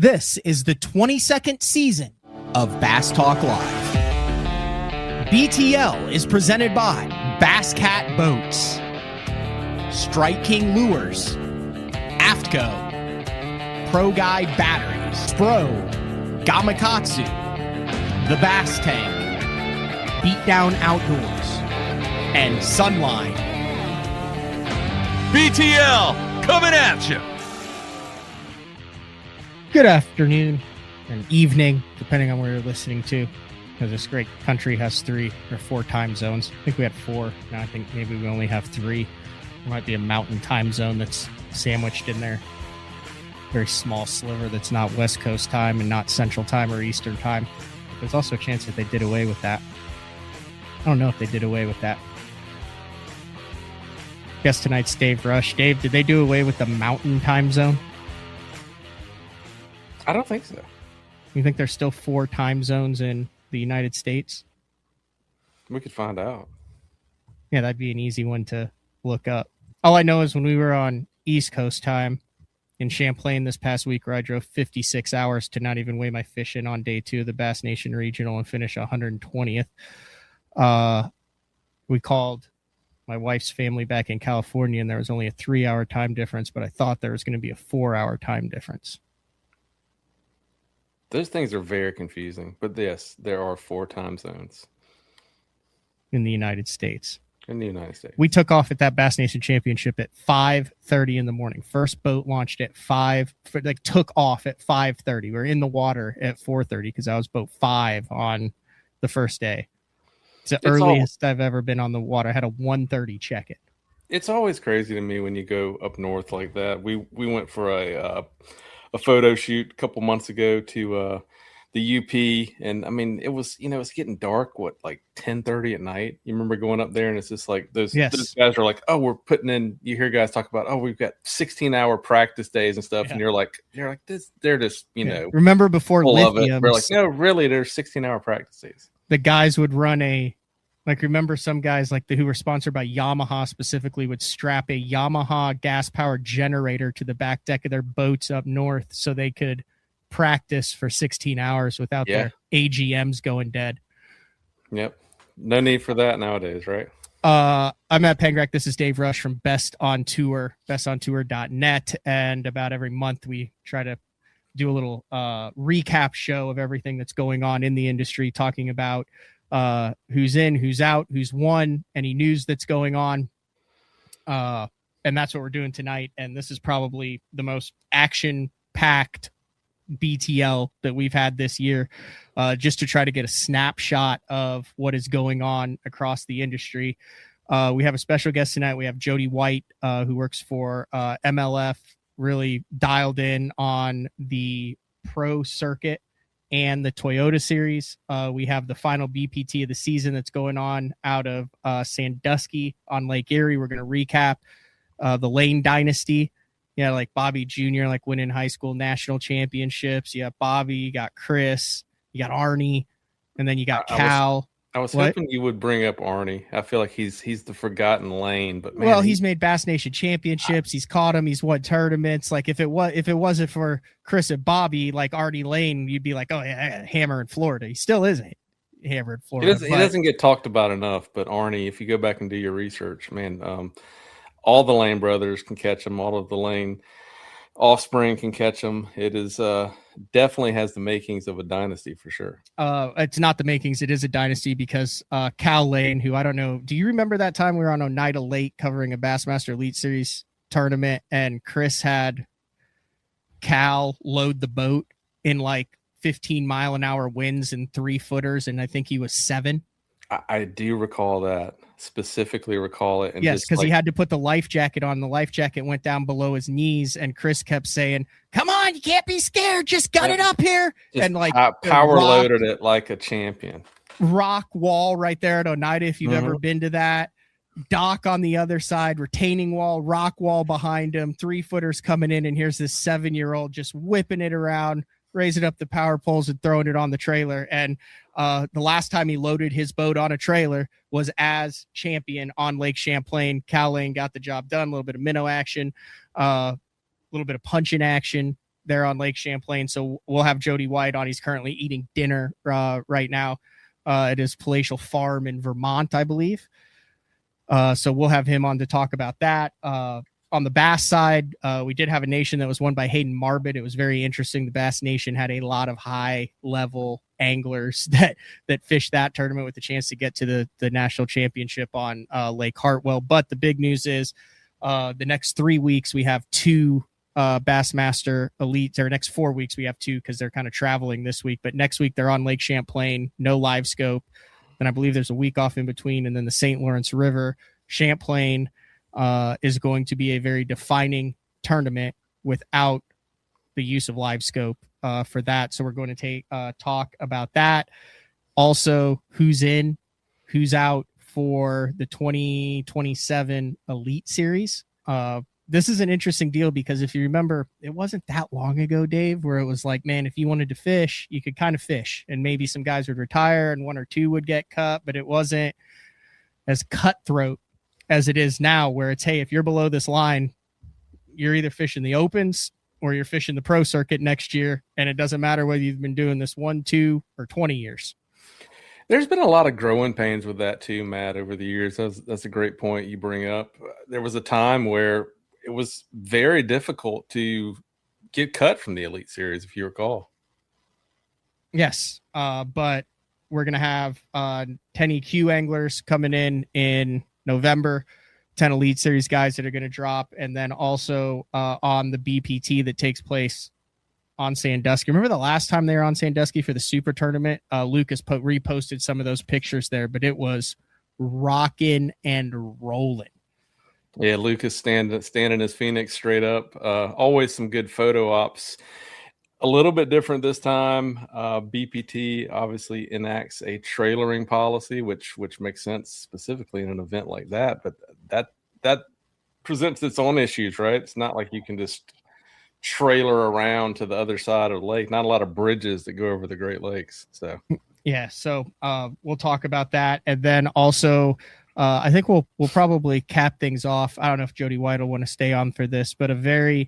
This is the 22nd season of Bass Talk Live. BTL is presented by Bass Cat Boats, Strike King Lures, AFTCO, Pro Guide Batteries, Spro, Gamakatsu, The Bass Tank, Beatdown Outdoors, and Sunline. BTL coming at you. Good afternoon and evening, depending on where you're listening to, because this great country has 3 or 4 time zones. I think we had 4. Now I think maybe we only have 3. There might be a mountain time zone that's sandwiched in there. Very small sliver that's not West Coast time and not Central time or Eastern time. But there's also a chance that they did away with that. I don't know if they did away with that. Guest tonight's Dave Rush. Dave, did they do away with the mountain time zone? I don't think so. You think there's still 4 time zones in the United States? We could find out. Yeah, that'd be an easy one to look up. All I know is when we were on East Coast time in Champlain this past week, where I drove 56 hours to not even weigh my fish in on day 2 of the Bass Nation Regional and finish 120th. We called my wife's family back in California, and there was only a 3-hour time difference, but I thought there was going to be a 4-hour time difference. Those things are very confusing, but yes, there are 4 time zones In the United States. in the United States. We took off at that Bass Nation Championship at 5:30 in the morning. First boat launched at 5, took off at 5:30. We were in the water at 4:30 because I was boat 5 on the first day. It's the earliest I've ever been on the water. I had a 1:30 check-in. It's always crazy to me when you go up north like that. We went for a photo shoot a couple months ago to the UP, and I mean it was it's getting dark like 10:30 at night. You remember going up there and it's just like those guys are like, oh, we're putting in. You hear guys talk about, oh, we've got 16-hour practice days and stuff, and you're like this. They're just Remember before lithium? We're like, no, really, there's 16-hour practice days. The guys would run remember some guys who were sponsored by Yamaha specifically would strap a Yamaha gas-powered generator to the back deck of their boats up north so they could practice for 16 hours without their AGMs going dead. Yep. No need for that nowadays, right? I'm Matt Pengrack. This is Dave Rush from Best on Tour, bestontour.net. And about every month we try to do a little recap show of everything that's going on in the industry, talking about who's in, who's out, who's won, any news that's going on. And that's what we're doing tonight. And this is probably the most action-packed BTL that we've had this year, just to try to get a snapshot of what is going on across the industry. We have a special guest tonight. We have Jody White, who works for MLF, really dialed in on the Pro Circuit and the Toyota Series. We have the final BPT of the season that's going on out of Sandusky on Lake Erie. We're going to recap the Lane Dynasty. Yeah, like Bobby Jr., winning high school national championships. You got Bobby, you got Chris, you got Arnie, and then you got Cal. I was hoping you would bring up Arnie. I feel like he's the forgotten Lane, but man, he's made Bass Nation championships. He's caught them. He's won tournaments. If it wasn't for Chris and Bobby, Arnie Lane, you'd be like, oh yeah, hammer in Florida. He still is a hammer in Florida. He doesn't get talked about enough. But Arnie, if you go back and do your research, man, all the Lane brothers can catch him. All of the Lane offspring can catch him. It is definitely has the makings of a dynasty for sure. It's not the makings. It is a dynasty because Cal Lane, who I don't know. Do you remember that time we were on Oneida Lake covering a Bassmaster Elite Series tournament and Chris had Cal load the boat in 15-mile-an-hour winds and 3-footers, and I think he was 7? I do recall that. Specifically recall it. And yes, because he had to put the life jacket on. The life jacket went down below his knees, and Chris kept saying, come on, you can't be scared. Just gut it up here. And power loaded it like a champion. Rock wall right there at Oneida, if you've ever been to that. Dock on the other side, retaining wall, rock wall behind him, 3-footers coming in, and here's this 7-year-old just whipping it around, raising up the power poles and throwing it on the trailer. And the last time he loaded his boat on a trailer was as champion on Lake Champlain. Cal Lane got the job done. A little bit of minnow action, a little bit of punching action, there on Lake Champlain. So we'll have Jody White on. He's currently eating dinner right now at his palatial farm in Vermont, I believe. So we'll have him on to talk about that. On the bass side, we did have a nation that was won by Hayden Marbot. It was very interesting. The Bass Nation had a lot of high-level anglers that fished that tournament with the chance to get to the national championship on Lake Hartwell. But the big news is the next 3 weeks we have two Bassmaster Elites, or next 4 weeks we have two because they're kind of traveling this week. But next week they're on Lake Champlain, no live scope. And I believe there's a week off in between, and then the St. Lawrence River. Champlain is going to be a very defining tournament without the use of live scope for that. So we're going to talk about that. Also, who's in, who's out for the 2027 Elite Series. This is an interesting deal because if you remember, it wasn't that long ago, Dave, where it was like, man, if you wanted to fish, you could kind of fish, and maybe some guys would retire and one or two would get cut, but it wasn't as cutthroat as it is now, where it's, hey, if you're below this line, you're either fishing the opens or you're fishing the pro circuit next year. And it doesn't matter whether you've been doing this 1, 2, or 20 years. There's been a lot of growing pains with that too, Matt, over the years. That's a great point you bring up. There was a time where it was very difficult to get cut from the Elite Series, if you recall. Yes, but we're going to have 10 EQ anglers coming in November, 10 Elite Series guys that are going to drop, and then also on the BPT that takes place on Sandusky. Remember the last time they were on Sandusky for the Super Tournament? Lucas reposted some of those pictures there, but it was rocking and rolling. Yeah, Lucas standing his Phoenix straight up. Always some good photo ops. A little bit different this time. BPT obviously enacts a trailering policy, which makes sense specifically in an event like that. But that presents its own issues, right? It's not like you can just trailer around to the other side of the lake. Not a lot of bridges that go over the Great Lakes. So yeah, so we'll talk about that, and then also. I think we'll probably cap things off. I don't know if Jody White will want to stay on for this, but you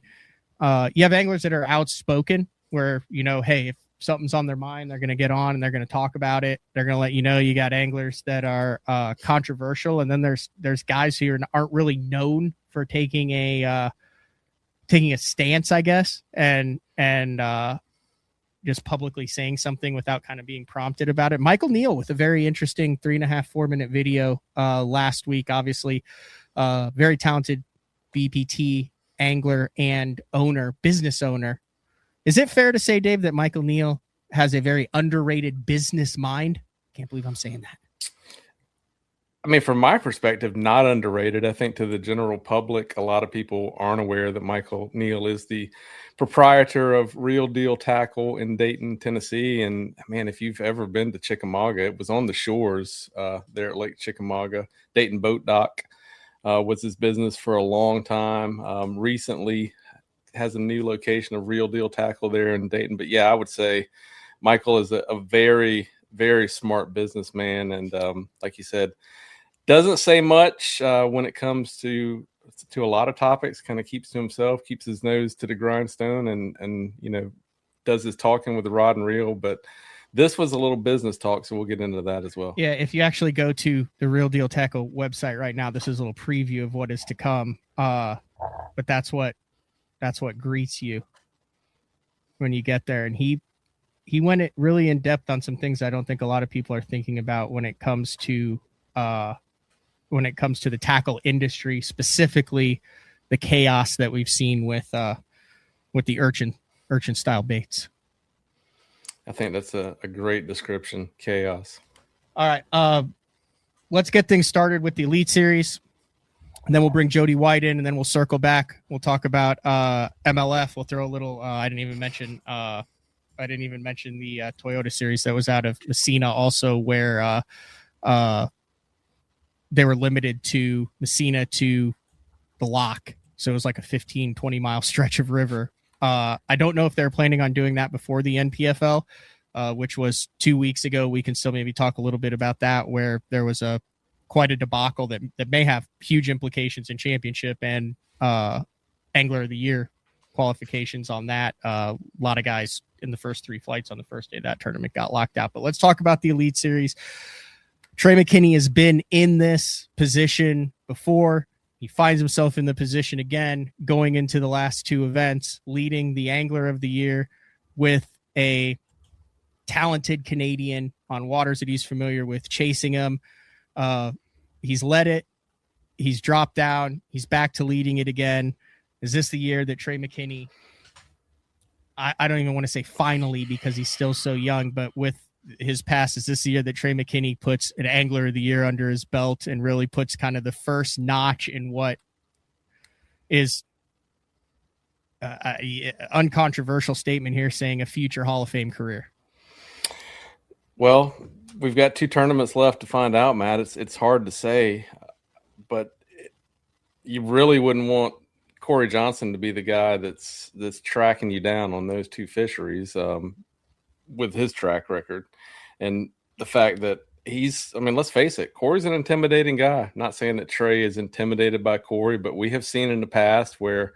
have anglers that are outspoken where, hey, if something's on their mind, they're going to get on and they're going to talk about it. They're going to let you know. You got anglers that are controversial. And then there's guys who aren't really known for taking a stance, I guess, and just publicly saying something without kind of being prompted about it. Michael Neal with a very interesting 3.5-4 minute video last week, obviously very talented BPT angler and business owner. Is it fair to say, Dave, that Michael Neal has a very underrated business mind? Can't believe I'm saying that. I mean, from my perspective, not underrated. I think to the general public, a lot of people aren't aware that Michael Neal is the proprietor of Real Deal Tackle in Dayton, Tennessee. And man, if you've ever been to Chickamauga, it was on the shores there at Lake Chickamauga. Dayton Boat Dock was his business for a long time. Recently has a new location of Real Deal Tackle there in Dayton. But yeah, I would say Michael is a very, very smart businessman. And like you said, doesn't say much when it comes to a lot of topics, kind of keeps to himself, keeps his nose to the grindstone and does his talking with the rod and reel. But this was a little business talk, so we'll get into that as well. Yeah, if you actually go to the Real Deal Tackle website right now, this is a little preview of what is to come. But that's what greets you when you get there. And he went it really in depth on some things I don't think a lot of people are thinking about when it comes to the tackle industry, specifically the chaos that we've seen with the urchin style baits. I think that's a great description. Chaos. All right. Let's get things started with the Elite Series, and then we'll bring Jody White in, and then we'll circle back. We'll talk about MLF. We'll throw a little, I didn't even mention the Toyota series that was out of Messina also, where they were limited to Messina to the lock. So it was like a 15-20 mile stretch of river. I don't know if they're planning on doing that before the NPFL, which was 2 weeks ago. We can still maybe talk a little bit about that, where there was quite a debacle that may have huge implications in championship and Angler of the Year qualifications on that. A lot of guys in the first 3 flights on the first day of that tournament got locked out. But let's talk about the Elite Series. Trey McKinney has been in this position before. He finds himself in the position again going into the last 2 events, leading the Angler of the Year with a talented Canadian on waters that he's familiar with chasing him. He's led it. He's dropped down. He's back to leading it again. Is this the year that Trey McKinney, I don't even want to say finally because he's still so young, but with his past, is this the year that Trey McKinney puts an Angler of the Year under his belt and really puts kind of the first notch in what is uncontroversial statement here, saying a future Hall of Fame career? Well, we've got 2 tournaments left to find out, Matt. It's hard to say, but you really wouldn't want Corey Johnson to be the guy that's tracking you down on those 2 fisheries with his track record and the fact that let's face it, Corey's an intimidating guy. Not saying that Trey is intimidated by Corey, but we have seen in the past where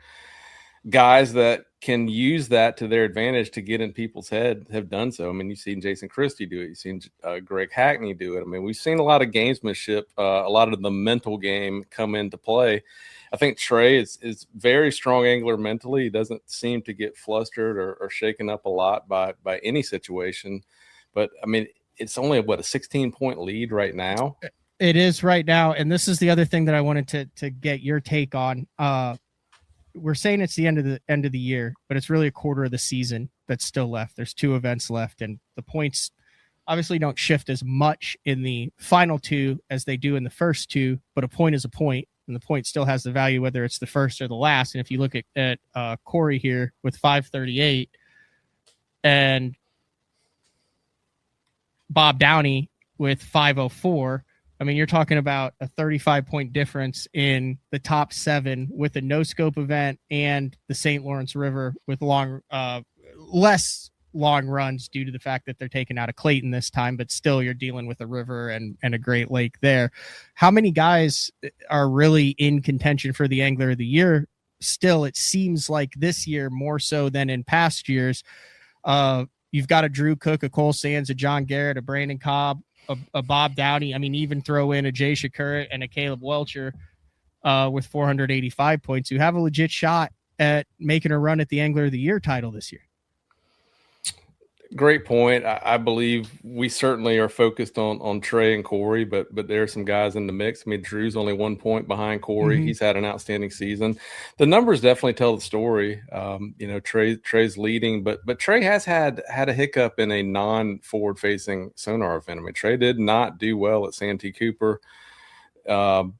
guys that can use that to their advantage to get in people's head have done so. I mean, you've seen Jason Christie do it. You've seen Greg Hackney do it. I mean, we've seen a lot of gamesmanship, a lot of the mental game come into play. I think Trey is very strong angler mentally. He doesn't seem to get flustered or shaken up a lot by any situation. But, I mean, it's only, a 16-point lead right now? It is right now, and this is the other thing that I wanted to get your take on. We're saying it's the end of the year, but it's really a quarter of the season that's still left. There's 2 events left, and the points obviously don't shift as much in the final 2 as they do in the first 2, but a point is a point. And the point still has the value, whether it's the first or the last. And if you look at Corey here with 538 and Bob Downey with 504, I mean, you're talking about a 35-point difference in the top 7 with a no-scope event and the St. Lawrence River with less long runs due to the fact that they're taking out of Clayton this time, but still you're dealing with a river and a Great Lake there. How many guys are really in contention for the Angler of the Year? Still, it seems like this year more so than in past years. You've got a Drew Cook, a Cole Sands, a John Garrett, a Brandon Cobb, a Bob Downey. I mean, even throw in a Jay Shakura and a Caleb Welcher with 485 points who have a legit shot at making a run at the Angler of the Year title this year. Great point. I believe we certainly are focused on Trey and Corey, but there are some guys in the mix. I mean, Drew's only 1 point behind Corey. Mm-hmm. He's had an outstanding season. The numbers definitely tell the story. Trey's leading, but Trey has had a hiccup in a non-forward facing sonar event. I mean, Trey did not do well at Santee Cooper. That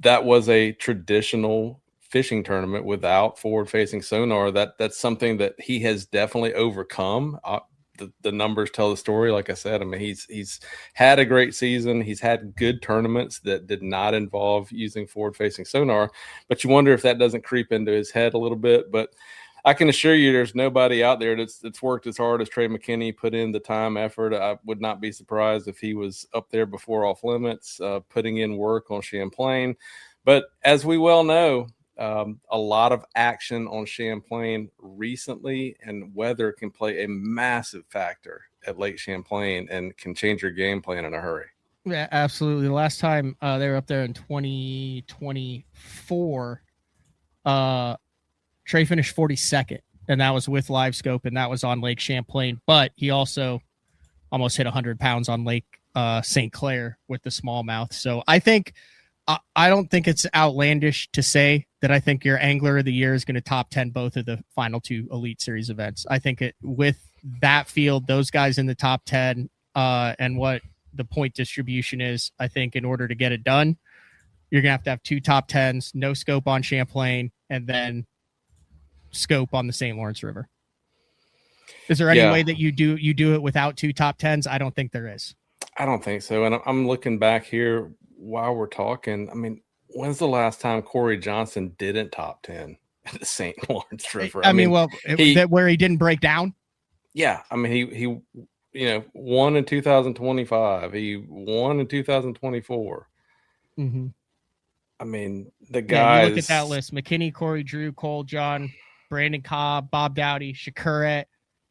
was a traditional fishing tournament without forward facing sonar. That's something that he has definitely overcome. The numbers tell the story. Like I said, I mean, he's had a great season. He's had good tournaments that did not involve using forward-facing sonar, but you wonder if that doesn't creep into his head a little bit. But I can assure you there's nobody out there that's worked as hard as Trey McKinney, put in the time, effort. I would not be surprised if he was up there before off limits, putting in work on Champlain. But as we well know, a lot of action on Champlain recently, and weather can play a massive factor at Lake Champlain and can change your game plan in a hurry. Yeah, absolutely. The last time they were up there in 2024, Trey finished 42nd, and that was with live scope, and that was on Lake Champlain. But he also almost hit 100 pounds on Lake St. Clair with the smallmouth. So I don't think it's outlandish to say that I think your Angler of the Year is going to top 10 both of the final 2 Elite Series events. I think with that field, those guys in the top 10 and what the point distribution is, I think in order to get it done, you're going to have 2 top 10s, no scope on Champlain, and then scope on the St. Lawrence River. Is there any way that you do it without 2 top 10s? I don't think there is. I don't think so. And I'm looking back here while we're talking. I mean, when's the last time Corey Johnson didn't top 10 at the St. Lawrence River? I mean, where he didn't break down? Yeah. I mean, he won in 2025. He won in 2024. Mm-hmm. I mean, the guys. You look at that list: McKinney, Corey, Drew, Cole, John, Brandon Cobb, Bob Dowdy, Shakuret,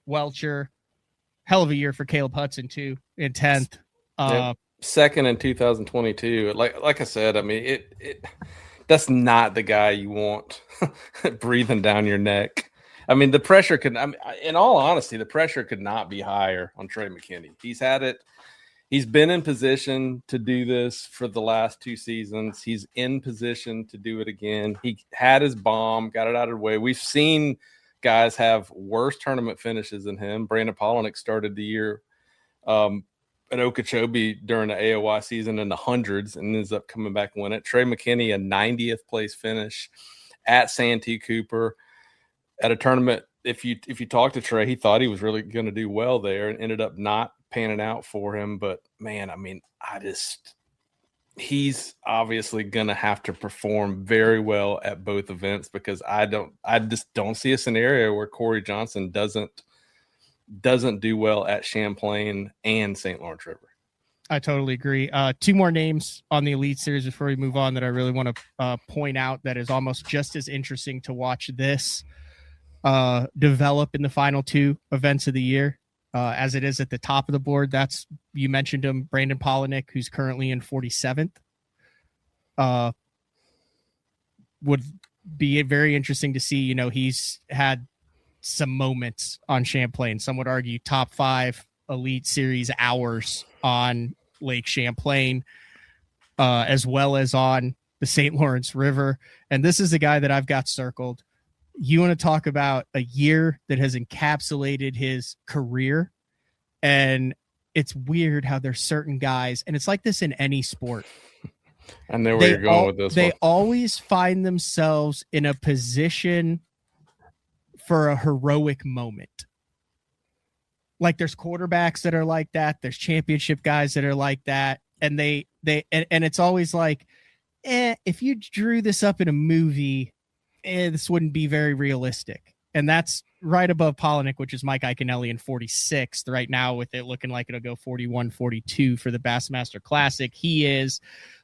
Welcher. Hell of a year for Caleb Hudson too in 10th. Second in 2022. Like I said, I mean it that's not the guy you want breathing down your neck. I mean, the pressure could. I mean, in all honesty, the pressure could not be higher on Trey McKinney. He's had it. He's been in position to do this for the last 2 seasons. He's in position to do it again. He had his bomb, got it out of the way. We've seen guys have worse tournament finishes than him. Brandon Polinick started the year at Okeechobee during the AOY season in the hundreds and ends up coming back and win it. Trey McKinney, a 90th place finish at Santee Cooper at a tournament. If you talk to Trey, he thought he was really going to do well there and ended up not panning out for him. But man, I mean, he's obviously going to have to perform very well at both events, because I just don't see a scenario where Corey Johnson doesn't do well at Champlain and St. Lawrence River. I totally agree. 2 more names on the Elite Series before we move on that I really want to point out that is almost just as interesting to watch this develop in the final 2 events of the year as it is at the top of the board. That's, you mentioned him, Brandon Polinick, who's currently in 47th. Would be very interesting to see. You know, he's had some moments on Champlain. Some would argue top 5 Elite Series hours on Lake Champlain, as well as on the St. Lawrence River. And this is a guy that I've got circled. You want to talk about a year that has encapsulated his career. And it's weird how there's certain guys, and it's like this in any sport. I know where you're going with this. They always find themselves in a position for a heroic moment. Like there's quarterbacks that are like that. There's championship guys that are like that. And and it's always like, if you drew this up in a movie, this wouldn't be very realistic. And that's right above Polinick, which is Mike Iaconelli in 46th right now, with it looking like it'll go 41-42 for the Bassmaster Classic. He is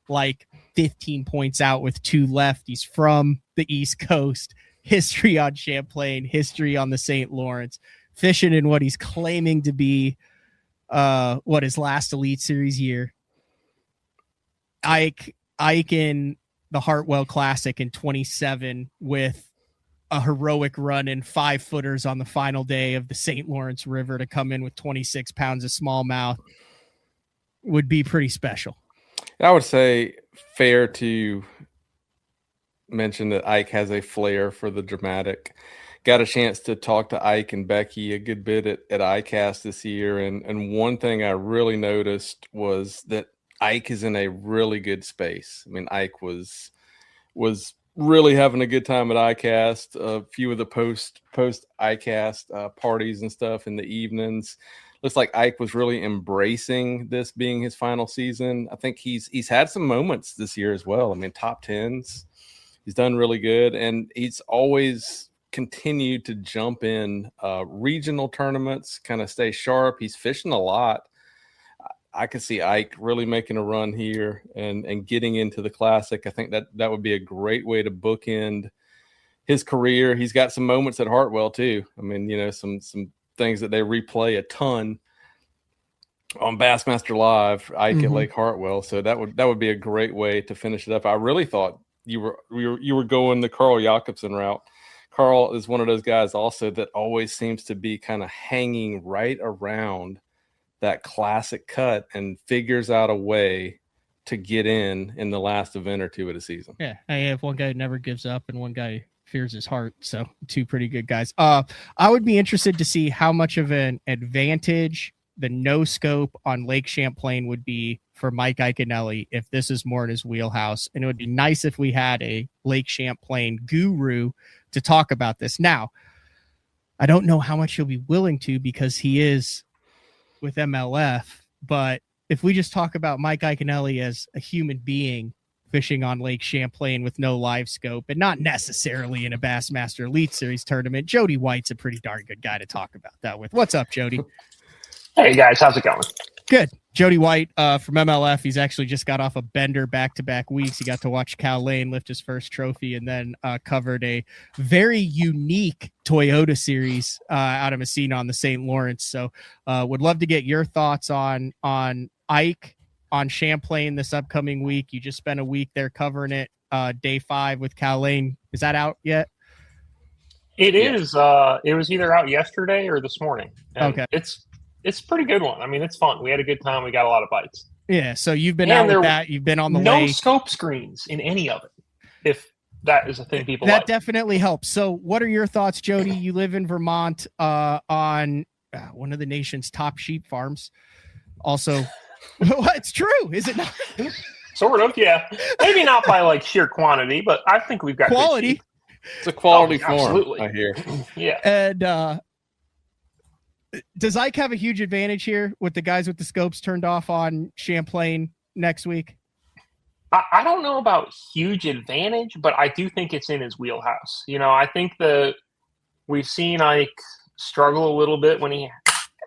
like 15 points out with 2 left. He's from the East Coast. History on Champlain, history on the St. Lawrence, fishing in what he's claiming to be his last Elite Series year. Ike in the Hartwell Classic in 27 with a heroic run in 5-footers on the final day of the St. Lawrence River to come in with 26 pounds of smallmouth would be pretty special. I would say fair to mention that Ike has a flair for the dramatic. Got a chance to talk to Ike and Becky a good bit at ICAST this year. And one thing I really noticed was that Ike is in a really good space. I mean, Ike was really having a good time at ICAST. A few of the post ICAST parties and stuff in the evenings. Looks like Ike was really embracing this being his final season. I think he's had some moments this year as well. I mean, top 10s. He's done really good, and he's always continued to jump in regional tournaments, kind of stay sharp. He's fishing a lot. I could see Ike really making a run here and getting into the Classic. I think that would be a great way to bookend his career. He's got some moments at Hartwell too. I mean, you know, some things that they replay a ton on Bassmaster Live, Ike at Lake Hartwell. So that would be a great way to finish it up. I really thought you were going the Carl Jacobson route. Carl is one of those guys also that always seems to be kind of hanging right around that Classic cut and figures out a way to get in the last event or 2 of the season. Yeah, I have one guy who never gives up and one guy fears his heart. So 2 pretty good guys. I would be interested to see how much of an advantage the no scope on Lake Champlain would be for Mike Iaconelli if this is more in his wheelhouse. And it would be nice if we had a Lake Champlain guru to talk about this. Now, I don't know how much he'll be willing to because he is with MLF, but if we just talk about Mike Iaconelli as a human being fishing on Lake Champlain with no live scope and not necessarily in a Bassmaster Elite Series tournament, Jody White's a pretty darn good guy to talk about that with. What's up, Jody? Hey guys, how's it going? Good. Jody White from MLF. He's actually just got off a bender back-to-back weeks. He got to watch Cal Lane lift his first trophy and then covered a very unique Toyota series out of Messina on the St. Lawrence. So would love to get your thoughts on Ike, on Champlain this upcoming week. You just spent a week there covering it, day 5 with Cal Lane. Is that out yet? It is. It was either out yesterday or this morning. And okay. It's a pretty good one. I mean, it's fun. We had a good time. We got a lot of bites. Yeah, so you've been out with that. You've been on the lake. No scope screens in any of it, if that is a thing people that like. Definitely helps. So what are your thoughts, Jody? You live in Vermont on one of the nation's top sheep farms. Also, well, it's true, is it not? Sort of, yeah. Maybe not by like sheer quantity, but I think we've got quality. It's a quality farm, absolutely. I hear. Yeah. And does Ike have a huge advantage here with the guys with the scopes turned off on Champlain next week? I don't know about huge advantage, but I do think it's in his wheelhouse. You know, I think that we've seen Ike struggle a little bit when he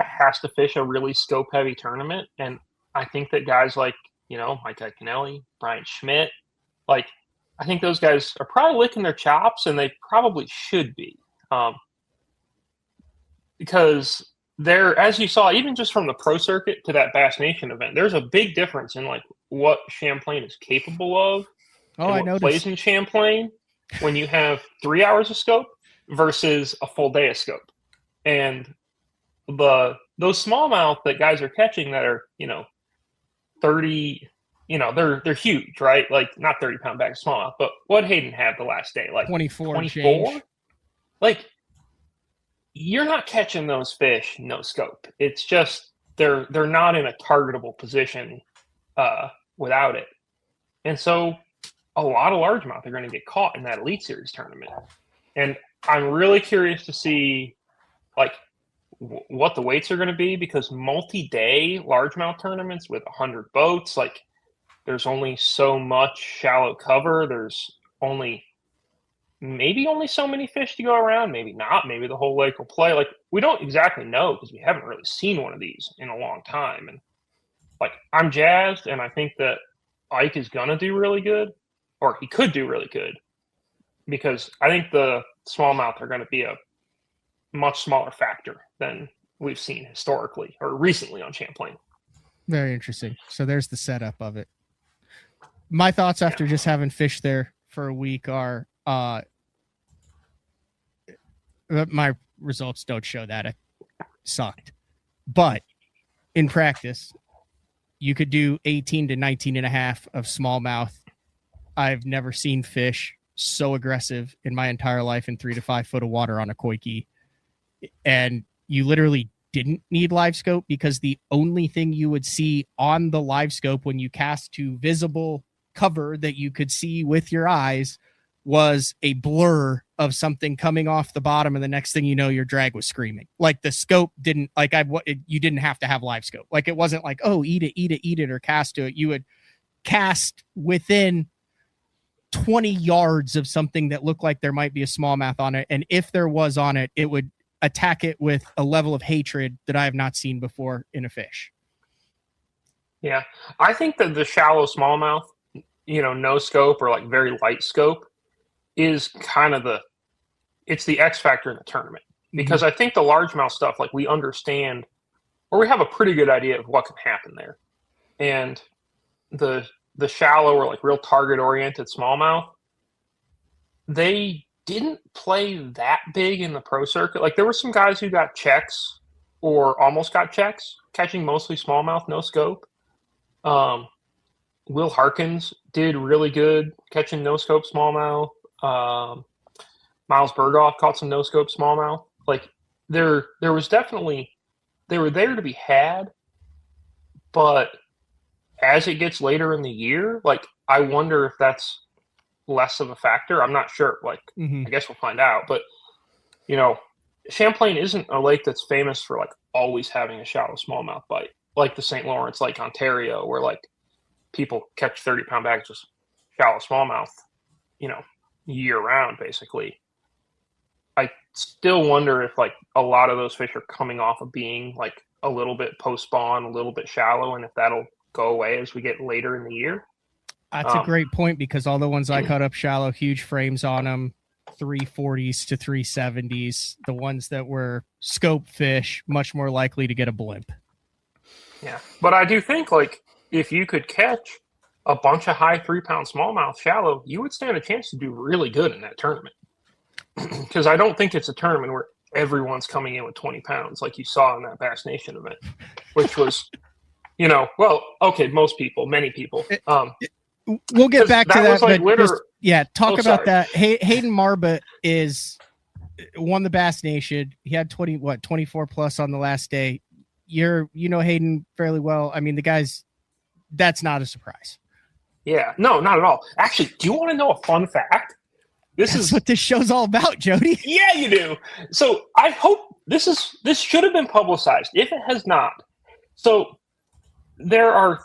has to fish a really scope-heavy tournament, and I think that guys like, you know, Mike Iaconelli, Brian Schmidt, like, I think those guys are probably licking their chops, and they probably should be. Because there, as you saw, even just from the Pro Circuit to that Bass Nation event, there's a big difference in like what Champlain is capable of. I noticed. Plays in Champlain when you have 3 hours of scope versus a full day of scope. And those smallmouth that guys are catching that are, you know, 30, you know, they're huge, right? Like not 30-pound bags of smallmouth, but what Hayden had the last day, like 24. Like, you're not catching those fish no scope. It's just they're not in a targetable position without it. And so a lot of largemouth are going to get caught in that Elite Series tournament. And I'm really curious to see like what the weights are going to be, because multi-day largemouth tournaments with 100 boats, like there's only so much shallow cover. There's maybe only so many fish to go around, maybe not. Maybe the whole lake will play. Like, we don't exactly know because we haven't really seen one of these in a long time. And like, I'm jazzed, and I think that Ike is gonna do really good, or he could do really good, because I think the smallmouth are going to be a much smaller factor than we've seen historically or recently on Champlain. Very interesting. So there's the setup of it. My thoughts after just having fished there for a week are my results don't show that it sucked, but in practice you could do 18 to 19 and a half of smallmouth. I've never seen fish so aggressive in my entire life in 3 to 5 foot of water on a koi key. And you literally didn't need live scope, because the only thing you would see on the live scope when you cast to visible cover that you could see with your eyes was a blur of something coming off the bottom, and the next thing you know, your drag was screaming. Like the scope didn't, like you didn't have to have live scope. Like it wasn't like, oh, eat it, or cast to it. You would cast within 20 yards of something that looked like there might be a smallmouth on it, and if there was on it, it would attack it with a level of hatred that I have not seen before in a fish. Yeah, I think that the shallow smallmouth, you know, no scope or like very light scope, is kind of it's the X factor in the tournament, because I think the largemouth stuff, like we understand, or we have a pretty good idea of what can happen there. And the shallow or like real target oriented smallmouth, they didn't play that big in the pro circuit. Like there were some guys who got checks or almost got checks catching mostly smallmouth, no scope. Will Harkins did really good catching no scope smallmouth. Miles Berghoff caught some no scope smallmouth. Like there was definitely, they were there to be had, but as it gets later in the year, like I wonder if that's less of a factor. I'm not sure. Like I guess we'll find out. But you know, Champlain isn't a lake that's famous for like always having a shallow smallmouth bite, like the St. Lawrence, like Ontario, where like people catch 30-pound bags of shallow smallmouth, you know, year round basically. still wonder if like a lot of those fish are coming off of being like a little bit post-spawn, a little bit shallow, and if that'll go away as we get later in the year. That's a great point, because all the ones I caught up shallow, huge frames on them, 340s to 370s. The ones that were scope fish, much more likely to get a blimp. Yeah, but I do think like if you could catch a bunch of high 3-pound smallmouth shallow, you would stand a chance to do really good in that tournament. Because I don't think it's a tournament where everyone's coming in with 20 pounds like you saw in that Bass Nation event, which was, most people, many people. We'll get back to that, like but talk about that. Hayden Marbut won the Bass Nation. He had 24 plus on the last day. You know Hayden fairly well. I mean, the guy's, that's not a surprise. Yeah, no, not at all. Actually, do you want to know a fun fact? That's what this show's all about, Jody. Yeah, you do. So I hope this should have been publicized. If it has not, so there's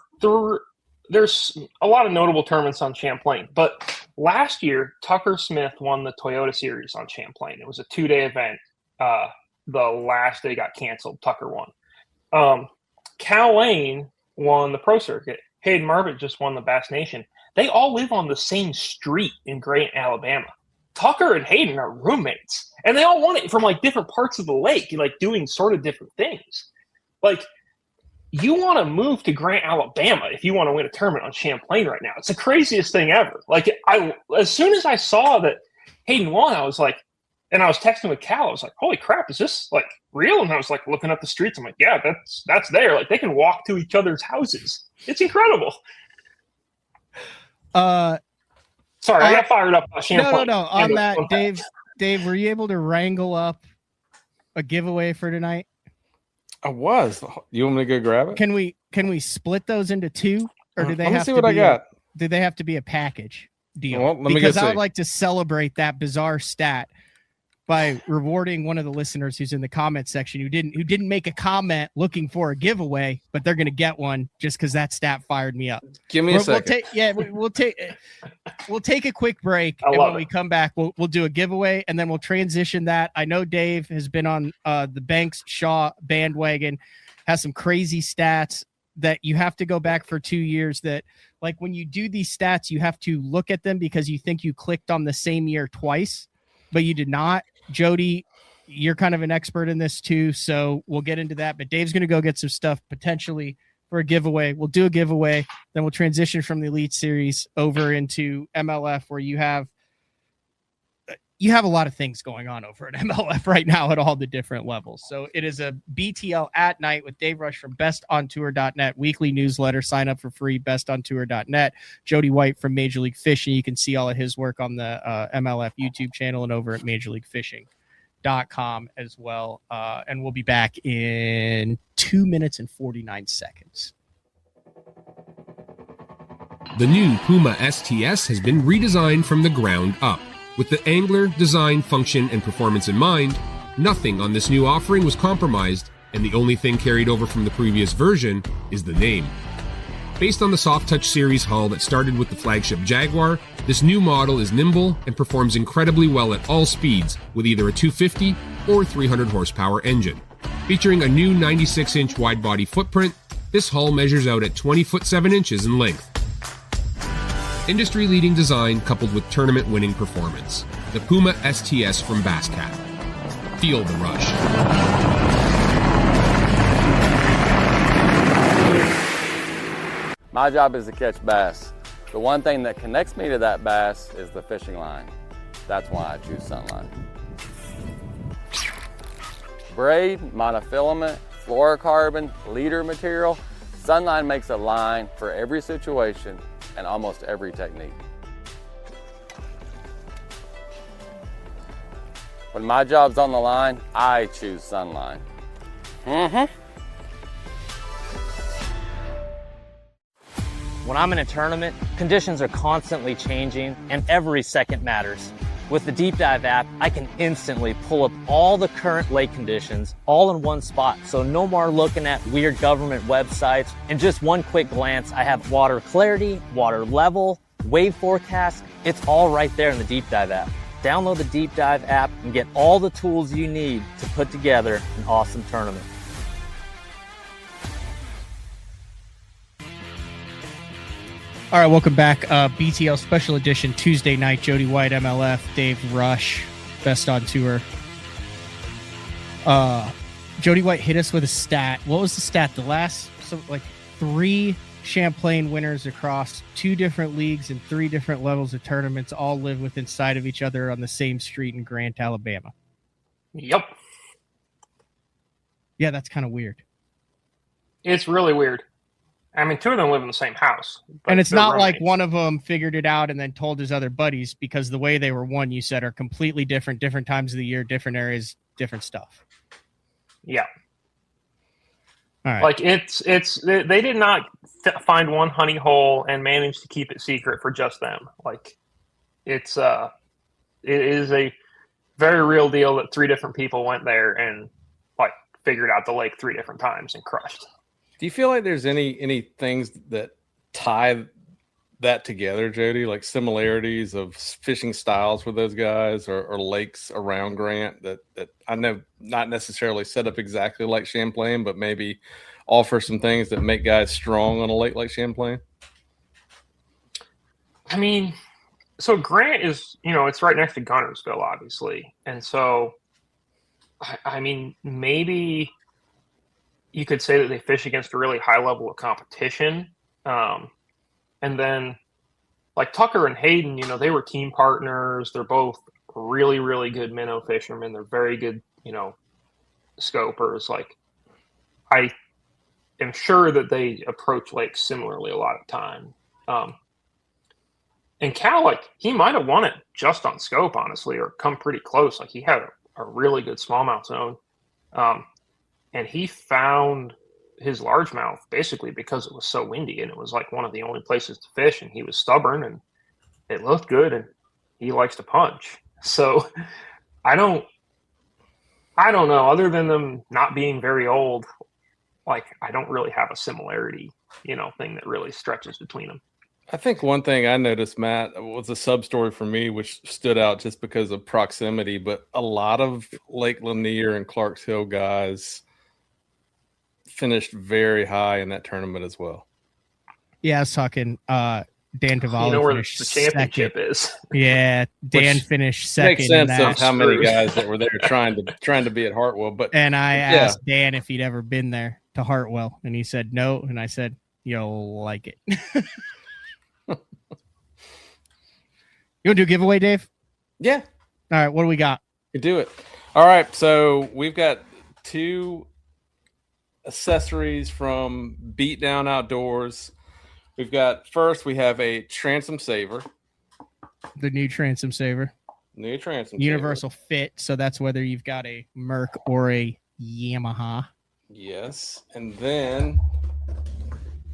a lot of notable tournaments on Champlain, but last year Tucker Smith won the Toyota Series on Champlain. It was a 2-day event. The last day got canceled. Tucker won. Cal Lane won the Pro Circuit. Hayden Marbut just won the Bass Nation. They all live on the same street in Grant, Alabama. Tucker and Hayden are roommates, and they all won it from like different parts of the lake, like doing sort of different things. Like, you want to move to Grant, Alabama if you want to win a tournament on Champlain right now. It's the craziest thing ever. Like, as soon as I saw that Hayden won, I was like, and I was texting with Cal, I was like, holy crap, is this like real? And I was like looking up the streets. I'm like, yeah, that's there. Like, they can walk to each other's houses. It's incredible. Sorry, I got fired up about Champlain. No. On that, Dave, were you able to wrangle up a giveaway for tonight? I was. You want me to go grab it? Can we split those into two, or do they Let me have see to what I got? Do they have to be a package deal? Well, let me because go I see. would like to celebrate that bizarre stat by rewarding one of the listeners who's in the comment section who didn't make a comment looking for a giveaway, but they're going to get one just because that stat fired me up. Give me a second. We'll take a quick break, and when we come back, we'll do a giveaway, and then we'll transition that. I know Dave has been on the Banks Shaw bandwagon, has some crazy stats that you have to go back for 2 years. That, like, when you do these stats, you have to look at them because you think you clicked on the same year twice, but you did not. Jody, you're kind of an expert in this too, so we'll get into that. But Dave's going to go get some stuff potentially for a giveaway. We'll do a giveaway, then we'll transition from the Elite Series over into MLF, where you have a lot of things going on over at MLF right now at all the different levels. So it is a BTL at night with Dave Rush from bestontour.net, weekly newsletter. Sign up for free, bestontour.net. Jody White from Major League Fishing. You can see all of his work on the MLF YouTube channel and over at majorleaguefishing.com as well. And we'll be back in 2 minutes and 49 seconds. The new Puma STS has been redesigned from the ground up. With the angler, design, function, and performance in mind, nothing on this new offering was compromised, and the only thing carried over from the previous version is the name. Based on the Soft Touch series hull that started with the flagship Jaguar, this new model is nimble and performs incredibly well at all speeds with either a 250 or 300 horsepower engine. Featuring a new 96-inch wide-body footprint, this hull measures out at 20 foot 7 inches in length. Industry-leading design coupled with tournament-winning performance. The Puma STS from Basscat. Feel the rush. My job is to catch bass. The one thing that connects me to that bass is the fishing line. That's why I choose Sunline. Braid, monofilament, fluorocarbon, leader material, Sunline makes a line for every situation and almost every technique. When my job's on the line, I choose Sunline. When I'm in a tournament, conditions are constantly changing and every second matters. With the Deep Dive app, I can instantly pull up all the current lake conditions all in one spot. So no more looking at weird government websites. In just one quick glance, I have water clarity, water level, wave forecast. It's all right there in the Deep Dive app. Download the Deep Dive app and get all the tools you need to put together an awesome tournament. All right, welcome back. BTL Special Edition Tuesday night. Jody White, MLF, Dave Rush, Best on Tour. Jody White hit us with a stat. What was the stat? The last, 3 Champlain winners across 2 different leagues and 3 different levels of tournaments all live within sight of each other on the same street in Grant, Alabama. Yep. Yeah, that's kind of weird. It's really weird. I mean, 2 of them live in the same house. And it's not like one of them figured it out and then told his other buddies, because the way they were won, you said, are completely different times of the year, different areas, different stuff. Yeah. All right. Like they did not find one honey hole and manage to keep it secret for just them. Like it is a very real deal that 3 different people went there and figured out the lake 3 different times and crushed. Do you feel like there's any things that tie that together, Jody? Like similarities of fishing styles for those guys or lakes around Grant that I know not necessarily set up exactly like Champlain, but maybe offer some things that make guys strong on a lake like Champlain? I mean, so Grant is, it's right next to Gunnersville, obviously. And so, I mean, maybe you could say that they fish against a really high level of competition. And then Tucker and Hayden, they were team partners. They're both really, really good minnow fishermen. They're very good, scopers. I am sure that they approach lakes similarly a lot of time. And Cal, he might have won it just on scope, honestly, or come pretty close. He had a really good smallmouth zone. And he found his largemouth basically because it was so windy, and it was one of the only places to fish, and he was stubborn, and it looked good, and he likes to punch. So I don't know, other than them not being very old, I don't really have a similarity, thing that really stretches between them. I think one thing I noticed, Matt, was a sub-story for me, which stood out just because of proximity, but a lot of Lake Lanier and Clarks Hill guys finished very high in that tournament as well. Yeah, I was talking Dan Cavalli. You know where the championship second. is. Yeah, Dan finished second. Makes sense of how many guys that were there trying to be at Hartwell. And I asked Dan if he'd ever been there to Hartwell, and he said no. And I said, "You'll like it." You want to do a giveaway, Dave? Yeah. All right. What do we got? You do it. All right. So we've got 2 accessories from Beatdown Outdoors. We have a transom saver. The new transom saver. Universal fit. So that's whether you've got a Merc or a Yamaha. Yes. And then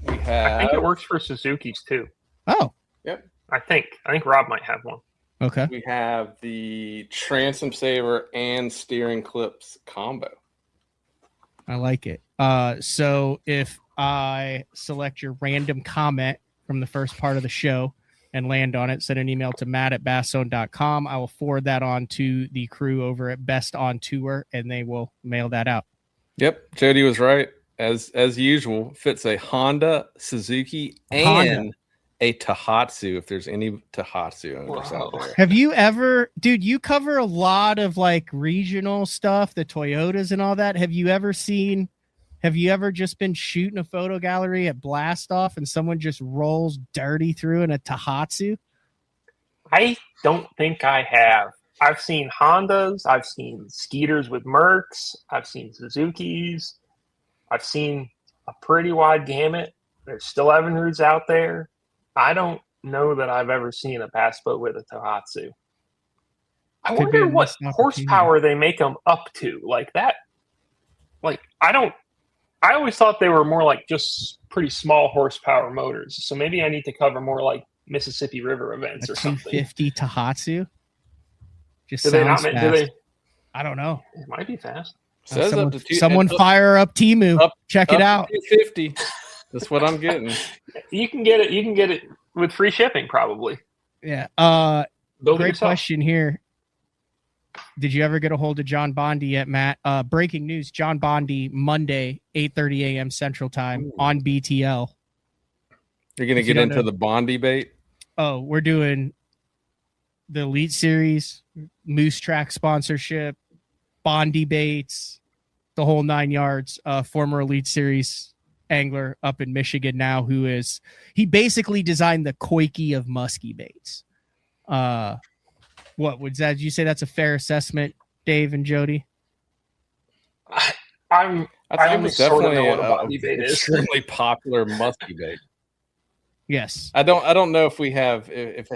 we have... I think it works for Suzuki's too. Oh. Yep. I think Rob might have one. Okay. We have the transom saver and steering clips combo. I like it. So if I select your random comment from the first part of the show and land on it, send an email to matt@basszone.com. I will forward that on to the crew over at Best on Tour, and they will mail that out. Yep. Jody was right. As usual, fits a Honda, Suzuki, and a Tohatsu, if there's any Tohatsu owners out there. Have you ever, dude, you cover a lot of regional stuff, the Toyotas and all that. Have you ever just been shooting a photo gallery at Blast Off and someone just rolls dirty through in a Tohatsu? I don't think I have. I've seen Hondas. I've seen Skeeters with Mercs. I've seen Suzukis. I've seen a pretty wide gamut. There's still Evinrudes out there. I don't know that I've ever seen a bass boat with a Tohatsu. I wonder what horsepower they make them up to. I always thought they were more just pretty small horsepower motors. So maybe I need to cover more Mississippi River events or something. 250 Tohatsu? Just do sounds they not, fast. I don't know. It might be fast. Someone fire up Temu. Check it out. 250. That's what I'm getting. You can get it. You can get it with free shipping, probably. Yeah. Great question here. Did you ever get a hold of John Bondi yet, Matt? Breaking news: John Bondi Monday, 8:30 a.m. Central Time on BTL. You're gonna get into the Bondi bait? Oh, we're doing the Elite Series, Moose Track sponsorship, Bondi baits, the whole 9 yards. Former Elite Series angler up in Michigan now, he basically designed the Koike of muskie baits. What would that? You say that's a fair assessment, Dave and Jody? I only sort of know what a Bondi bait is. Extremely popular muskie bait. Yes. I don't know if it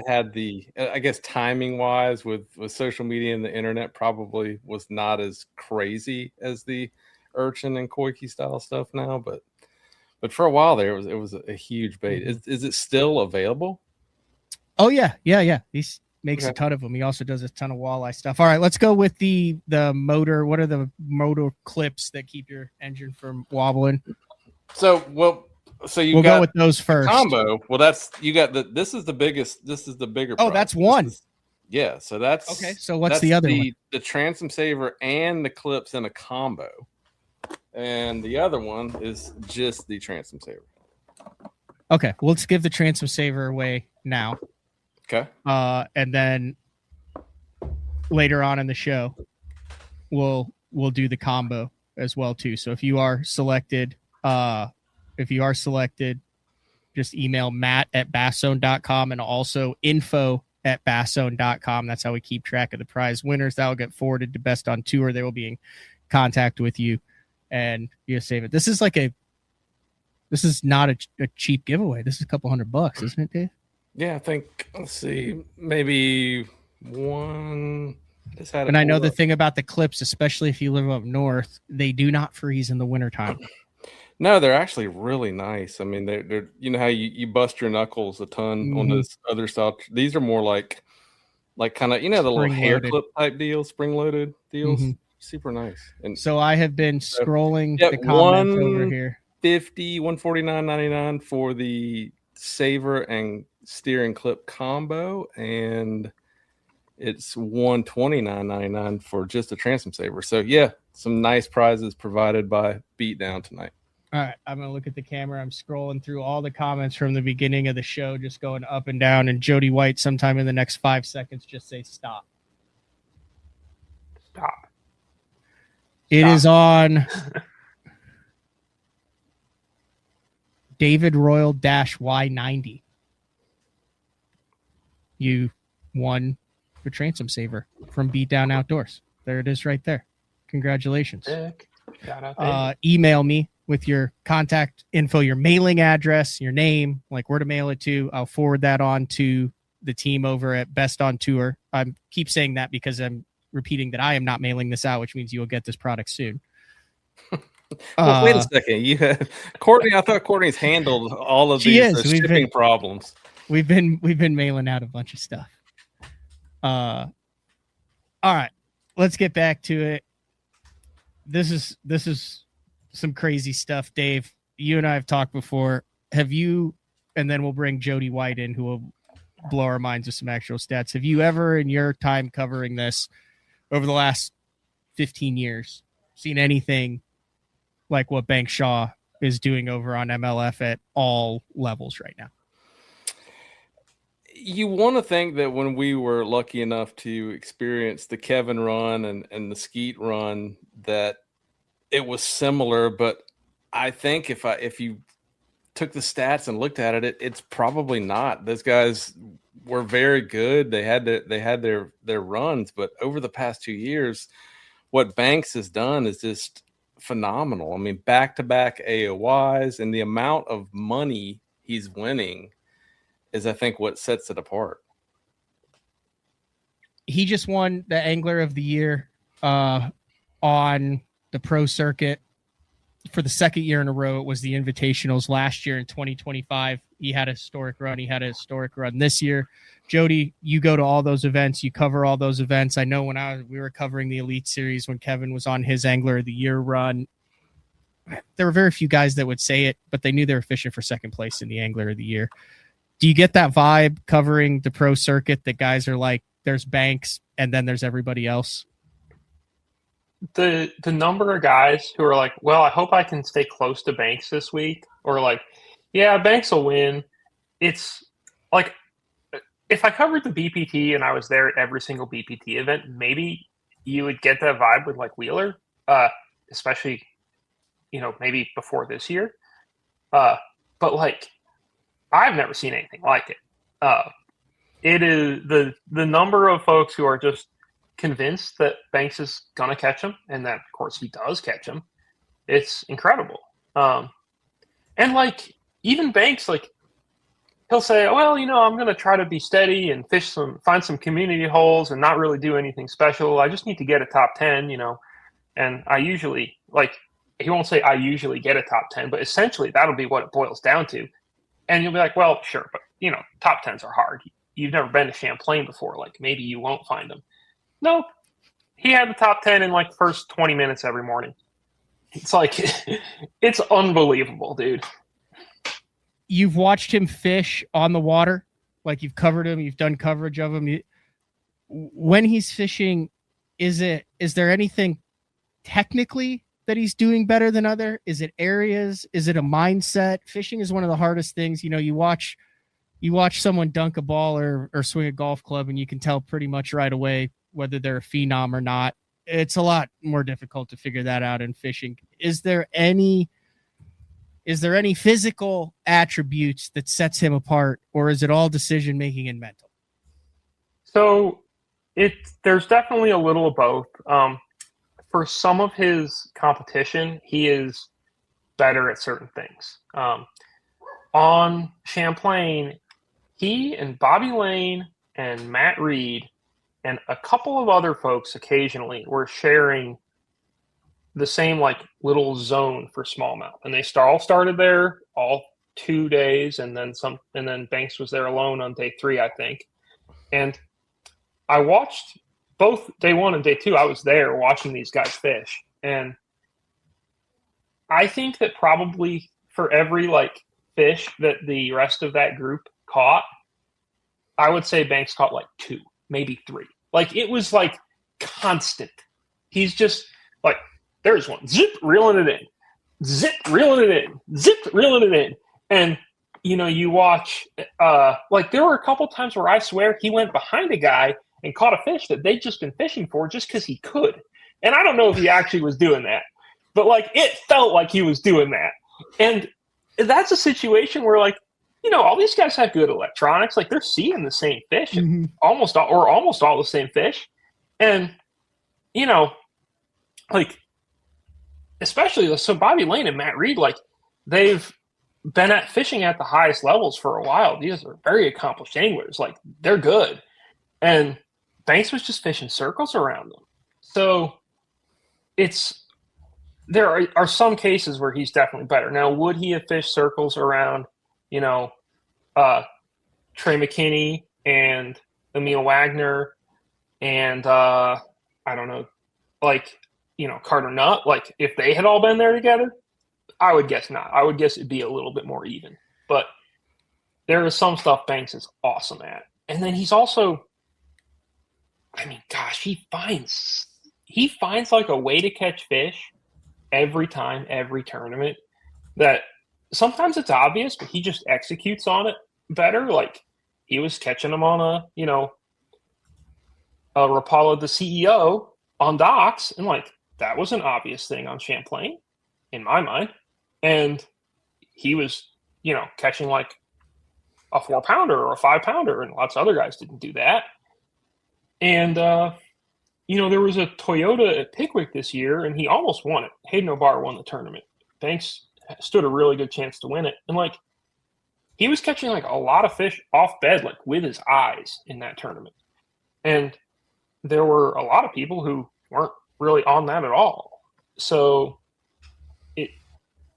had the, I guess timing wise with social media and the internet probably was not as crazy as the urchin and Koike style stuff now, but for a while there it was a huge bait. Is it still available? Oh yeah. He makes a ton of them. He also does a ton of walleye stuff. All right, let's go with the motor. What are the motor clips that keep your engine from wobbling? So we'll go with those first. Combo. Well, this is the biggest. This is the bigger. Oh, that's one. So that's okay. So what's the other one? The transom saver and the clips in a combo, and the other one is just the transom saver. Okay, well, let's give the transom saver away now. Okay. And then later on in the show, we'll do the combo as well too. So if you are selected, just email matt@basszone.com and also info@basszone.com. That's how we keep track of the prize winners. That will get forwarded to Best on Tour. They will be in contact with you and you save it. This is not a cheap giveaway. This is a couple $100, isn't it, Dave? Yeah, I think, let's see, maybe one. And I know the thing about the clips, especially if you live up north, they do not freeze in the wintertime. No, they're actually really nice. I mean, they're you know how you bust your knuckles a ton on this other style. These are more like kind of, the little hair clip type deals, spring-loaded deals. Super nice. And so I have been scrolling the comments over here. $149.99 for the saver and steering clip combo, and it's $129.99 for just a transom saver. So yeah, some nice prizes provided by Beatdown tonight. All right, I'm gonna look at the camera. I'm scrolling through all the comments from the beginning of the show, just going up and down. And Jody White, sometime in the next 5 seconds, just say stop. It is on David Royal -Y90. You won the transom saver from Beatdown Outdoors. There it is right there. Congratulations. Email me with your contact info, your mailing address, your name, like where to mail it to. I'll forward that on to the team over at Best on Tour. I keep saying that because I'm repeating that I am not mailing this out, which means you will get this product soon. Well, wait a second. Courtney, I thought Courtney's handled all of these shipping problems. We've been mailing out a bunch of stuff. All right, let's get back to it. This is some crazy stuff, Dave. You and I have talked before. Have you? And then we'll bring Jody White in, who will blow our minds with some actual stats. Have you ever, in your time covering this over the last 15 years, seen anything like what Bank Shaw is doing over on MLF at all levels right now? You want to think that when we were lucky enough to experience the Kevin run and the Skeet run, that it was similar, but I think if you took the stats and looked at it, it's probably not. Those guys were very good. They had their runs, but over the past 2 years, what Banks has done is just phenomenal. I mean, back-to-back AOYs, and the amount of money he's winning is, I think, what sets it apart. He just won the Angler of the Year on the Pro Circuit for the second year in a row. It was the Invitationals last year in 2025. He had a historic run. He had a historic run this year. Jody, you go to all those events. You cover all those events. I know when we were covering the Elite Series, when Kevin was on his Angler of the Year run, there were very few guys that would say it, but they knew they were fishing for second place in the Angler of the Year. Do you get that vibe covering the Pro Circuit that guys are like there's Banks, and then there's everybody else? The number of guys who are like, well, I hope I can stay close to Banks this week, or like, yeah, Banks will win. It's like, if I covered the BPT and I was there at every single BPT event, maybe you would get that vibe with like Wheeler, especially, maybe before this year. But like, I've never seen anything like it. It is the number of folks who are just convinced that Banks is going to catch him, and that, of course, he does catch him. It's incredible. And like, even Banks, like, he'll say, well, I'm going to try to be steady and find some community holes and not really do anything special. I just need to get a top 10, and I usually, like, he won't say I usually get a top 10, but essentially that'll be what it boils down to. And you'll be like, well, sure, but, top 10s are hard. You've never been to Champlain before. Like, maybe you won't find them. Nope. He had the top 10 in like first 20 minutes every morning. It's like, it's unbelievable, dude. You've watched him fish on the water. Like, you've covered him. You've done coverage of him. When he's fishing, is there anything technically that he's doing better than other? Is it areas? Is it a mindset? Fishing is one of the hardest things. You watch someone dunk a ball or swing a golf club, and you can tell pretty much right away whether they're a phenom or not. It's a lot more difficult to figure that out in fishing. Is there any physical attributes that sets him apart, or is it all decision making and mental? So there's definitely a little of both. For some of his competition, he is better at certain things. On Champlain, he and Bobby Lane and Matt Reed and a couple of other folks occasionally were sharing the same like little zone for smallmouth, and they all started there all 2 days, and then Banks was there alone on day 3, I think. And I watched both day 1 and day 2. I was there watching these guys fish, and I think that probably for every like fish that the rest of that group caught, I would say Banks caught like 2, maybe 3. Like, it was like constant. He's just like, there's one, zip, reeling it in, zip, reeling it in, zip, reeling it in. And, you watch, like, there were a couple times where I swear he went behind a guy and caught a fish that they'd just been fishing for just because he could. And I don't know if he actually was doing that, but like, it felt like he was doing that. And that's a situation where, like, all these guys have good electronics. Like, they're seeing the same fish, Mm-hmm. almost all the same fish. And, like, especially, so Bobby Lane and Matt Reed, like, they've been at fishing at the highest levels for a while. These are very accomplished anglers. Like, they're good. And Banks was just fishing circles around them. So there are some cases where he's definitely better. Now, would he have fished circles around, Trey McKinney and Emil Wagner and I don't know, like, Carter Nutt, like, if they had all been there together? I would guess not. I would guess it'd be a little bit more even. But there is some stuff Banks is awesome at. And then he's also, I mean, gosh, he finds like a way to catch fish every time, every tournament, that sometimes it's obvious, but he just executes on it better. Like, he was catching them on a Rapala the CEO on docks, and like, that was an obvious thing on Champlain in my mind. And he was, catching like a 4-pounder or a 5-pounder, and lots of other guys didn't do that. And there was a Toyota at Pickwick this year, and he almost won it. Hayden O'Barr won the tournament. Banks stood a really good chance to win it. And like, he was catching like a lot of fish off bed, like with his eyes in that tournament. And there were a lot of people who weren't really on that at all. So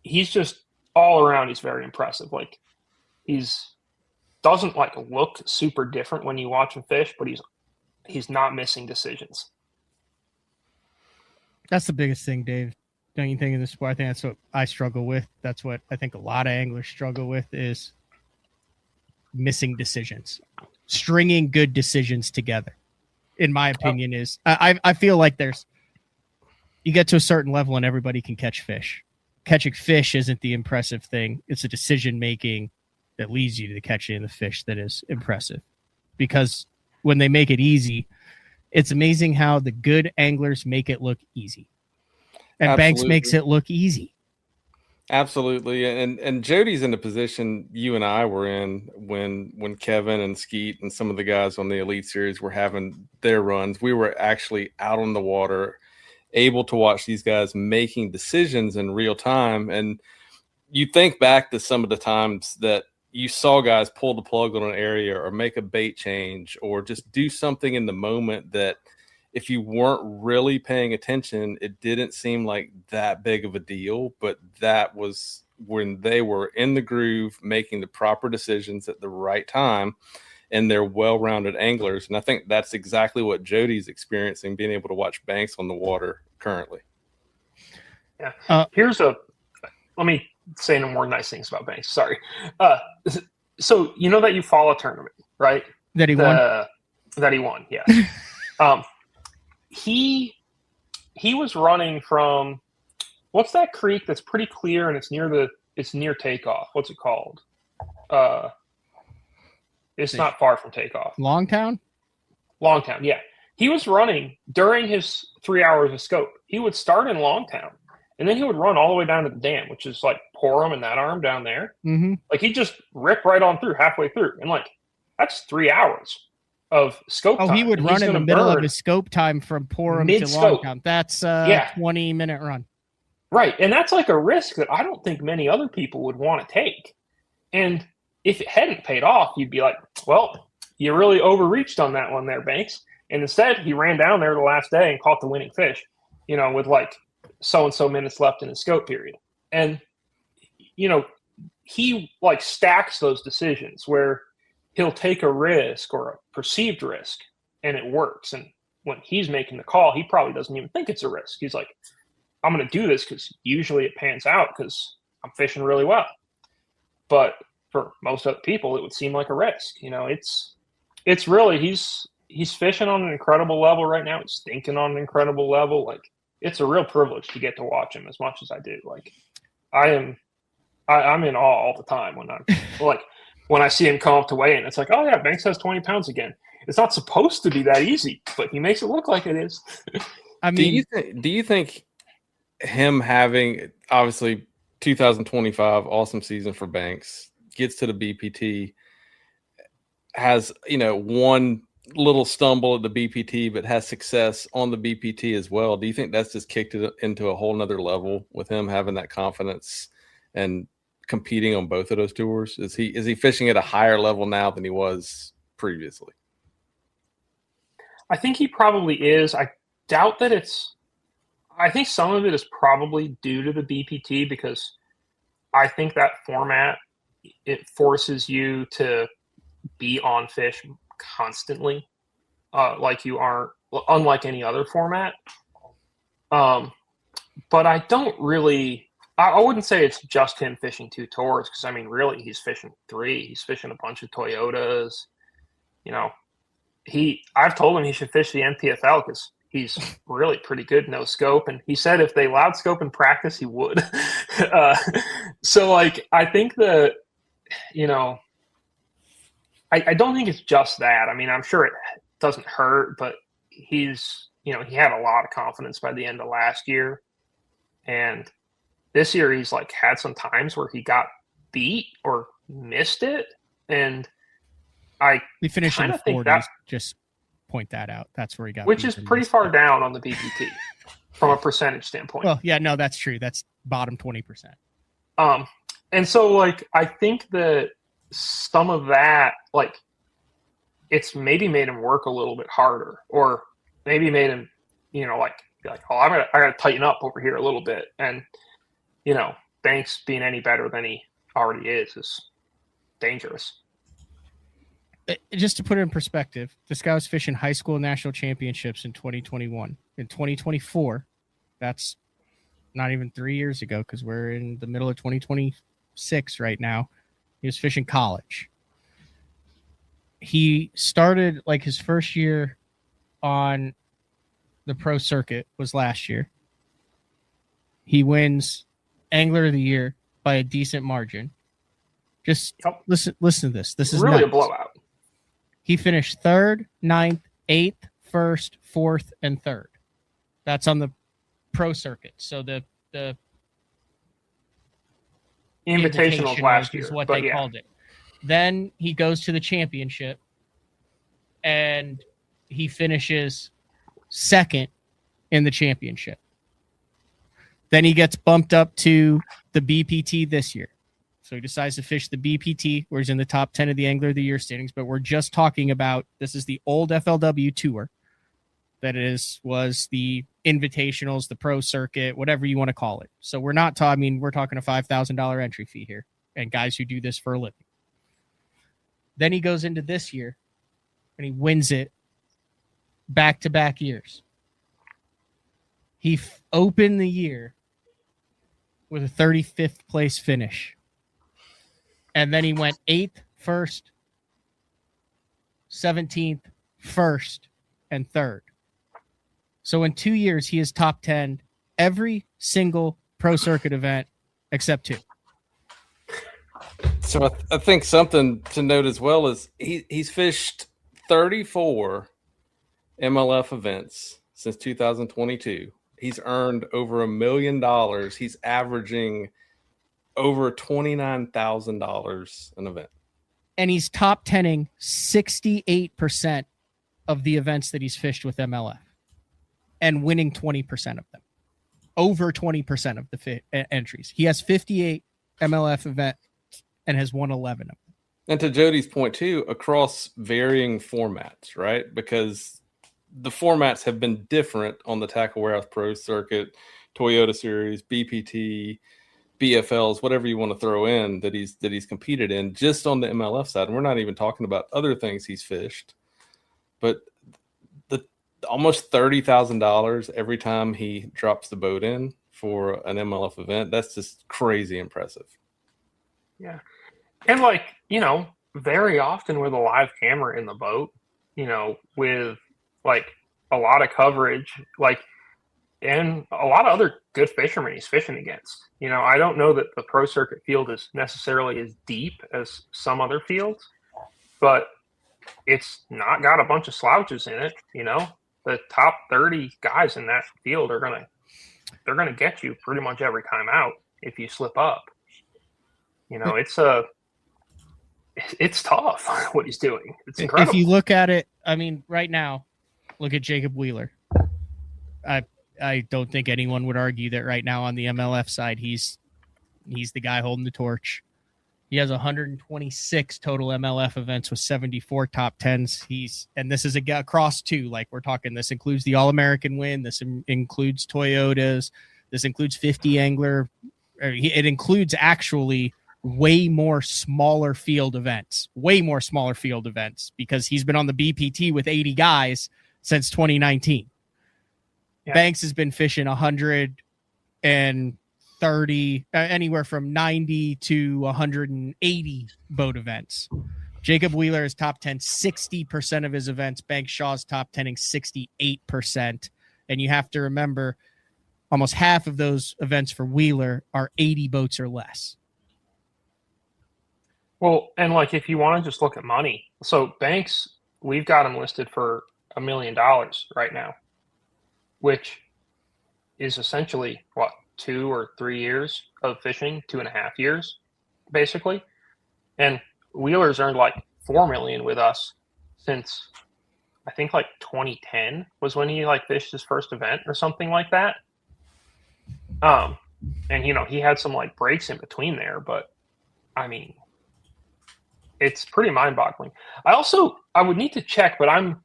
he's just all around, he's very impressive. Like, doesn't like look super different when you watch him fish, but he's not missing decisions. That's the biggest thing, Dave. Don't you think, in the sport? I think that's what I struggle with. That's what I think a lot of anglers struggle with, is missing decisions, stringing good decisions together. in my opinion, is I feel like you get to a certain level and everybody can catch fish. Catching fish isn't the impressive thing. It's a decision making that leads you to catching the fish that is impressive. Because when they make it easy, it's amazing how the good anglers make it look easy. And Banks makes it look easy. Absolutely. And Jody's in the position you and I were in when Kevin and Skeet and some of the guys on the Elite Series were having their runs. We were actually out on the water, able to watch these guys making decisions in real time. And you think back to some of the times that you saw guys pull the plug on an area or make a bait change or just do something in the moment that if you weren't really paying attention, it didn't seem like that big of a deal. But that was when they were in the groove, making the proper decisions at the right time. And they're well-rounded anglers. And I think that's exactly what Jody's experiencing, being able to watch Banks on the water currently. Yeah. Let me say no more nice things about Banks. Sorry. So you know that you follow a tournament, right? That he won? That he won, yeah. He was running from, what's that creek that's pretty clear and it's near takeoff? What's it called? It's not far from takeoff. Longtown, yeah. He was running during his 3 hours of scope. He would start in Longtown, and then he would run all the way down to the dam, which is like Porham and that arm down there. Mm-hmm. Like he'd just rip right on through, halfway through. And like, that's 3 hours of scope time. He would run in the middle of his scope time from Porham to Longtown. That's a 20-minute run. Right. And that's like a risk that I don't think many other people would want to take. And if it hadn't paid off, you'd be like, well, you really overreached on that one there, Banks. And instead, he ran down there the last day and caught the winning fish, with like so-and-so minutes left in his scope period. And, he like stacks those decisions where he'll take a risk or a perceived risk and it works. And when he's making the call, he probably doesn't even think it's a risk. He's like, I'm going to do this because usually it pans out because I'm fishing really well. But for most other people, it would seem like a risk. It's really, he's fishing on an incredible level right now. He's thinking on an incredible level. Like, it's a real privilege to get to watch him as much as I do. Like, I'm in awe all the time when I see him come up to weigh in. It's like, oh yeah, Banks has 20 pounds again. It's not supposed to be that easy, but he makes it look like it is. I mean, do you think him having, obviously 2025 awesome season for Banks, gets to the BPT, has one little stumble at the BPT, but has success on the BPT as well? Do you think that's just kicked it into a whole nother level with him having that confidence and competing on both of those tours? Is he fishing at a higher level now than he was previously? I think he probably is. I doubt that I think some of it is probably due to the BPT, because I think that format, it forces you to be on fish constantly, like you aren't, unlike any other format. But I don't really, I wouldn't say it's just him fishing 2 tours, because I mean, really, he's fishing 3. He's fishing a bunch of Toyotas. I've told him he should fish the NPFL because he's really pretty good no scope, and he said if they allowed scope in practice, he would. So like, I think that I don't think it's just that. I mean, I'm sure it doesn't hurt, but he's he had a lot of confidence by the end of last year, and this year he's like had some times where he got beat or missed it, and he finished in the 40s. Just point that out. That's where he got, which is pretty far down on the BPT from a percentage standpoint. Well, yeah, no, that's true. That's bottom 20%. And so like, I think that some of that, like, it's maybe made him work a little bit harder, or maybe made him, like, oh, I gotta tighten up over here a little bit. And, Banks being any better than he already is dangerous. Just to put it in perspective, this guy was fishing high school national championships in 2021. In 2024, that's not even 3 years ago, because we're in the middle of 2026 right now. He was fishing college. He started like his first year on the Pro Circuit was last year. He wins Angler of the Year by a decent margin. Just listen to this. This is really nuts. a blowout. He finished 3rd, 9th, 8th, 1st, 4th, and 3rd. That's on the Pro Circuit. So the Invitationals last year is what they called it. Then he goes to the championship, and he finishes 2nd in the championship. Then he gets bumped up to the BPT this year. So he decides to fish the BPT, where he's in the top 10 of the Angler of the Year standings. But we're just talking about, this is the old FLW tour. That was the invitationals, the Pro Circuit, whatever you want to call it. So we're not talking, we're talking a $5,000 entry fee here, and guys who do this for a living. Then he goes into this year, and he wins it back-to-back years. He opened the year with a 35th place finish. And then he went 8th, 1st, 17th, 1st, and 3rd. So in 2 years, he is top 10 every single Pro Circuit event except 2. So I think something to note as well is he's fished 34 MLF events since 2022. He's earned over $1 million. He's averaging over $29,000 an event. And he's top 10ing 68% of the events that he's fished with MLF and winning 20% of them. Over 20% of the entries. He has 58 MLF events and has won 11 of them. And to Jody's point too, across varying formats, right? Because the formats have been different on the Tackle Warehouse Pro Circuit, Toyota Series, BPT, BFLs, whatever you want to throw in that he's competed in, just on the MLF side. And we're not even talking about other things he's fished, but the almost $30,000 every time he drops the boat in for an MLF event. That's just crazy impressive. Yeah. And very often with a live camera in the boat, with a lot of coverage, and a lot of other good fishermen he's fishing against. I don't know that the Pro Circuit field is necessarily as deep as some other fields, but it's not got a bunch of slouches in it. The top 30 guys in that field they're gonna get you pretty much every time out if you slip up. It's tough what he's doing. It's incredible. If you look at it, right now, look at Jacob Wheeler. I don't think anyone would argue that right now on the MLF side, he's the guy holding the torch. He has 126 total MLF events with 74 top 10s. And this is across 2. We're talking, this includes the All-American win. This includes Toyotas. This includes 50 angler. It includes actually way more smaller field events, because he's been on the BPT with 80 guys since 2019. Yeah. Banks has been fishing 130, anywhere from 90 to 180 boat events. Jacob Wheeler is top 10, 60% of his events. Banks Shaw's top 10ing 68%. And you have to remember, almost half of those events for Wheeler are 80 boats or less. Well, and if you want to just look at money, so Banks, we've got him listed for $1 million right now, which is essentially 2 or 3 years of fishing, 2.5 years, basically. And Wheeler's earned $4 million with us since I think 2010 was when he fished his first event or something like that. And he had some breaks in between there, but it's pretty mind-boggling. I would need to check, but I'm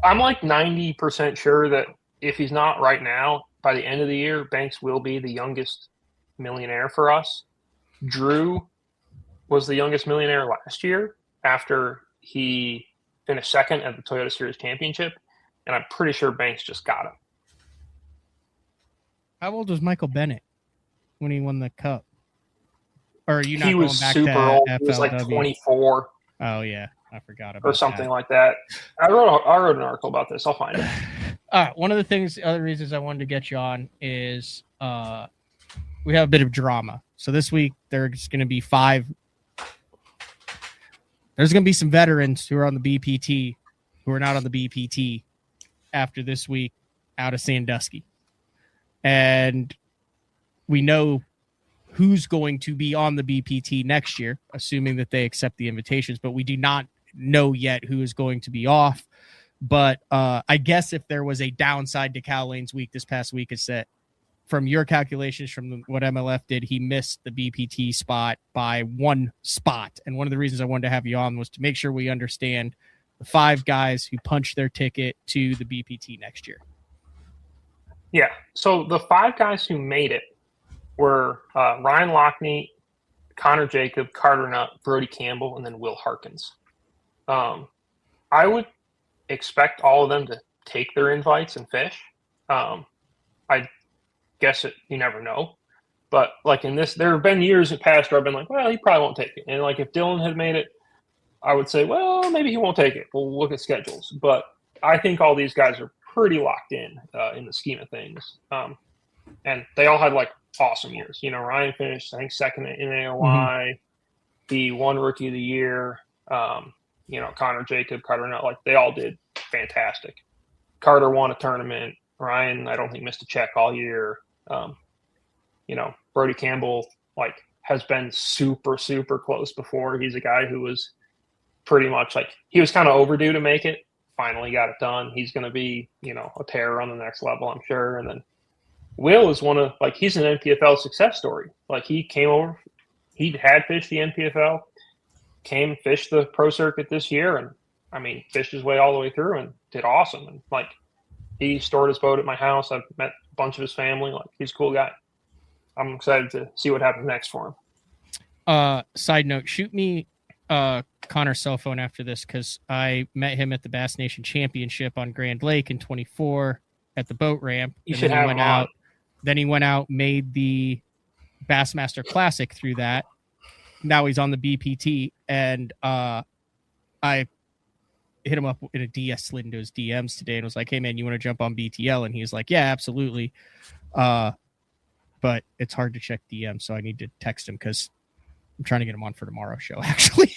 90% sure that if he's not right now, by the end of the year, Banks will be the youngest millionaire for us. Drew was the youngest millionaire last year after he finished 2nd at the Toyota Series Championship, and I'm pretty sure Banks just got him. How old was Michael Bennett when he won the Cup? Or are you not he going was back super to old. FLW? He was 24. Oh, yeah. I forgot about or something that. like that. I wrote an article about this. I'll find it. One of the other reasons I wanted to get you on is we have a bit of drama. So this week there's going to be 5. There's going to be some veterans who are on the BPT who are not on the BPT after this week out of Sandusky. And we know who's going to be on the BPT next year, assuming that they accept the invitations, but we do not know yet who is going to be off. But I guess if there was a downside to Cal Lane's week this past week, is that from your calculations, from what MLF did, he missed the BPT spot by 1 spot. And one of the reasons I wanted to have you on was to make sure we understand the 5 guys who punched their ticket to the BPT next year. Yeah. So the 5 guys who made it were Ryan Lockney, Connor Jacob, Carter Nutt, Brody Campbell, and then Will Harkins. I would expect all of them to take their invites and fish. I guess you never know. But like in this, there have been years in past where I've been like, well, he probably won't take it. And like if Dylan had made it, I would say, well, maybe he won't take it. We'll look at schedules. But I think all these guys are pretty locked in the scheme of things. And they all had like awesome years. You know, Ryan finished, I think, second in AOY. He won Rookie of the Year. You know, Connor Jacob, Carter Nutt, like they all did fantastic. Carter won a tournament. Ryan, I don't think, missed a check all year. You know, Brody Campbell, like, has been super, super close before. He's a guy who was pretty much like, he was kind of overdue to make it. Finally got it done. He's going to be, you know, a terror on the next level, I'm sure. And then Will is one of, like, he's an NPFL success story. Like, he came over, he had fished the NPFL, fished the pro circuit this year, and I mean, fished his way all the way through and did awesome. And like, he stored his boat at my house. I've met a bunch of his family. Like, he's a cool guy. I'm excited to see what happens next for him. Side note, shoot me Connor's cell phone after this, because I met him at the Bass Nation Championship on Grand Lake in 24 at the boat ramp. You should have him on. Then he went out, made the Bassmaster Classic through that. Now he's on the BPT, and I hit him up in a DS, slid into his DMs today and was like, hey man, you want to jump on BTL? And he was like, yeah, absolutely. But it's hard to check DMs, so I need to text him because I'm trying to get him on for tomorrow's show, actually.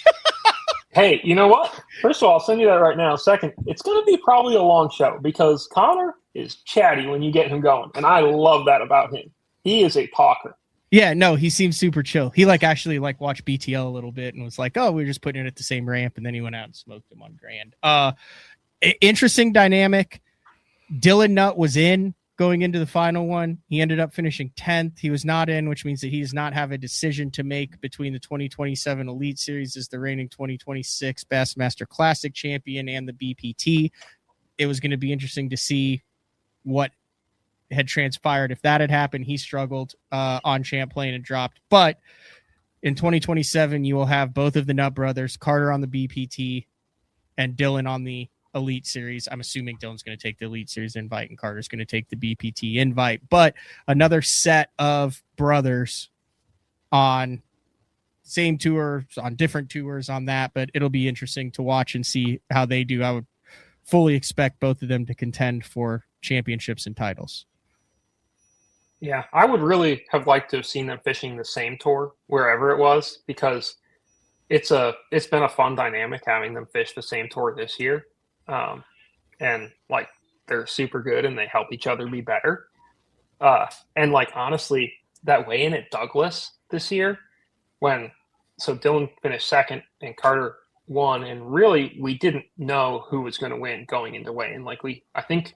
Hey, you know what? First of all, I'll send you that right now. Second, it's going to be probably a long show because Connor is chatty when you get him going, and I love that about him. He is a talker. Yeah, no, he seems super chill. He actually watched BTL a little bit and was like, oh, we were just putting it at the same ramp. And then he went out and smoked him on Grand. Interesting dynamic. Dylan Nutt was in going into the final one. He ended up finishing 10th. He was not in, which means that he does not have a decision to make between the 2027 Elite Series as the reigning 2026 Bassmaster Classic champion and the BPT. It was going to be interesting to see what had transpired. If that had happened, he struggled on Champlain and dropped. But in 2027, you will have both of the Nutt brothers, Carter on the BPT and Dylan on the Elite Series. I'm assuming Dylan's going to take the Elite Series invite and Carter's going to take the BPT invite. But another set of brothers on same tours, on different tours on that. But it'll be interesting to watch and see how they do. I would fully expect both of them to contend for championships and titles. Yeah, I would really have liked to have seen them fishing the same tour wherever it was, because it's been a fun dynamic having them fish the same tour this year. And like, they're super good and they help each other be better. And like, honestly, that weigh-in at Douglas this year, so Dylan finished second and Carter won, and really we didn't know who was going to win going into weigh-in. Like, I think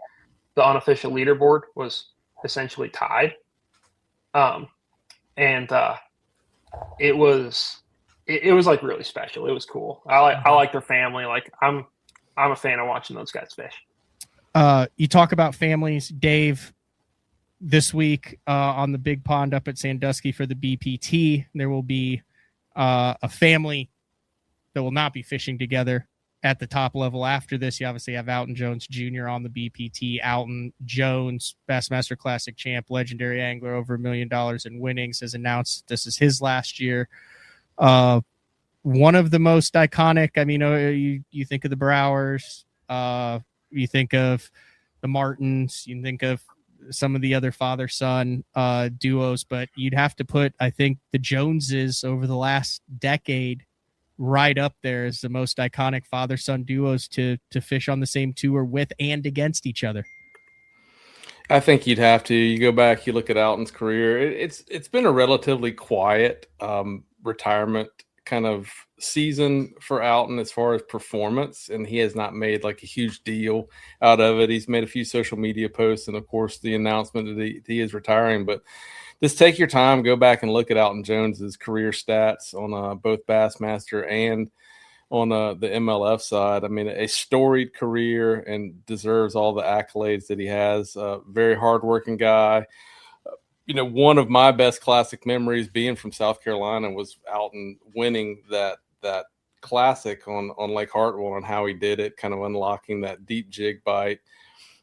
the unofficial leaderboard was essentially tied. It was like really special. It was cool. I like their family. Like, I'm a fan of watching those guys fish. You talk about families, Dave, this week on the big pond up at Sandusky for the BPT, there will be a family that will not be fishing together at the top level after this. You obviously have Alton Jones Jr. on the BPT. Alton Jones, Bassmaster Classic champ, legendary angler, over $1 million in winnings, has announced this is his last year. one of the most iconic. I mean, you think of the Browers, you think of the Martins, you think of some of the other father-son duos, but you'd have to put, I think, the Joneses over the last decade right up there as the most iconic father-son duos to fish on the same tour with and against each other. I think you'd have to. You go back, you look at Alton's career. It's been a relatively quiet retirement kind of season for Alton as far as performance, and he has not made like a huge deal out of it. He's made a few social media posts, and of course the announcement that he is retiring. But just take your time, go back and look at Alton Jones's career stats on both Bassmaster and on the MLF side. I mean, a storied career and deserves all the accolades that he has. Very hardworking guy. One of my best classic memories being from South Carolina was Alton winning that classic on Lake Hartwell, and how he did it, kind of unlocking that deep jig bite.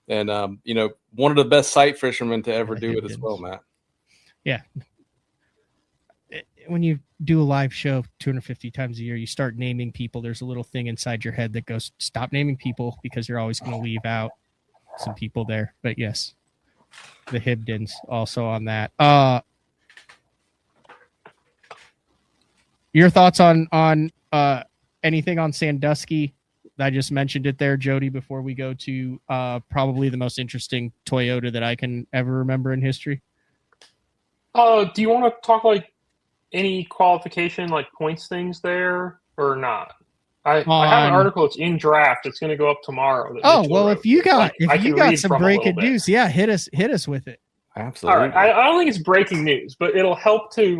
And, one of the best sight fishermen to ever do it as well, Matt. Yeah. When you do a live show 250 times a year, you start naming people. There's a little thing inside your head that goes, stop naming people, because you're always going to leave out some people there. But yes, the Hibdens also on that. Your thoughts on anything on Sandusky? I just mentioned it there, Jody, before we go to probably the most interesting Toyota that I can ever remember in history. Do you want to talk like any qualification, like points things there or not? I have an article. It's in draft. It's going to go up tomorrow. Oh, well, if you got some breaking news, yeah, hit us with it. Absolutely. All right. I don't think it's breaking news, but it'll help to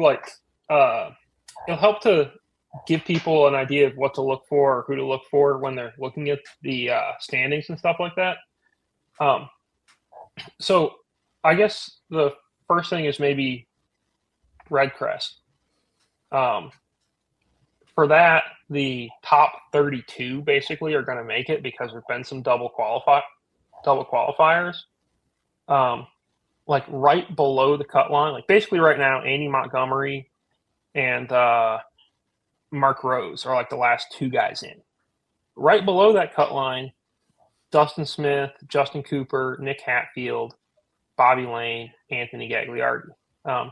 give people an idea of what to look for or who to look for when they're looking at the standings and stuff like that. So I guess the first thing is maybe Red Crest. For that, the top 32 basically are going to make it, because there's been some double qualifiers. Like right below the cut line, like basically right now, Andy Montgomery and Mark Rose are like the last two guys in. Right below that cut line, Dustin Smith, Justin Cooper, Nick Hatfield, Bobby Lane, Anthony Gagliardi. I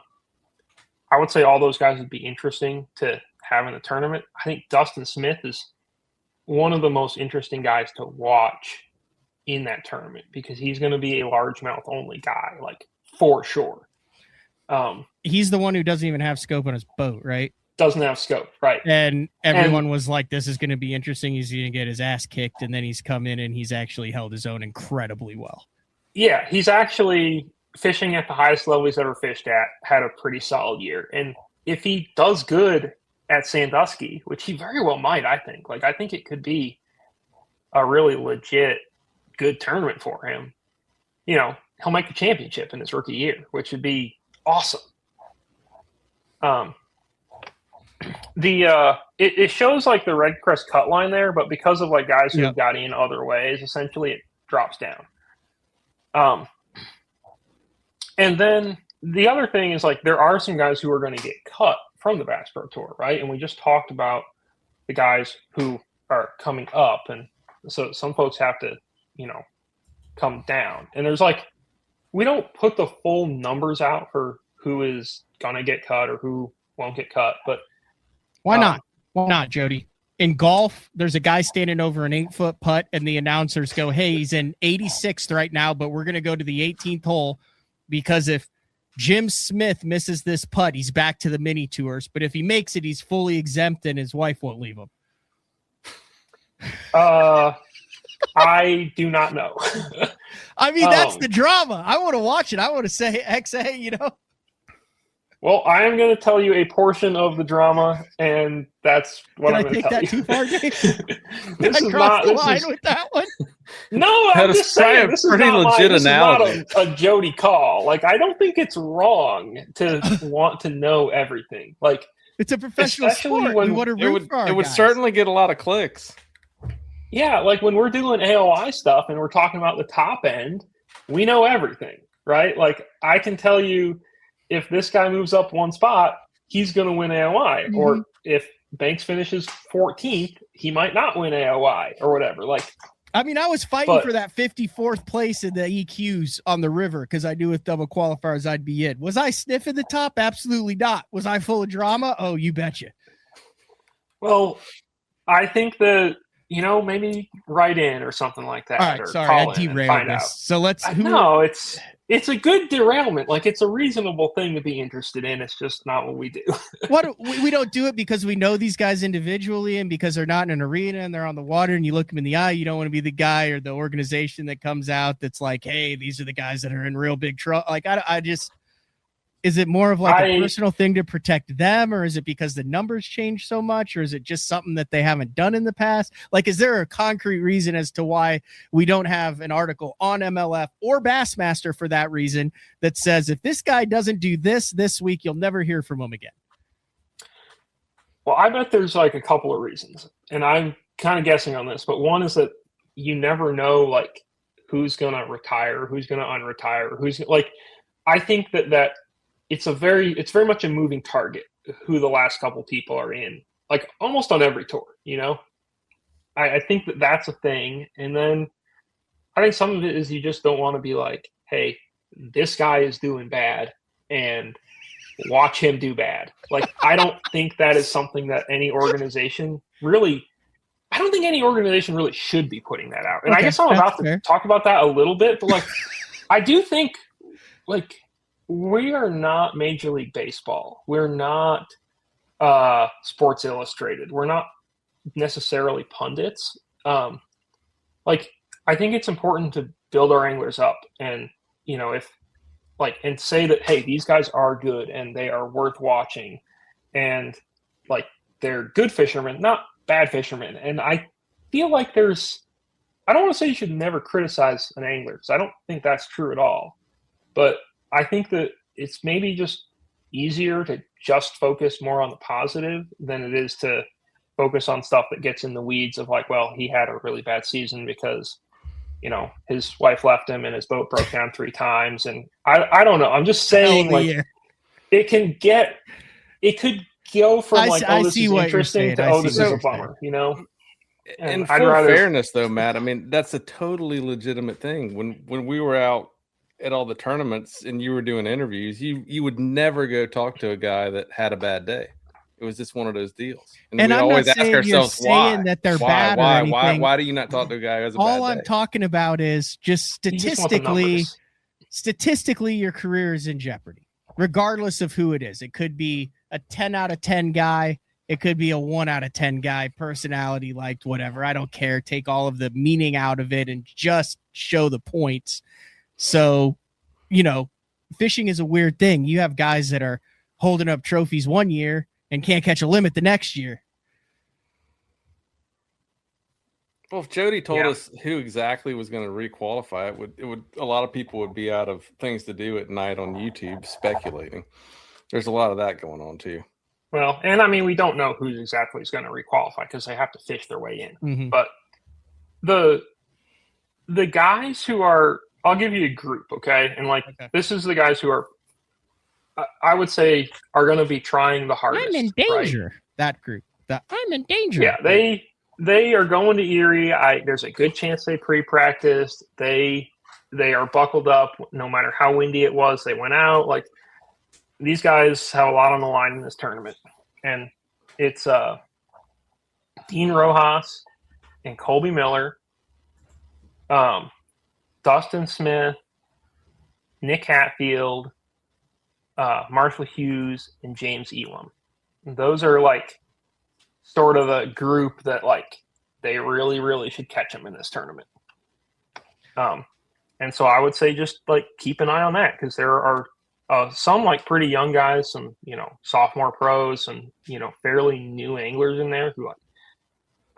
would say all those guys would be interesting to have in the tournament. I think Dustin Smith is one of the most interesting guys to watch in that tournament, because he's going to be a largemouth only guy, like for sure. He's the one who doesn't even have scope on his boat, right? Doesn't have scope, right? And everyone was like, this is going to be interesting. He's going to get his ass kicked, and then he's come in and he's actually held his own incredibly well. Yeah, he's actually fishing at the highest level he's ever fished at, had a pretty solid year. And if he does good at Sandusky, which he very well might, I think it could be a really legit good tournament for him. He'll make the championship in his rookie year, which would be awesome. It shows like the Red Crest cut line there, but because of like guys who have got in other ways, essentially it drops down. And then the other thing is like there are some guys who are going to get cut from the Bass Pro Tour, right? And we just talked about the guys who are coming up, and so some folks have to, come down. And there's like, we don't put the full numbers out for who is going to get cut or who won't get cut, but why not? Why not, Jody? In golf, there's a guy standing over an 8-foot putt, and the announcers go, hey, he's in 86th right now, but we're going to go to the 18th hole, because if Jim Smith misses this putt, he's back to the mini tours. But if he makes it, he's fully exempt and his wife won't leave him. I do not know. I mean, that's the drama. I want to watch it. I want to say XA, Well, I am going to tell you a portion of the drama, and that's what I'm going to tell you. Did I take that too far, Dave? This is not the line with that one. No, I'm just saying this is pretty legit analogy. This is not a Jody call. Like, I don't think it's wrong to want to know everything. Like, it's a professional sport. We want to root for our It would guys. certainly get a lot of clicks. Yeah, like when we're doing AOI stuff and we're talking about the top end, we know everything, right? Like, I can tell you if this guy moves up one spot, he's going to win AOI. Mm-hmm. Or if Banks finishes 14th, he might not win AOI or whatever. Like, I mean, I was fighting for that 54th place in the EQs on the river because I knew with double qualifiers I'd be in. Was I sniffing the top? Absolutely not. Was I full of drama? Oh, you betcha. Well, I think that, maybe write in or something like that. All right, or sorry, call I in and derailed find this. out. So let's. No, it's a good derailment. Like, it's a reasonable thing to be interested in. It's just not what we do. We don't do it because we know these guys individually and because they're not in an arena and they're on the water and you look them in the eye. You don't want to be the guy or the organization that comes out that's like, hey, these are the guys that are in real big trouble. Like, I just. Is it more of like a personal thing to protect them, or is it because the numbers change so much, or is it just something that they haven't done in the past? Like, is there a concrete reason as to why we don't have an article on MLF or Bassmaster for that reason that says if this guy doesn't do this week, you'll never hear from him again? Well, I bet there's like a couple of reasons, and I'm kind of guessing on this, but one is that you never know like who's going to retire, who's going to unretire, who's like, I think that it's very much a moving target who the last couple people are in, like almost on every tour, I think that's a thing. And then I think some of it is you just don't want to be like, hey, this guy is doing bad and watch him do bad. Like, I don't think that is something that any organization really should be putting that out. And okay, I guess I'm about to talk about that a little bit, but like, I do think like, we are not Major League Baseball. We're not Sports Illustrated. We're not necessarily pundits. Like, I think it's important to build our anglers up and, and say that, hey, these guys are good and they are worth watching. And, like, they're good fishermen, not bad fishermen. And I feel like I don't want to say you should never criticize an angler because I don't think that's true at all. But I think that it's maybe just easier to just focus more on the positive than it is to focus on stuff that gets in the weeds of like, well, he had a really bad season because, his wife left him and his boat broke down 3 times. And I don't know. I'm just saying it could go from like, oh, this is interesting to, oh, this is a bummer, And for fairness though, Matt, I mean, that's a totally legitimate thing. When we were out at all the tournaments and you were doing interviews, you would never go talk to a guy that had a bad day. It was just one of those deals. And we always ask ourselves why. That they're bad or anything. Why do you not talk to a guy who has a all bad I'm day? talking about is just statistically your career is in jeopardy, regardless of who it is. It could be a 10 out of 10 guy. It could be a 1 out of 10 guy, personality, liked, whatever. I don't care. Take all of the meaning out of it and just show the points. So, fishing is a weird thing. You have guys that are holding up trophies one year and can't catch a limit the next year. Well, if Jody told us who exactly was going to requalify, it would a lot of people would be out of things to do at night on YouTube speculating. There's a lot of that going on too. Well, and I mean, we don't know who exactly is going to requalify because they have to fish their way in. Mm-hmm. But the guys who are, I'll give you a group, okay? And this is the guys who are, I would say, are going to be trying the hardest. I'm in danger. Right? That group. I'm in danger. Yeah, they are going to Erie. There's a good chance they pre-practiced. They are buckled up no matter how windy it was. They went out. Like, these guys have a lot on the line in this tournament. And it's Dean Rojas and Colby Miller, Dustin Smith, Nick Hatfield, Marshall Hughes, and James Elam. And those are like sort of a group that like they really, really should catch them in this tournament. And so I would say just like keep an eye on that because there are some like pretty young guys, some sophomore pros, and fairly new anglers in there who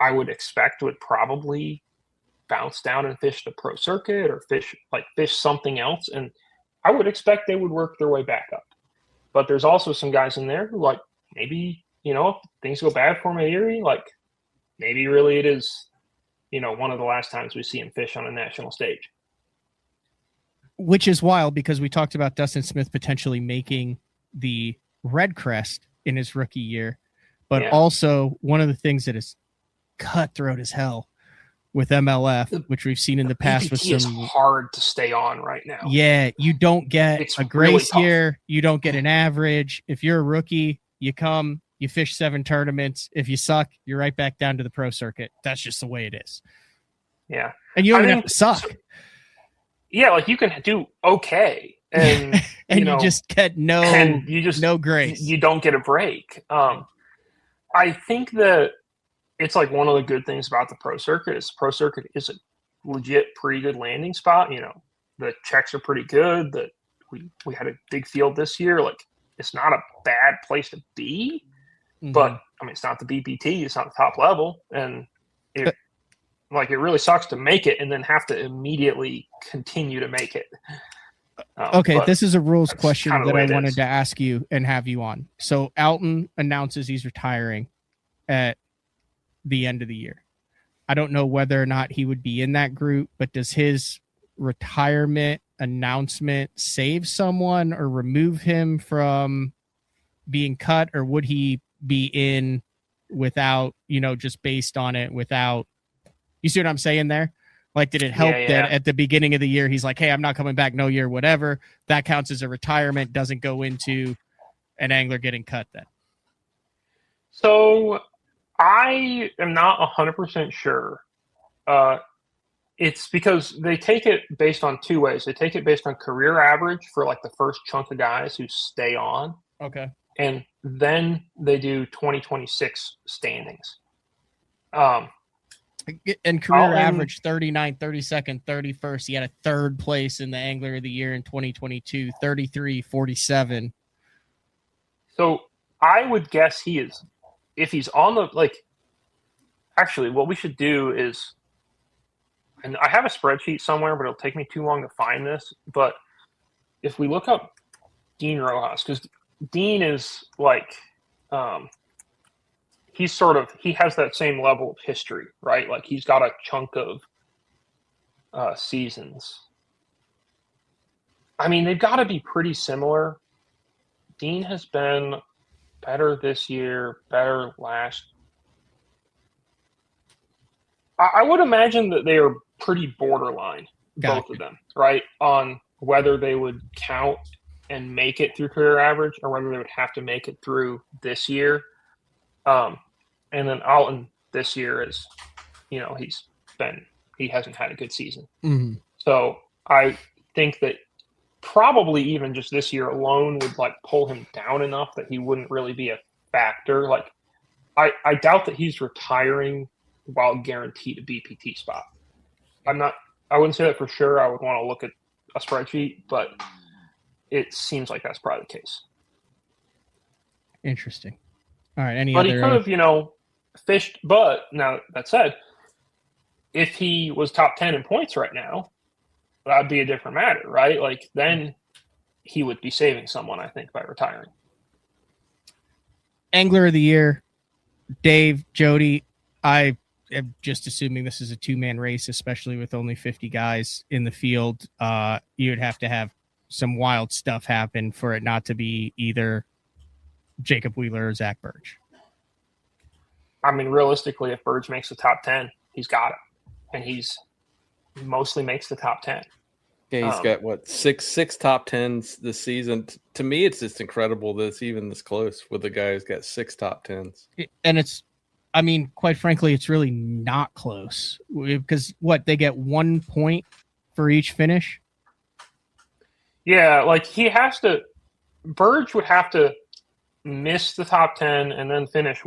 I would expect would probably bounce down and fish the pro circuit or fish something else, and I would expect they would work their way back up. But there's also some guys in there who like maybe if things go bad for them at Erie, like maybe really it is one of the last times we see him fish on a national stage. Which is wild because we talked about Dustin Smith potentially making the Red Crest in his rookie year. But also one of the things that is cutthroat as hell with MLF, which we've seen in the past with BPT some is hard to stay on right now. Yeah, you don't get It's a really grace tough. year. You don't get an average. If you're a rookie, you come, you fish 7 tournaments. If you suck, you're right back down to the pro circuit. That's just the way it is. Yeah. And you don't even have to suck. So, yeah, like you can do okay. And, and you just get no grace. You don't get a break. I think that it's like one of the good things about the pro circuit is a legit pretty good landing spot. You know, the checks are pretty good. That we had a big field this year. Like, it's not a bad place to be, but I mean, it's not the BPT. It's not the top level, and it really sucks to make it and then have to immediately continue to make it. Okay, this is a rules question that I wanted is. to ask you and have you on. So Alton announces he's retiring at the end of the year. I don't know whether or not he would be in that group, but does his retirement announcement save someone or remove him from being cut, or would he be in without, just based on it without, you see what I'm saying there? Like, did it help that at the beginning of the year, he's like, hey, I'm not coming back no year, whatever. That counts as a retirement, doesn't go into an angler getting cut then. So I am not 100% sure. It's because they take it based on 2 ways. They take it based on career average for like the first chunk of guys who stay on. Okay. And then they do 2026 standings. And career average 39, 32nd, 31st. He had a 3rd place in the Angler of the Year in 2022, 33, 47. So I would guess he is, if he's on the, actually what we should do is, and I have a spreadsheet somewhere, but it'll take me too long to find this. But if we look up Dean Rojas, because Dean is he has that same level of history, right? Like, he's got a chunk of seasons. I mean, they've got to be pretty similar. Dean has been better this year, better last. I would imagine that they are pretty borderline, both of them, right? On whether they would count and make it through career average or whether they would have to make it through this year. And then Alton this year is, he hasn't had a good season. Mm-hmm. So I think that probably even just this year alone would pull him down enough that he wouldn't really be a factor. Like, I doubt that he's retiring while guaranteed a BPT spot. I wouldn't say that for sure. I would want to look at a spreadsheet, but it seems like that's probably the case. Interesting. All right. But he could have, fished. But now that said, if he was top 10 in points right now, that'd be a different matter, right? Like, then he would be saving someone, I think, by retiring. Angler of the Year, Dave, Jody. I am just assuming this is a 2-man race, especially with only 50 guys in the field. You'd have to have some wild stuff happen for it not to be either Jacob Wheeler or Zach Burge. I mean, realistically, if Burge makes the top 10, he's got it. And he mostly makes the top 10. Yeah, he's got, six top 10s this season. To me, it's just incredible that it's even this close with a guy who's got 6 top 10s. And quite frankly, it's really not close. Because, they get 1 point for each finish? Yeah, Burge would have to miss the top 10 and then finish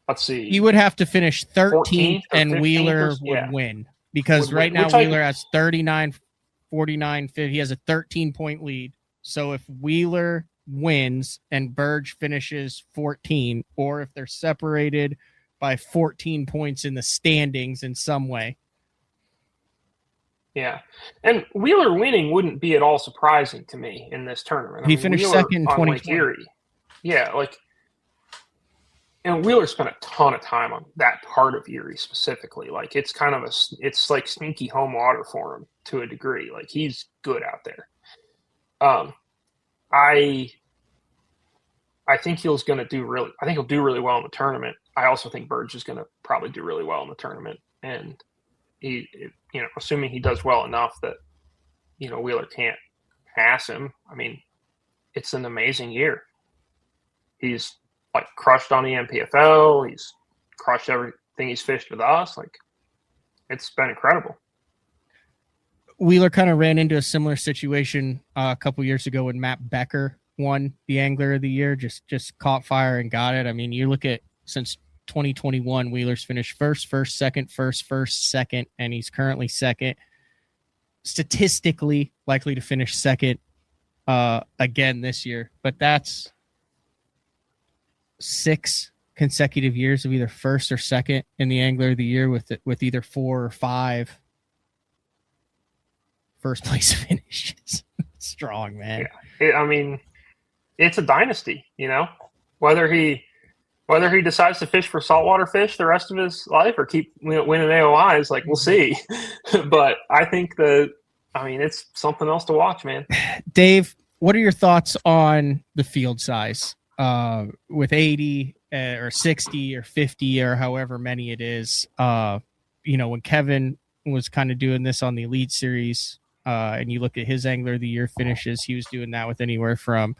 let's see. He would have to finish 13th and 15th Wheeler would win. Because right now Wheeler has 39, 49, 50. He has a 13-point lead. So if Wheeler wins and Burge finishes 14, or if they're separated by 14 points in the standings in some way. Yeah. And Wheeler winning wouldn't be at all surprising to me in this tournament. He finished second in 2020. Yeah, and Wheeler spent a ton of time on that part of Erie specifically. It's kind of it's like sneaky home water for him to a degree. He's good out there. I think he'll do really well in the tournament. I also think Burge is going to probably do really well in the tournament, and he, assuming he does well enough that, Wheeler can't pass him. I mean, it's an amazing year. He's like crushed on the MPFL. He's crushed everything he's fished with us. Like, it's been incredible. Wheeler kind of ran into a similar situation a couple years ago when Matt Becker won the Angler of the Year, just caught fire and got it. I mean, you look at since 2021, Wheeler's finished first, second, second, and he's currently second. Statistically likely to finish second again this year, but that's 6 consecutive years of either first or second in the Angler of the Year with either 4 or 5 first place finishes. Strong, man. Yeah. It's a dynasty, whether he decides to fish for saltwater fish the rest of his life or keep winning AOIs, like, we'll see. But I think it's something else to watch, man. Dave, what are your thoughts on the field size with 80 or 60 or 50 or however many it is? When Kevin was kind of doing this on the Elite Series, and you look at his Angler of the Year finishes, he was doing that with anywhere from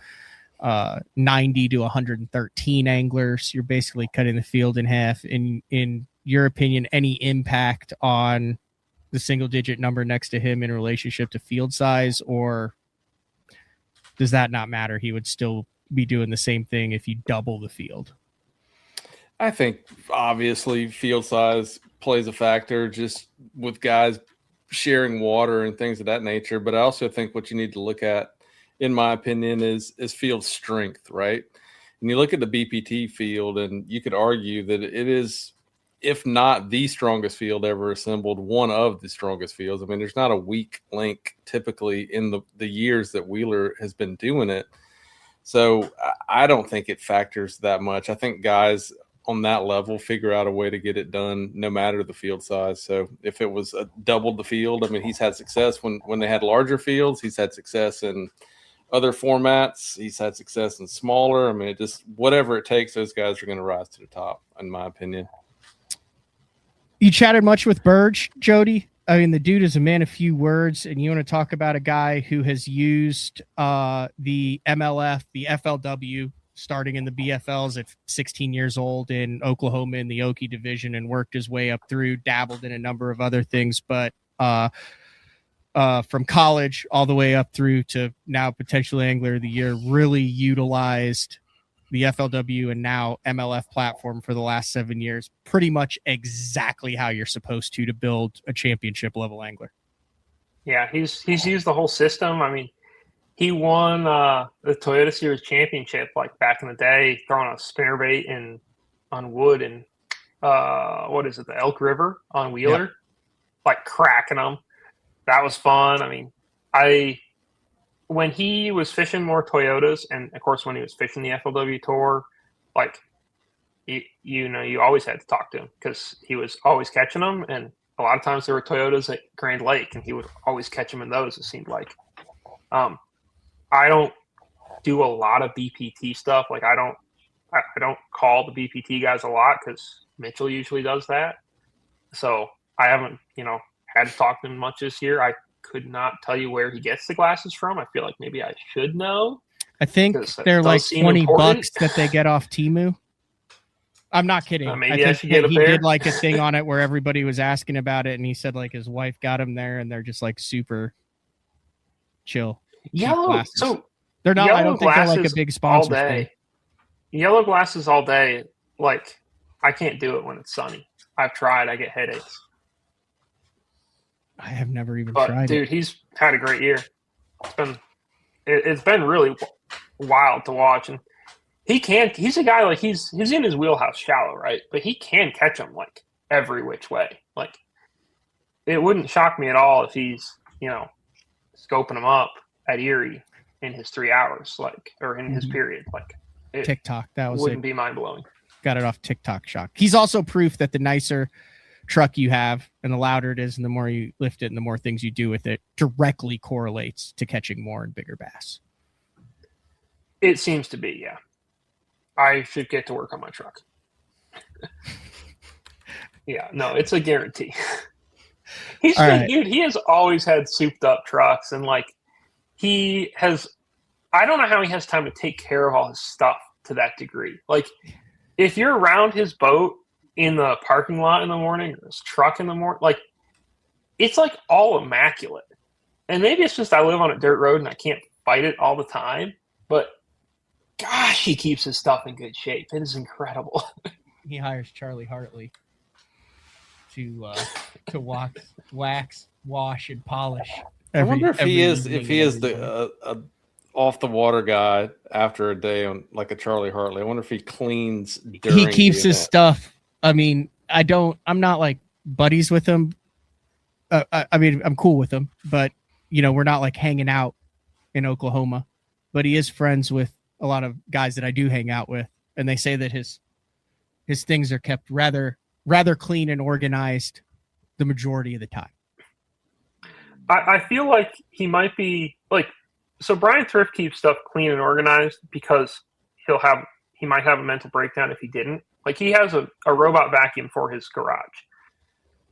90 to 113 anglers. You're basically cutting the field in half. In your opinion, any impact on the single digit number next to him in relationship to field size, or does that not matter? He would still be doing the same thing if you double the field. I think obviously field size plays a factor just with guys sharing water and things of that nature. But I also think what you need to look at, in my opinion, is field strength, right? And you look at the BPT field, and you could argue that it is, if not the strongest field ever assembled, one of the strongest fields. I mean, there's not a weak link typically in the years that Wheeler has been doing it. So I don't think it factors that much. I think guys on that level figure out a way to get it done no matter the field size. So if it was doubled the field, I mean, he's had success when they had larger fields. He's had success in other formats. He's had success in smaller. I mean, it just, whatever it takes, those guys are going to rise to the top, in my opinion. You chatted much with Burge, Jody. I mean, the dude is a man of few words, and you want to talk about a guy who has used the MLF, the FLW, starting in the BFLs at 16 years old in Oklahoma in the Okie division, and worked his way up through, dabbled in a number of other things, but from college all the way up through to now potentially Angler of the Year, really utilized the FLW and now MLF platform for the last 7 years, pretty much exactly how you're supposed to build a championship level angler. Yeah, he's used the whole system. I mean, he won the Toyota Series championship like back in the day, throwing a spinnerbait on wood and the Elk River on Wheeler, like cracking them. That was fun. I mean, when he was fishing more Toyotas, and of course when he was fishing the FLW tour, like you always had to talk to him because he was always catching them, and a lot of times there were Toyotas at Grand Lake, and he would always catch them in those. It seemed like. I don't do a lot of BPT stuff. Like I don't call the BPT guys a lot because Mitchell usually does that. So I haven't, had to talk to him much this year. I could not tell you where he gets the glasses from. I feel like maybe I should know. I think they're like $20 that they get off Temu. I'm not kidding. Maybe I should get a pair. He did like a thing on it where everybody was asking about it, and he said like his wife got him there, and they're just like super chill. Yellow. So they're not. I don't think they're like a big sponsor thing. Yellow glasses all day. Like I can't do it when it's sunny. I've tried. I get headaches. I have never even tried. Dude, he's had a great year. It's been really wild to watch, and he's a guy like he's in his wheelhouse shallow, right? But he can catch them like every which way. Like it wouldn't shock me at all if he's scoping them up at Erie in his 3 hours, or in his period. TikTok, that was wouldn't be mind blowing. Got it off TikTok shock. He's also proof that the nicer truck you have and the louder it is and the more you lift it and the more things you do with it directly correlates to catching more and bigger bass. It seems to be, yeah. I should get to work on my truck. Yeah, no, it's a guarantee. He's All just, right. dude, he has always had souped up trucks, and like he has. I don't know how he has time to take care of all his stuff to that degree. Like, if you're around his boat in the parking lot in the morning, or his truck in the morning, like, it's like all immaculate. And maybe it's just I live on a dirt road and I can't fight it all the time, but gosh, he keeps his stuff in good shape. It is incredible. He hires Charlie Hartley to wax, wash, and polish. I wonder if he is evening. the off the water guy after a day on like a Charlie Hartley. I wonder if he cleans during He keeps the his event. stuff. I mean, I'm not like buddies with him. I mean, I'm cool with him, but we're not like hanging out in Oklahoma. But he is friends with a lot of guys that I do hang out with, and they say that his things are kept rather clean and organized the majority of the time. I feel like he might be like, so Brian Thrift keeps stuff clean and organized because he might have a mental breakdown if he didn't. Like, he has a robot vacuum for his garage.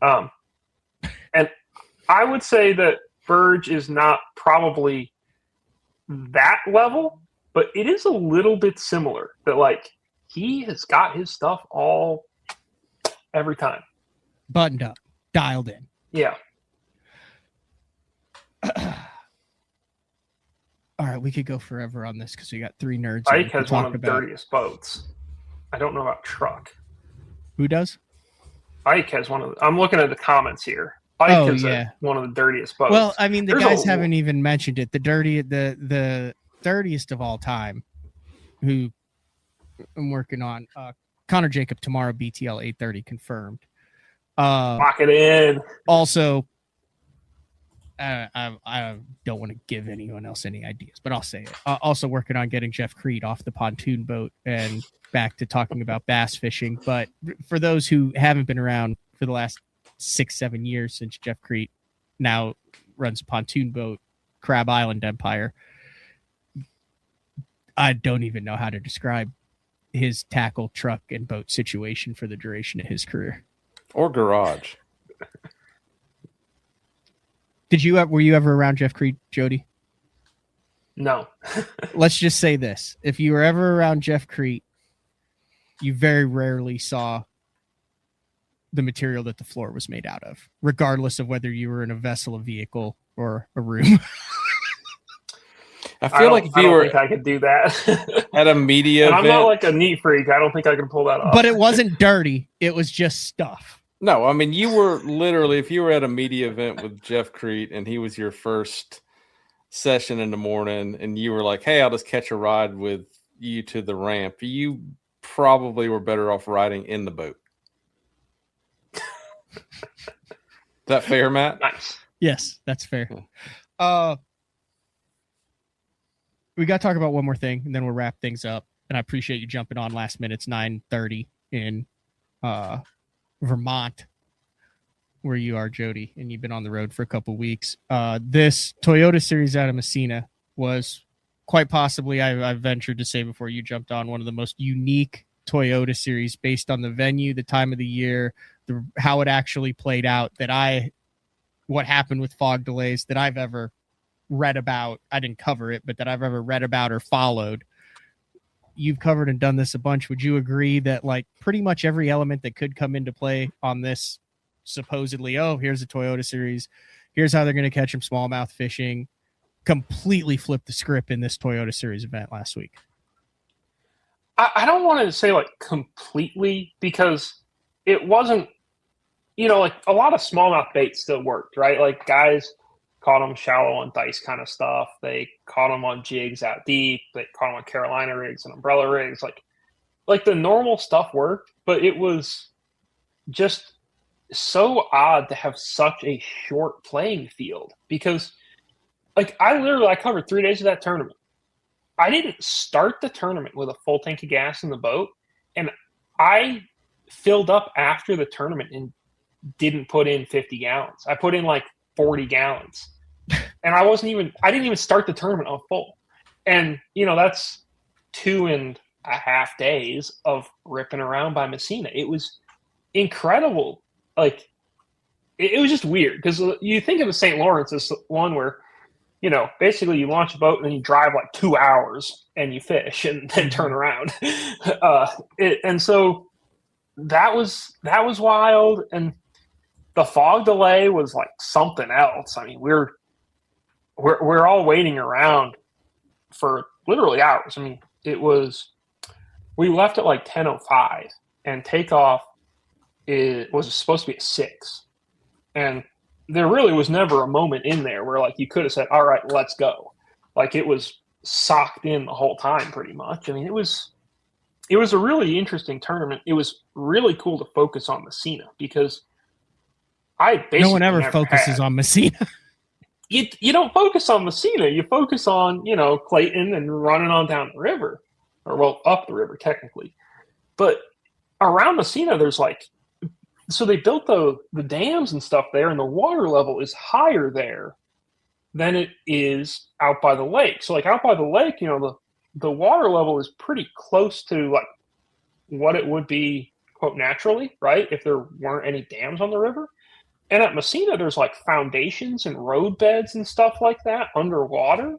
And I would say that Burge is not probably that level, but it is a little bit similar, that like he has got his stuff all every time Buttoned up, dialed in. Yeah. All right, we could go forever on this because we got three nerds. Ike has one of the dirtiest boats. I don't know about truck. Who does? Ike has one of the, I'm looking at the comments here. Ike is one of the dirtiest boats. Well, I mean, the There's guys haven't even mentioned it. The dirtiest of all time, who I'm working on, Connor Jacob tomorrow, BTL 8:30 confirmed. Lock it in. Also, I don't want to give anyone else any ideas, but I'll say it. Also working on getting Jeff Creed off the pontoon boat and back to talking about bass fishing. But for those who haven't been around for the last 6-7 years since Jeff Creed now runs a pontoon boat, Crab Island Empire, I don't even know how to describe his tackle, truck, and boat situation for the duration of his career. Or garage. Were you ever around Jeff Creed, Jody? No. Let's just say this. If you were ever around Jeff Creed, you very rarely saw the material that the floor was made out of, regardless of whether you were in a vessel, a vehicle, or a room. I feel like if you were think I could do that at a media and event, I'm not like a neat freak. I don't think I can pull that off. But it wasn't dirty. It was just stuff. No, I mean, you were literally, if you were at a media event with Jeff Creed and he was your first session in the morning and you were like, hey, I'll just catch a ride with you to the ramp, you probably were better off riding in the boat. Is that fair, Matt? Nice. Yes, that's fair. We got to talk about one more thing and then we'll wrap things up. And I appreciate you jumping on last minute. It's 9:30 in Vermont, where you are, Jody, and you've been on the road for a couple weeks. This Toyota Series out of Messina was quite possibly, I've ventured to say before you jumped on, one of the most unique Toyota Series based on the venue, the time of the year, how it actually played out, what happened with fog delays that I've ever read about. I didn't cover it, but that I've ever read about or followed. You've covered and done this a bunch. Would you agree that like pretty much every element that could come into play on this supposedly, here's a Toyota Series, here's how they're going to catch them smallmouth fishing, completely flipped the script in this Toyota Series event last week? I don't want to say like completely, because it wasn't, like a lot of smallmouth bait still worked, right? Like guys caught them shallow on dice kind of stuff. They caught them on jigs out deep. They caught them on Carolina rigs and umbrella rigs. Like the normal stuff worked, but it was just so odd to have such a short playing field, because like I covered 3 days of that tournament. I didn't start the tournament with a full tank of gas in the boat, and I filled up after the tournament and didn't put in 50 gallons. I put in like 40 gallons, and I didn't even start the tournament on full. And that's 2 and a half days of ripping around by Messina. It was incredible. Like, it was just weird because you think of the St. Lawrence as one where, basically you launch a boat and then you drive like 2 hours and you fish and then turn around. And so that was wild. And the fog delay was like something else. I mean, we're all waiting around for literally hours. I mean, we left at like 10:05 and takeoff was supposed to be at 6. And there really was never a moment in there where like you could have said, all right, let's go. Like, it was socked in the whole time pretty much. I mean, it was a really interesting tournament. It was really cool to focus on Messina because no one ever focuses on Messina. You don't focus on Messina. You focus on, Clayton and running on down the river, or well, up the river technically. But around Messina, there's like, so they built the dams and stuff there, and the water level is higher there than it is out by the lake. So like out by the lake, the water level is pretty close to like what it would be, quote, naturally, right? If there weren't any dams on the river. And at Messina, there's like foundations and road beds and stuff like that underwater.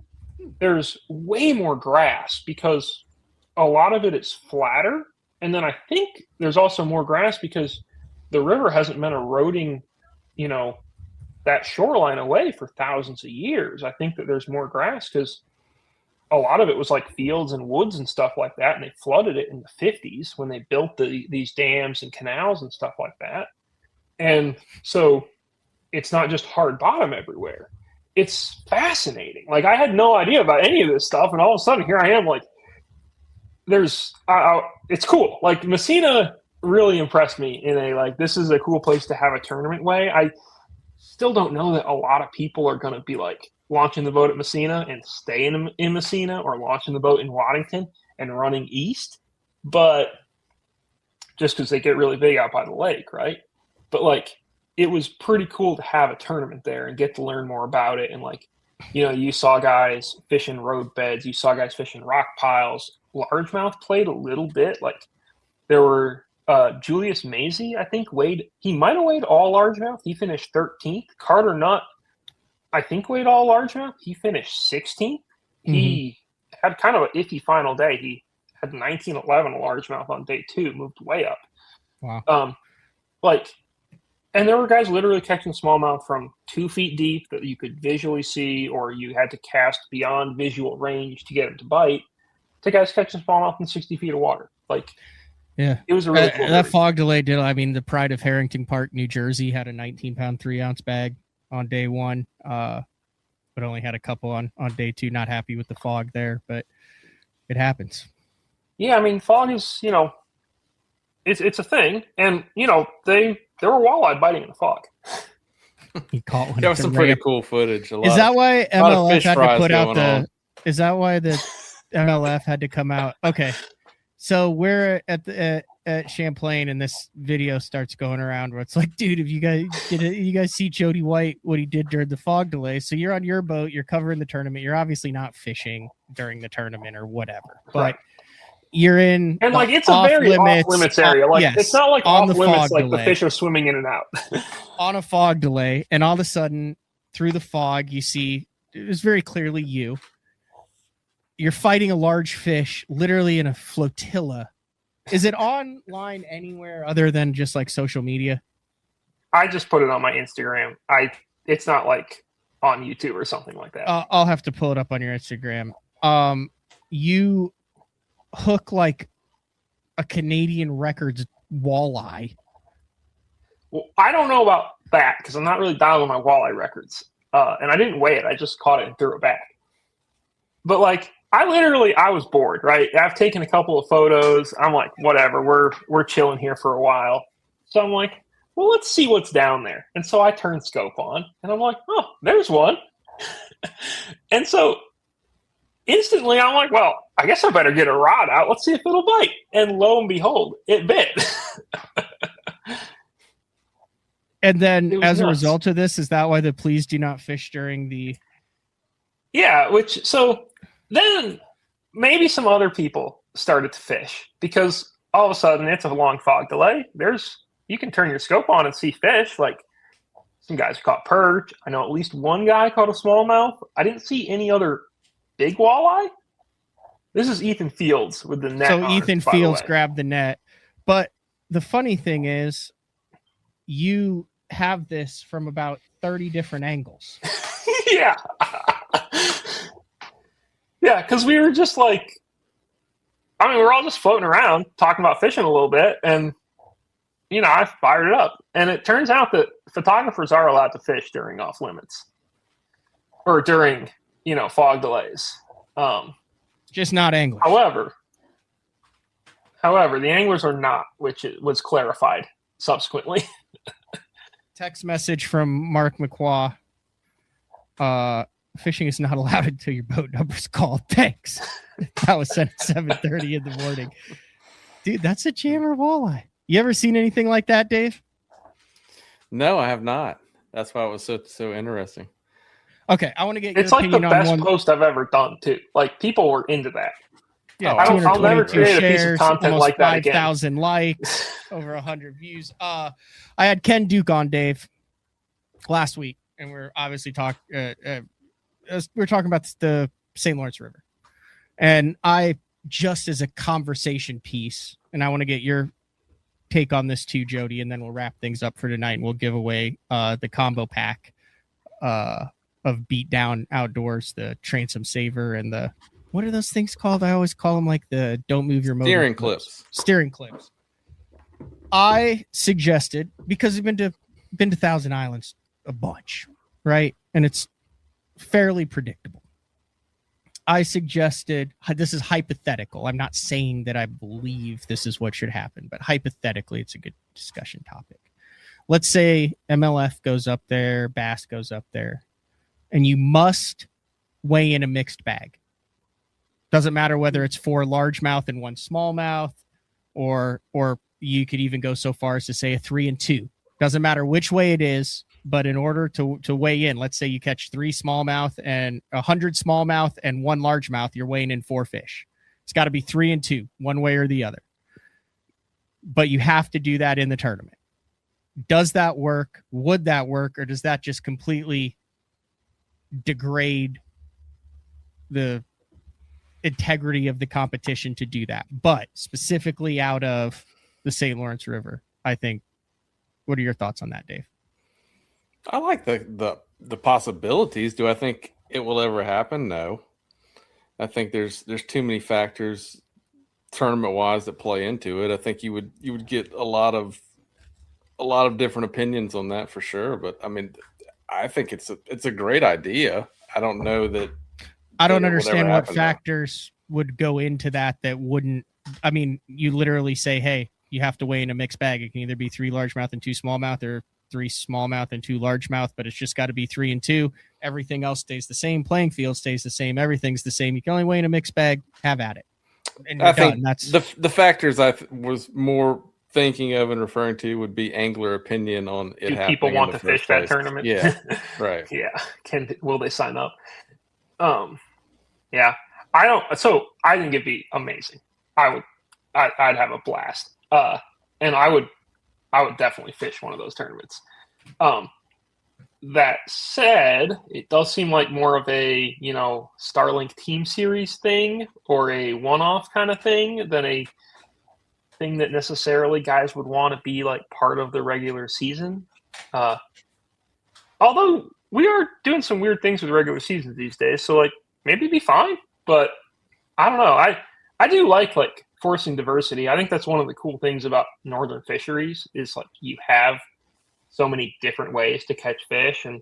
There's way more grass because a lot of it is flatter. And then I think there's also more grass because the river hasn't been eroding, that shoreline away for thousands of years. I think that there's more grass because a lot of it was like fields and woods and stuff like that. And they flooded it in the 50s when they built these dams and canals and stuff like that. And so it's not just hard bottom everywhere. It's fascinating. Like, I had no idea about any of this stuff. And all of a sudden here I am, like, it's cool. Like, Messina really impressed me in a, like, this is a cool place to have a tournament way. I still don't know that a lot of people are going to be like launching the boat at Messina and staying in Messina, or launching the boat in Waddington and running east. But just because they get really big out by the lake, right? But like, it was pretty cool to have a tournament there and get to learn more about it. And like, you saw guys fishing road beds, you saw guys fishing rock piles. Largemouth played a little bit. Like, there were Julius Maisie, I think, he might have weighed all largemouth. He finished 13th. Carter Nutt, I think, weighed all largemouth. He finished 16th. Mm-hmm. He had kind of an iffy final day. He had 19-11 largemouth on day 2, moved way up. Wow. And there were guys literally catching smallmouth from 2 feet deep that you could visually see, or you had to cast beyond visual range to get them to bite, to guys catching smallmouth in 60 feet of water. Like, yeah, it was a really cool that fog delay did. I mean, the Pride of Harrington Park, New Jersey, had a 19-pound 3-ounce bag on day 1, but only had a couple on day 2. Not happy with the fog there, but it happens. Yeah, I mean, fog is, it's a thing, and there were walleye biting in the fog. He caught one. That was some pretty cool footage. Is that why MLF had to put out the? Is that why the MLF had to come out? Okay, so we're at Champlain, and this video starts going around where it's like, dude, if you guys see Jody White, what he did during the fog delay? So you're on your boat, you're covering the tournament, you're obviously not fishing during the tournament or whatever, but. Right. You're in, and like, it's a very off limits area. Like, yes, it's not like off limits, like delay. The fish are swimming in and out. On a fog delay, and all of a sudden, through the fog, you see it was very clearly you're fighting a large fish, literally in a flotilla. Is it online anywhere other than just like social media? I just put it on my Instagram. It's not like on YouTube or something like that. I'll have to pull it up on your Instagram. You hook like a Canadian records walleye. Well, I don't know about that because I'm not really dialed on my walleye records. And I didn't weigh it. I just caught it and threw it back. But like, I was bored, right? I've taken a couple of photos. I'm like, whatever, we're chilling here for a while. So I'm like, well, let's see what's down there. And so I turn scope on and I'm like, oh, there's one. And so instantly I'm like, well, I guess I better get a rod out. Let's see if it'll bite. And lo and behold, it bit. And then as a result of this, is that why the please do not fish during the... Yeah, so then maybe some other people started to fish, because all of a sudden it's a long fog delay. You can turn your scope on and see fish. Like, some guys caught perch. I know at least one guy caught a smallmouth. I didn't see any other big walleye. This is Ethan Fields with the net. So Ethan Fields grabbed the net. But the funny thing is, you have this from about 30 different angles. Yeah. Yeah, because we were just like, we're all just floating around talking about fishing a little bit, and I fired it up. And it turns out that photographers are allowed to fish during off limits or during, fog delays. Just not anglers. However, the anglers are not, which was clarified subsequently. Text message from Mark McQuaw. Fishing is not allowed until your boat number's called. Thanks. That was sent at 7:30 in the morning. Dude, that's a jammer walleye. You ever seen anything like that, Dave? No, I have not. That's why it was so interesting. Okay, I want to get your It's like the opinion best on one. post I've ever done, too. Like, people were into that. Yeah, I'll never create a piece of content like that again. 5,000 likes, over 100 views. I had Ken Duke on, Dave, last week, and we're obviously talking about the St. Lawrence River. And I, just as a conversation piece, and I want to get your take on this too, Jody, and then we'll wrap things up for tonight, and we'll give away the combo pack of Beat Down Outdoors, the Transom Saver, and the, what are those things called? I always call them like the don't move your motor steering clips. Steering clips. I suggested, because we've been to Thousand Islands a bunch, right? And it's fairly predictable. I suggested, this is hypothetical. I'm not saying that I believe this is what should happen, but hypothetically, it's a good discussion topic. Let's say MLF goes up there, Bass goes up there, and you must weigh in a mixed bag. Doesn't matter whether it's 4 largemouth and 1 smallmouth, or you could even go so far as to say a 3 and 2. Doesn't matter which way it is, but in order to weigh in, let's say you catch 3 smallmouth and 100 smallmouth and 1 largemouth, you're weighing in 4 fish. It's got to be 3 and 2, one way or the other. But you have to do that in the tournament. Does that work? Would that work? Or does that just completely degrade the integrity of the competition to do that? But specifically out of the St. Lawrence River, I think, what are your thoughts on that, Dave? I like the possibilities. Do I think it will ever happen? No. I think there's too many factors tournament wise that play into it. I think you would get a lot of different opinions on that for sure. But I mean, I think it's a great idea. I don't know that. I don't understand what factors would go into that wouldn't. I mean, you literally say, hey, you have to weigh in a mixed bag. It can either be 3 largemouth and 2 smallmouth, or 3 smallmouth and 2 largemouth, but it's just got to be 3 and 2. Everything else stays the same. Playing field stays the same. Everything's the same. You can only weigh in a mixed bag. Have at it. And I think that's the factors I was more thinking of and referring to would be angler opinion on it. Do people want to fish that tournament? Yeah, right. Yeah. Will they sign up? Yeah. I don't. So I think it'd be amazing. I'd have a blast. And I would definitely fish one of those tournaments. That said, it does seem like more of a, Starlink Team Series thing or a one-off kind of thing than a thing that necessarily guys would want to be like part of the regular season. Although we are doing some weird things with regular seasons these days, so like maybe it'd be fine. But I don't know. I do like forcing diversity. I think that's one of the cool things about northern fisheries is like you have so many different ways to catch fish, and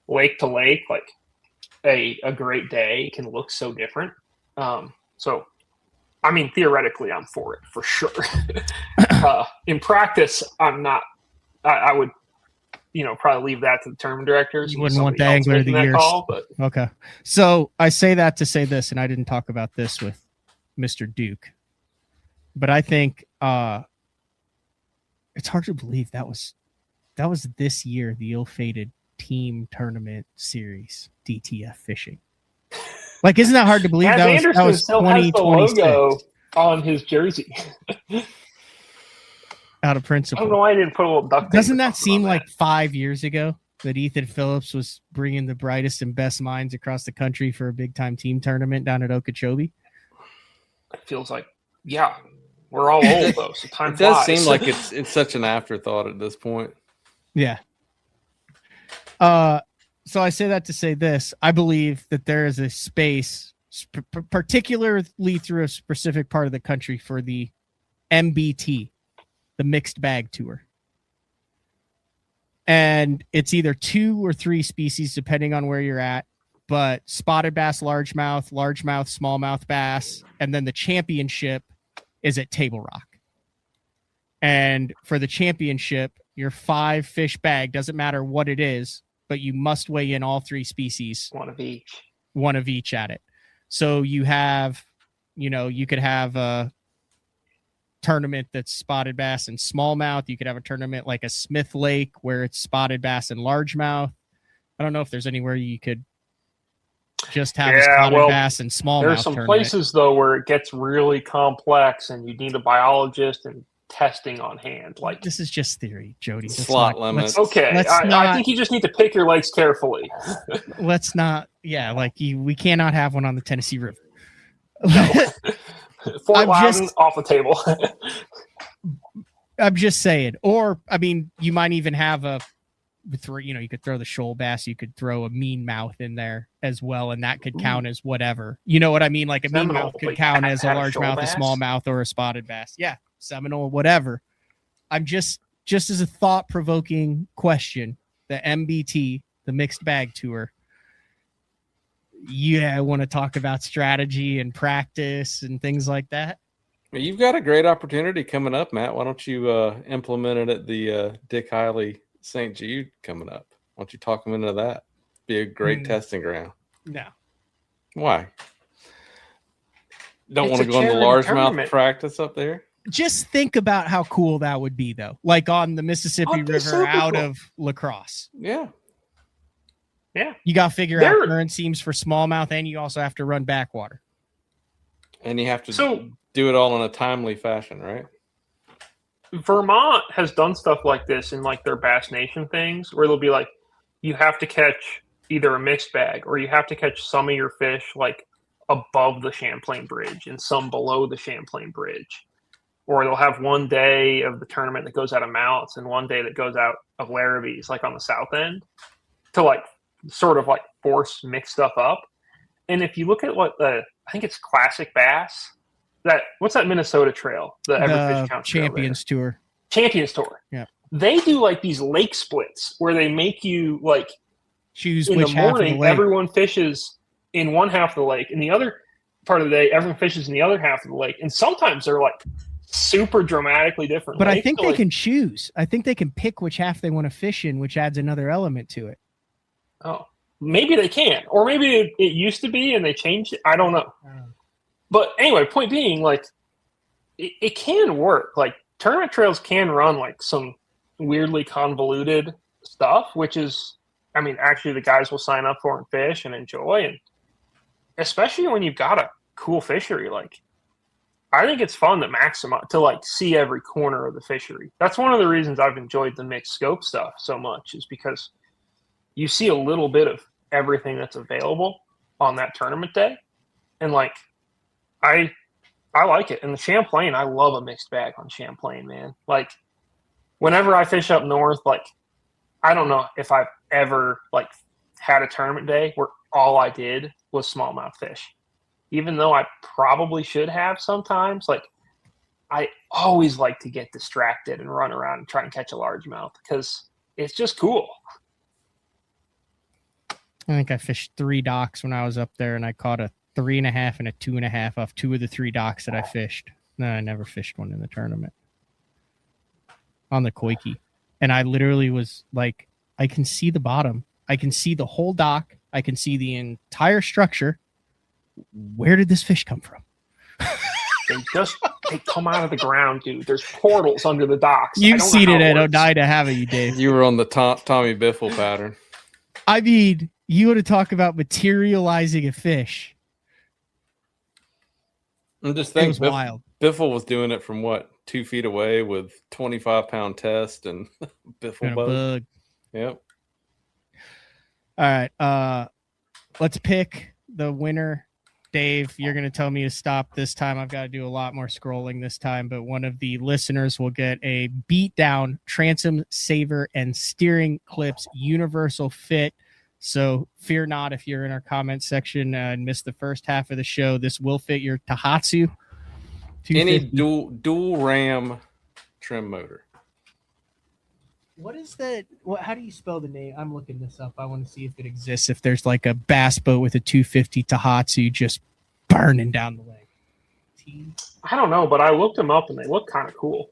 lake to lake, like a great day can look so different. So, I mean, theoretically, I'm for it for sure. In practice, I'm not. I would, probably leave that to the tournament directors. You wouldn't want the angler of the year. But okay. So I say that to say this, and I didn't talk about this with Mr. Duke, but I think it's hard to believe that was this year, the ill-fated team tournament series, DTF fishing. Like, isn't that hard to believe? That was 2026. on his jersey. Out of I principle. don't know why I didn't put a little duct tape. Doesn't or that something seem on like 5 years ago that Ethan Phillips was bringing the brightest and best minds across the country for a big-time team tournament down at Okeechobee? It feels like, yeah, we're all old though, so time It does flies. seem like it's such an afterthought at this point. Yeah. So I say that to say this. I believe that there is a space, particularly through a specific part of the country, for the MBT, the Mixed Bag Tour. And it's either 2 or 3 species, depending on where you're at. But spotted bass, largemouth, smallmouth bass, and then the championship is at Table Rock. And for the championship, your 5-fish bag, doesn't matter what it is, but you must weigh in all 3 species. One of each at it. So you have, you could have a tournament that's spotted bass and smallmouth. You could have a tournament like a Smith Lake where it's spotted bass and largemouth. I don't know if there's anywhere you could just have a spotted bass and smallmouth. There's some places though where it gets really complex and you need a biologist and testing on hand. Like, this is just theory, Jody. Slot limits. Okay, I think you just need to pick your lakes carefully. Let's not. Yeah, we cannot have one on the Tennessee River. No. Fort Loudon off the table. I'm just saying. Or, I mean, you might even have you could throw the shoal bass. You could throw a mean mouth in there as well, and that could count as whatever. You know what I mean? Like a mean mouth could count as a largemouth, a smallmouth, or a spotted bass. Yeah, Seminole, whatever. I'm just as a thought-provoking question, the MBT, the Mixed Bag Tour. Yeah, I want to talk about strategy and practice and things like that. You've got a great opportunity coming up, Matt. Why don't you implement it at the Dick Hiley St. Jude coming up? Why don't you talk them into that? Be a great testing ground. No. Why? Don't want to go into largemouth practice up there? Just think about how cool that would be, though. Like on the Mississippi River out of La Crosse. Yeah. Yeah. You got to figure out current seams for smallmouth, and you also have to run backwater. And you have to do it all in a timely fashion, right? Vermont has done stuff like this in like their Bass Nation things where they'll be like, you have to catch either a mixed bag or you have to catch some of your fish like above the Champlain Bridge and some below the Champlain Bridge. Or they'll have one day of the tournament that goes out of Mounts and one day that goes out of Larrabee's, like on the south end, to like sort of like force mix stuff up. And if you look at what I think it's Classic Bass, what's that Minnesota trail? The Everfish Count Champions Tour. Champions Tour. Yeah. They do like these lake splits where they make you like choose in which the morning, half of the lake. Everyone fishes in one half of the lake. In the other part of the day, everyone fishes in the other half of the lake. And sometimes they're like super dramatically different. But lakes. I think they can choose. I think they can pick which half they want to fish in, which adds another element to it. Oh, maybe they can. Or maybe it used to be and they changed it. I don't know. But anyway, point being, like, it can work. Like, tournament trails can run, like, some weirdly convoluted stuff, which is, I mean, actually the guys will sign up for and fish and enjoy. And especially when you've got a cool fishery, like, I think it's fun to like, see every corner of the fishery. That's one of the reasons I've enjoyed the mixed scope stuff so much is because you see a little bit of everything that's available on that tournament day. And, like, I like it. And the Champlain, I love a mixed bag on Champlain, man. Like, whenever I fish up north, like, I don't know if I've ever, like, had a tournament day where all I did was smallmouth fish. Even though I probably should have sometimes, like, I always like to get distracted and run around and try and catch a largemouth because it's just cool. I think I fished 3 docks when I was up there, and I caught a 3.5 and a 2.5 off 2 of the 3 docks that I fished. No, I never fished one in the tournament on the Koike. And I literally was like, I can see the bottom. I can see the whole dock. I can see the entire structure. Where did this fish come from? They come out of the ground, dude. There's portals under the docks. You've seen it at Oneida, haven't you, Dave? You were on the Tommy Biffle pattern. I mean, you want to talk about materializing a fish. I'm just It thinking was wild. Biffle was doing it from what, 2 feet away with 25-pound test and Biffle And a bug. bug. Yep. All right. Let's pick the winner. Dave, you're going to tell me to stop this time. I've got to do a lot more scrolling this time, but one of the listeners will get a Beatdown transom saver and steering clips universal fit. So fear not if you're in our comment section and missed the first half of the show. This will fit your Tohatsu. Any dual ram trim motor. What is that? How do you spell the name? I'm looking this up. I want to see if it exists. If there's like a bass boat with a 250 Tohatsu just burning down the leg. I don't know, but I looked them up and they look kind of cool.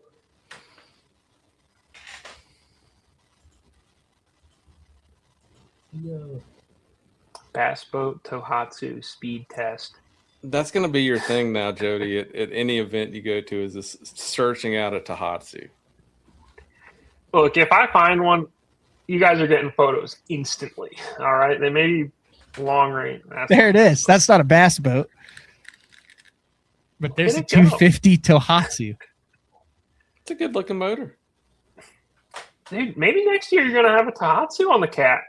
Yo. Bass boat Tohatsu speed test. That's going to be your thing now, Jody. At any event you go to, is this searching out a Tohatsu. Look, if I find one, you guys are getting photos instantly. All right, they may be long range. There it is. That's not a bass boat, but there's a 250 Tohatsu. It's a good looking motor. Dude, maybe next year you're gonna have a Tohatsu on the cat.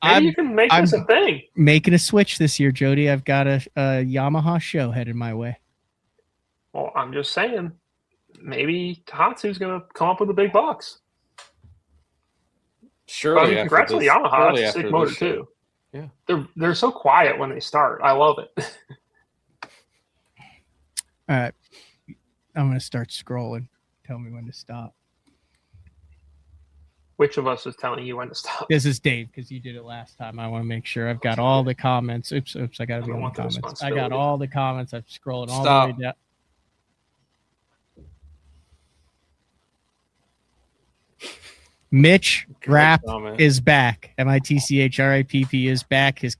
Maybe you can make this a thing. Making a switch this year, Jody. I've got a Yamaha show headed my way. Well, I'm just saying, maybe Tohatsu's gonna come up with a big box. Surely, congrats on Yamaha. That's a sick motor too. Yeah, they're so quiet when they start. I love it. All right, I'm gonna start scrolling. Tell me when to stop. Which of us is telling you when to stop? This is Dave, because you did it last time. I want to make sure I've got all the comments. Oops, I got to be on the comments. I got all the comments. I'm scrolling all the way down. Mitch Rapp is back. MITCHRAPP is back. His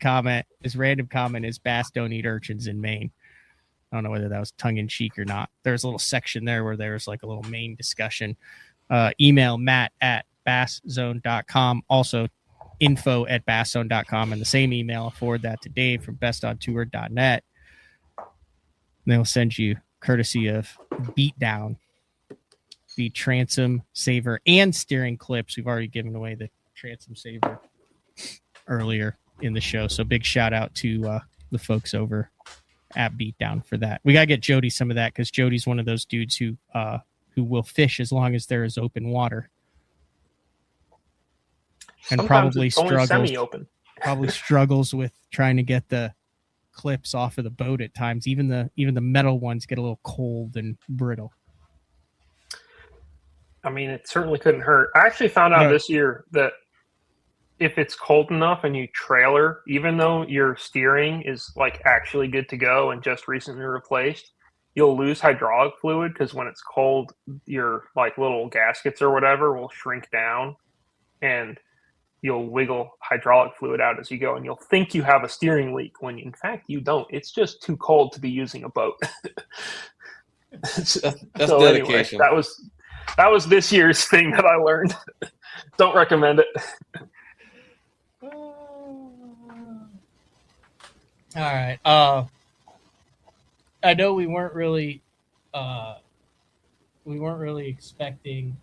random comment is bass don't eat urchins in Maine. I don't know whether that was tongue in cheek or not. There's a little section there where there's like a little Maine discussion. Email matt@basszone.com. Also info@basszone.com. And the same email, I'll forward that to Dave from bestontour.net. They'll send you, courtesy of Beatdown, the transom saver and steering clips. We've already given away the transom saver earlier in the show. So big shout out to the folks over at Beatdown for that. We got to get Jody some of that, because Jody's one of those dudes who will fish as long as there is open water. And sometimes probably it's only semi-open. Probably struggles with trying to get the clips off of the boat at times. Even the metal ones get a little cold and brittle. I mean, it certainly couldn't hurt. I actually found out this year that if it's cold enough and you trailer, even though your steering is like actually good to go and just recently replaced, you'll lose hydraulic fluid, because when it's cold, your like little gaskets or whatever will shrink down, and you'll wiggle hydraulic fluid out as you go, and you'll think you have a steering leak when in fact you don't. It's just too cold to be using a boat. That's so dedication. Anyway, that was this year's thing that I learned. Don't recommend it. All right. I know we weren't really expecting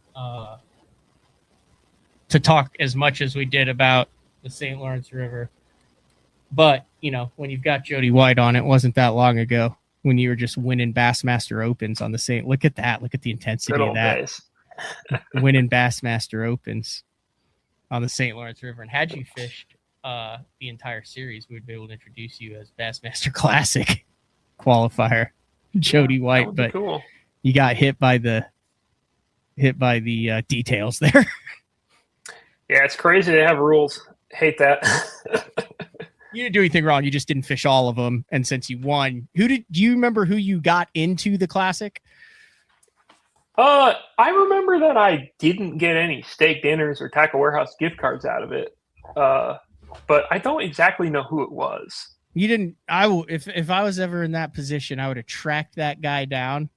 to talk as much as we did about the St. Lawrence River, but when you've got Jody White on, it wasn't that long ago when you were just winning Bassmaster Opens on the St. Look at that! Look at the intensity of that. Winning Bassmaster Opens on the St. Lawrence River, and had you fished the entire series, we would be able to introduce you as Bassmaster Classic qualifier, Jody White. But cool. You got hit by the details there. Yeah, it's crazy they have rules. Hate that. You didn't do anything wrong. You just didn't fish all of them. And since you won, do you remember who you got into the Classic? I remember that I didn't get any steak dinners or Tackle Warehouse gift cards out of it. But I don't exactly know who it was. You didn't. If I was ever in that position, I would have tracked that guy down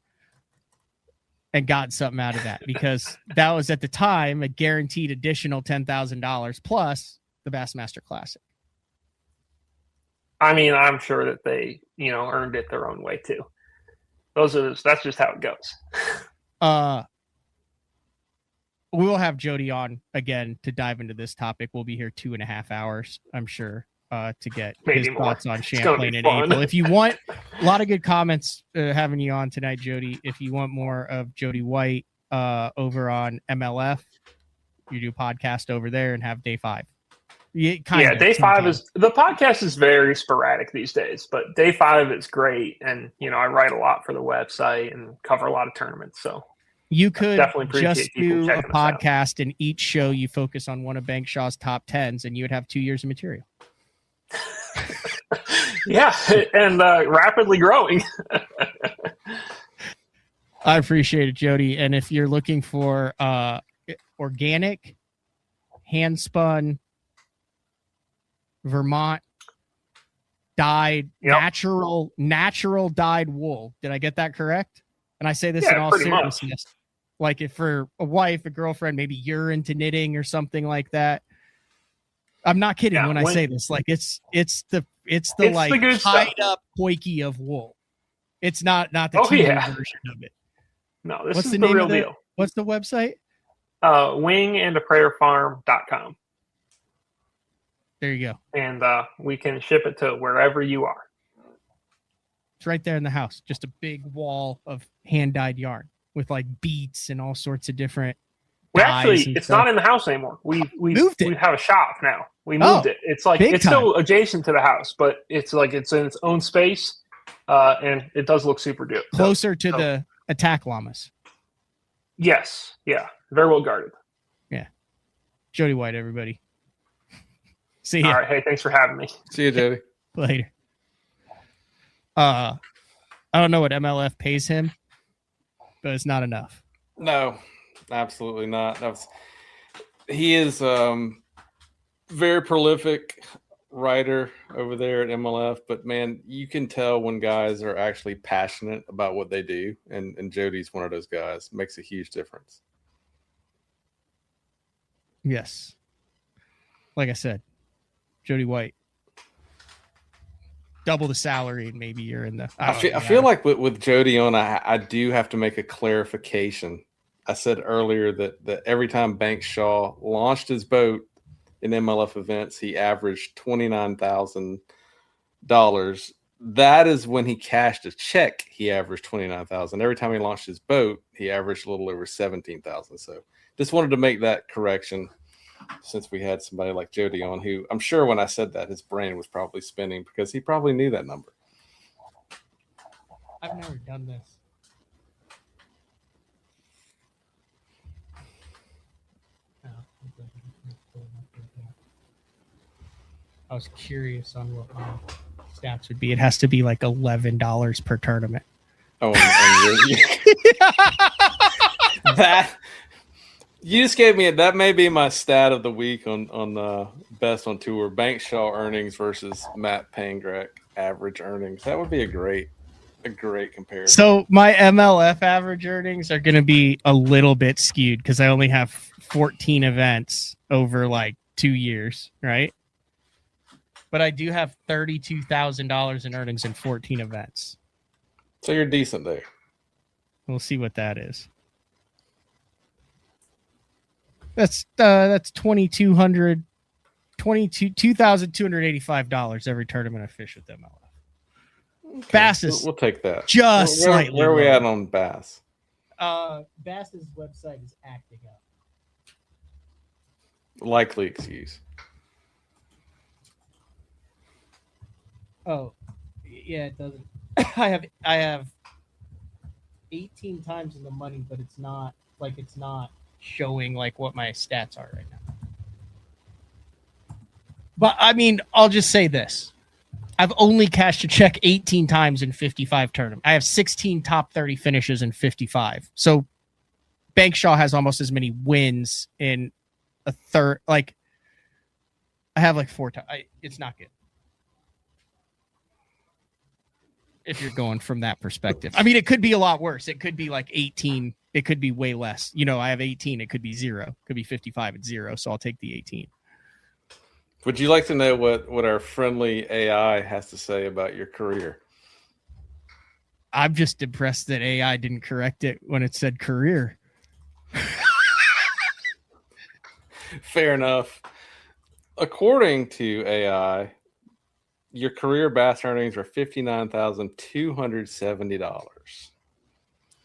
and gotten something out of that, because that was at the time a guaranteed additional $10,000 plus the Bassmaster Classic. I mean, I'm sure that they, earned it their own way too. That's just how it goes. We will have Jody on again to dive into this topic. We'll be here 2.5 hours, I'm sure, to get Maybe his more. thoughts on It's Champlain gonna in be fun. April. If you want, a lot of good comments having you on tonight, Jody. If you want more of Jody White over on MLF, you do a podcast over there and have day 5. Day 5 is the podcast is very sporadic these days, but day 5 is great. And, I write a lot for the website and cover a lot of tournaments. So you could definitely just do a checking us out. podcast, and each show you focus on one of Bankshaw's top 10s, and you would have 2 years of material. Yeah, and rapidly growing. I appreciate it, Jody. And if you're looking for organic, hand-spun, Vermont dyed, natural dyed wool. Did I get that correct? And I say this in all seriousness. Like if for a wife, a girlfriend, maybe you're into knitting or something like that. I'm not kidding when I say this. Like it's the like tied up poiky of wool. It's not the TV version of it. No, this is the real deal. What's the website? wingandaprayerfarm.com. There you go. And we can ship it to wherever you are. It's right there in the house. Just a big wall of hand-dyed yarn with like beads and all sorts of different it's not in the house anymore. We moved it. We have a shop now. We moved it. It's like it's still adjacent to the house, but it's like it's in its own space, and it does look super good. Closer to the attack llamas. Yes. Yeah. Very well guarded. Yeah. Jody White, everybody. See you. All right. Hey, thanks for having me. See you, Jody. Later. I don't know what MLF pays him, but it's not enough. No, absolutely not. He is very prolific writer over there at MLF, but man, you can tell when guys are actually passionate about what they do, and Jody's one of those guys. Makes a huge difference. Yes. Like I said, Jody White. Double the salary, and maybe you're in the. I feel like with Jody on, I do have to make a clarification. I said earlier that every time Bankshaw launched his boat in MLF events, he averaged $29,000. That is when he cashed a check. He averaged $29,000. Every time he launched his boat, he averaged a little over $17,000. So just wanted to make that correction, since we had somebody like Jody on, who I'm sure when I said that, his brain was probably spinning because he probably knew that number. I've never done this. I was curious on what my stats would be. It has to be like $11 per tournament. Oh, that you just gave me that may be my stat of the week on Best on Tour. Bankshaw earnings versus Matt Pangrac average earnings. That would be a great comparison. So my MLF average earnings are going to be a little bit skewed because I only have 14 events over like 2 years, right? But I do have $32,000 in earnings in 14 events. So you're decent there. We'll see what that is. That's $2,285 every tournament I fish with MLF. Okay, Bass is we'll take that. Just slightly. Where are we at on Bass? Bass's website is acting up. Likely excuse. Oh, yeah, it doesn't. I have 18 times in the money, but it's not showing like what my stats are right now. But I mean, I'll just say this. I've only cashed a check 18 times in 55 tournaments. I have 16 top 30 finishes in 55. So Bankshaw has almost as many wins in a third. Like I have like 4 times. It's not good. If you're going from that perspective. I mean, it could be a lot worse. It could be like 18. It could be way less. You know, I have 18. It could be 0. It could be 55 at 0. So I'll take the 18. Would you like to know what our friendly AI has to say about your career? I'm just impressed that AI didn't correct it when it said career. Fair enough. According to AI, your career bass earnings are $59,270.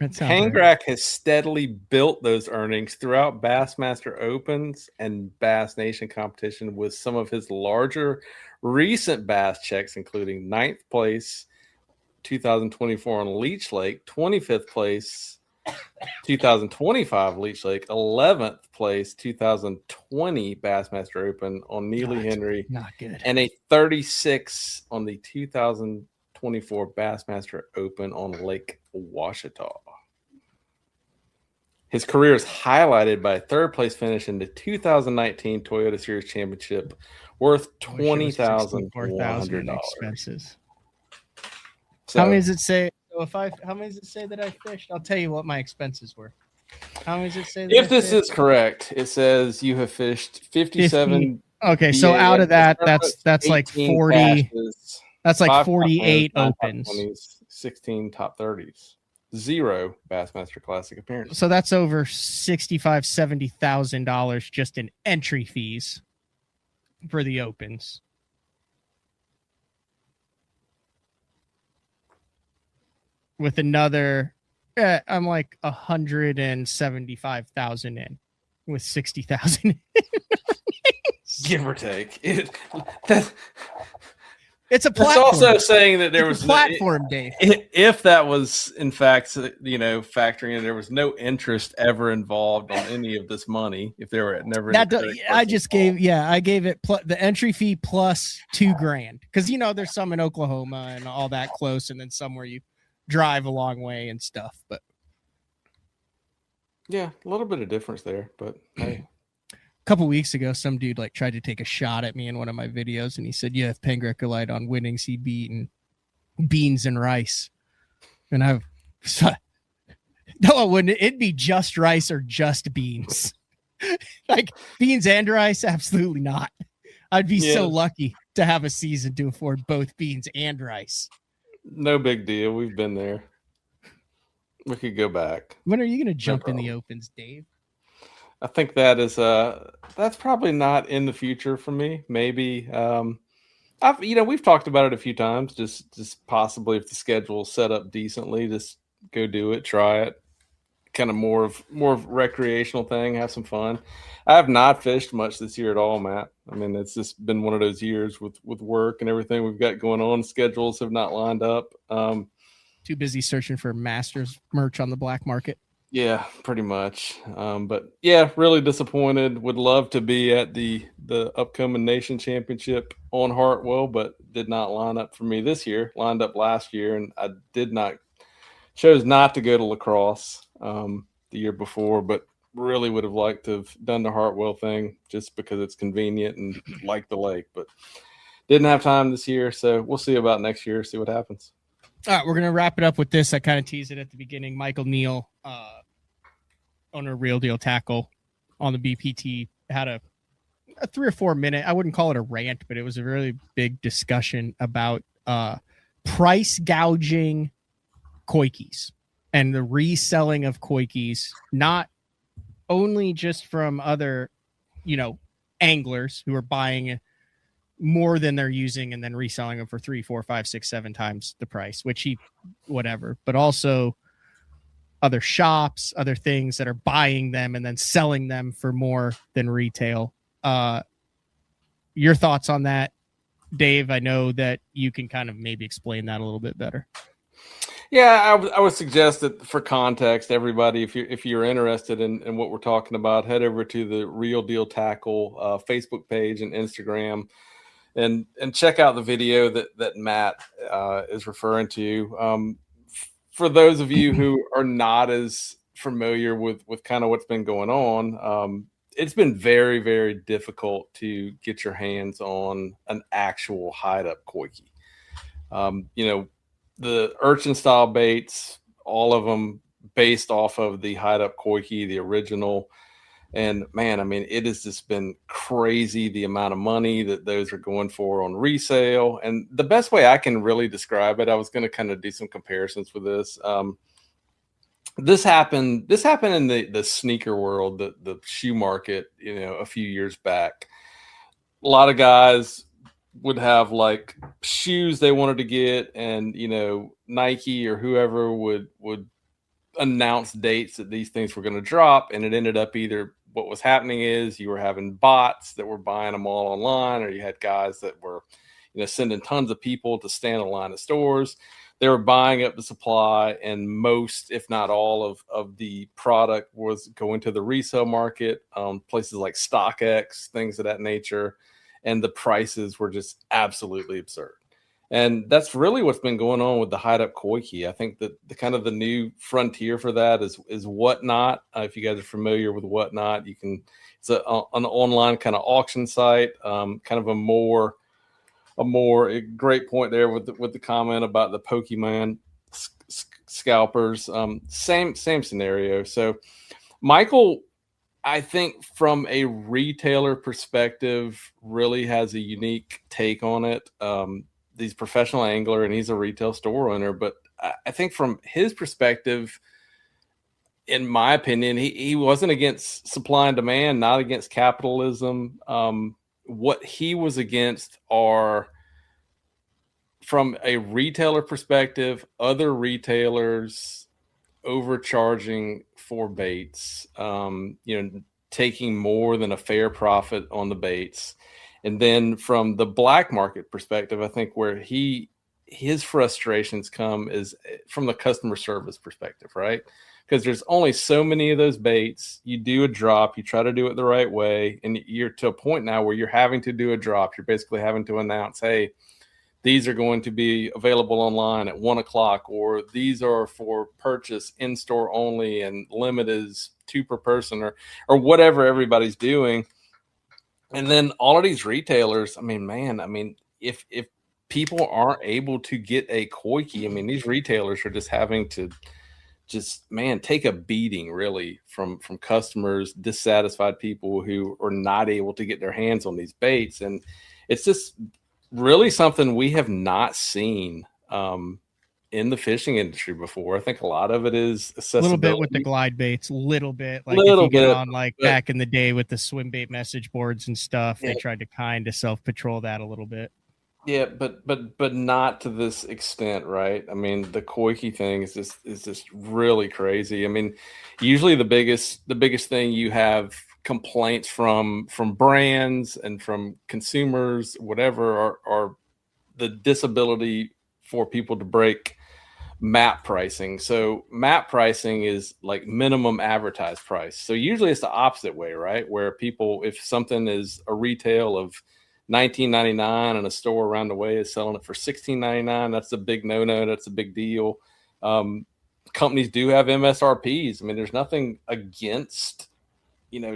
Pangrac has steadily built those earnings throughout Bassmaster Opens and Bass Nation competition with some of his larger recent bass checks, including 9th place 2024 on Leech Lake, 25th place 2025 Leech Lake, 11th place 2020 Bassmaster Open on Neely Henry, not good, and a 36 on the 2024 Bassmaster Open on Lake Ouachita. His career is highlighted by a third place finish in the 2019 Toyota Series Championship, worth $20,100. Expenses. So, how many does it say? So how many does it say that I fished? I'll tell you what my expenses were. How many does it say? If this is correct, it says you have fished 57. Okay, so out of that, that's like 40. Passes, that's like 48 opens. 20s, 16 top 30s. 0 Bassmaster Classic appearances. So that's over $65,000-$70,000 just in entry fees for the opens. With another, I'm like 175,000 in, with 60,000, give or take. It's a It's platform. also saying that there was a platform, Dave. If that was in fact, factoring in, there was no interest ever involved on any of this money. If there were never, I gave it the entry fee plus $2,000 because there's some in Oklahoma and all that close, and then somewhere you drive a long way and stuff. But yeah, a little bit of difference there. But hey. Couple weeks ago, some dude tried to take a shot at me in one of my videos, and he said, "Yeah, if Pangrac relied on winnings, he'd be eating beans and rice." And no, I wouldn't. It'd be just rice or just beans. Like beans and rice, absolutely not. I'd be so lucky to have a season to afford both beans and rice. No big deal. We've been there. We could go back. When are you going to jump in the opens, Dave? I think that is that's probably not in the future for me. Maybe we've talked about it a few times. Just possibly if the schedule is set up decently, just go do it, try it. Kind of more of recreational thing, have some fun. I have not fished much this year at all, Matt. I mean, it's just been one of those years with work and everything we've got going on. Schedules have not lined up. Too busy searching for Masters merch on the black market. Yeah, pretty much. But yeah, really disappointed. Would love to be at the upcoming Nation Championship on Hartwell, but did not line up for me this year. Lined up last year, and I chose not to go to La Crosse the year before, but really would have liked to have done the Hartwell thing just because it's convenient and like the lake, but didn't have time this year. So we'll see about next year, see what happens. All right, we're going to wrap it up with this. I kind of teased it at the beginning. Michael Neal, owner of Real Deal Tackle on the BPT, had a 3 or 4 minute, I wouldn't call it a rant, but it was a really big discussion about price gouging koi keys and the reselling of koi keys, not only just from other, anglers who are buying more than they're using and then reselling them for 3, 4, 5, 6, 7 times the price, but also other shops, other things that are buying them and then selling them for more than retail. Your thoughts on that, Dave? I know that you can kind of maybe explain that a little bit better. Yeah, I would suggest that for context, everybody, if you're interested in what we're talking about, head over to the Real Deal Tackle Facebook page and Instagram, and check out the video that Matt is referring to. For those of you who are not as familiar with kind of what's been going on, it's been very, very difficult to get your hands on an actual hide-up koi key. The urchin style baits, all of them based off of the hide-up koi key, the original. And man, I mean, it has just been crazy the amount of money that those are going for on resale. And the best way I can really describe it, I was going to kind of do some comparisons with this. This happened in the sneaker world, the shoe market, a few years back. A lot of guys would have like shoes they wanted to get, and Nike or whoever would announce dates that these things were going to drop, and it ended up either what was happening is you were having bots that were buying them all online, or you had guys that were sending tons of people to stand in line at stores. They were buying up the supply, and most, if not all, of the product was going to the resale market, places like StockX, things of that nature, and the prices were just absolutely absurd. And that's really what's been going on with the Hideout Koi Key. I think that the kind of the new frontier for that is Whatnot. If you guys are familiar with Whatnot, it's an online kind of auction site, kind of a great point there with the comment about the Pokemon scalpers. Same scenario. So Michael, I think from a retailer perspective, really has a unique take on it. He's a professional angler and he's a retail store owner, but I think from his perspective, in my opinion, he wasn't against supply and demand, not against capitalism. What he was against are, from a retailer perspective, other retailers overcharging for baits, taking more than a fair profit on the baits. And then from the black market perspective, I think where his frustrations come is from the customer service perspective, right? Because there's only so many of those baits. You do a drop, you try to do it the right way, and you're to a point now where you're having to do a drop. You're basically having to announce, hey, these are going to be available online at 1 o'clock, or these are for purchase in store only, and limit is 2 per person, or whatever everybody's doing. And then all of these retailers, if people aren't able to get a koi key, these retailers are just having to take a beating really from customers, dissatisfied people who are not able to get their hands on these baits. And it's just really something we have not seen in the fishing industry before. I think a lot of it is accessibility. A little bit with the glide baits, little bit. Like if you get on back in the day with the swim bait message boards and stuff, they tried to kind of self-patrol that a little bit. Yeah, but not to this extent, right? The koi key thing is just really crazy. Usually the biggest thing you have complaints from brands and from consumers, whatever, are the disability for people to break MAP pricing. So MAP pricing is like minimum advertised price. So usually it's the opposite way, right? Where people, if something is a retail of $19.99 and a store around the way is selling it for $16.99, that's a big no-no. That's a big deal. Companies do have MSRPs. There's nothing against,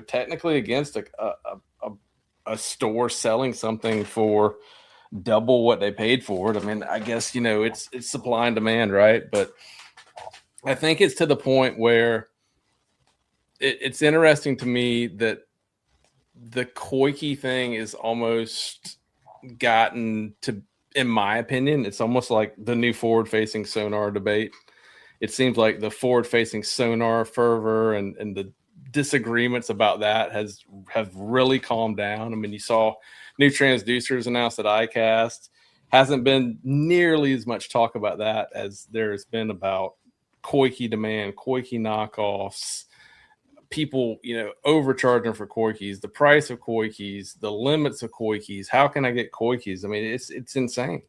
technically against a store selling something for double what they paid for it. I guess, it's supply and demand, right? But I think it's to the point where it's interesting to me that the koi key thing is almost gotten to, in my opinion, it's almost like the new forward-facing sonar debate. It seems like the forward-facing sonar fervor and the disagreements about that have really calmed down. You saw new transducers announced at ICAST. Hasn't been nearly as much talk about that as there's been about koi key demand, koi key knockoffs, people, overcharging for koi keys, the price of koi keys, the limits of koi keys. How can I get koi keys? It's insane.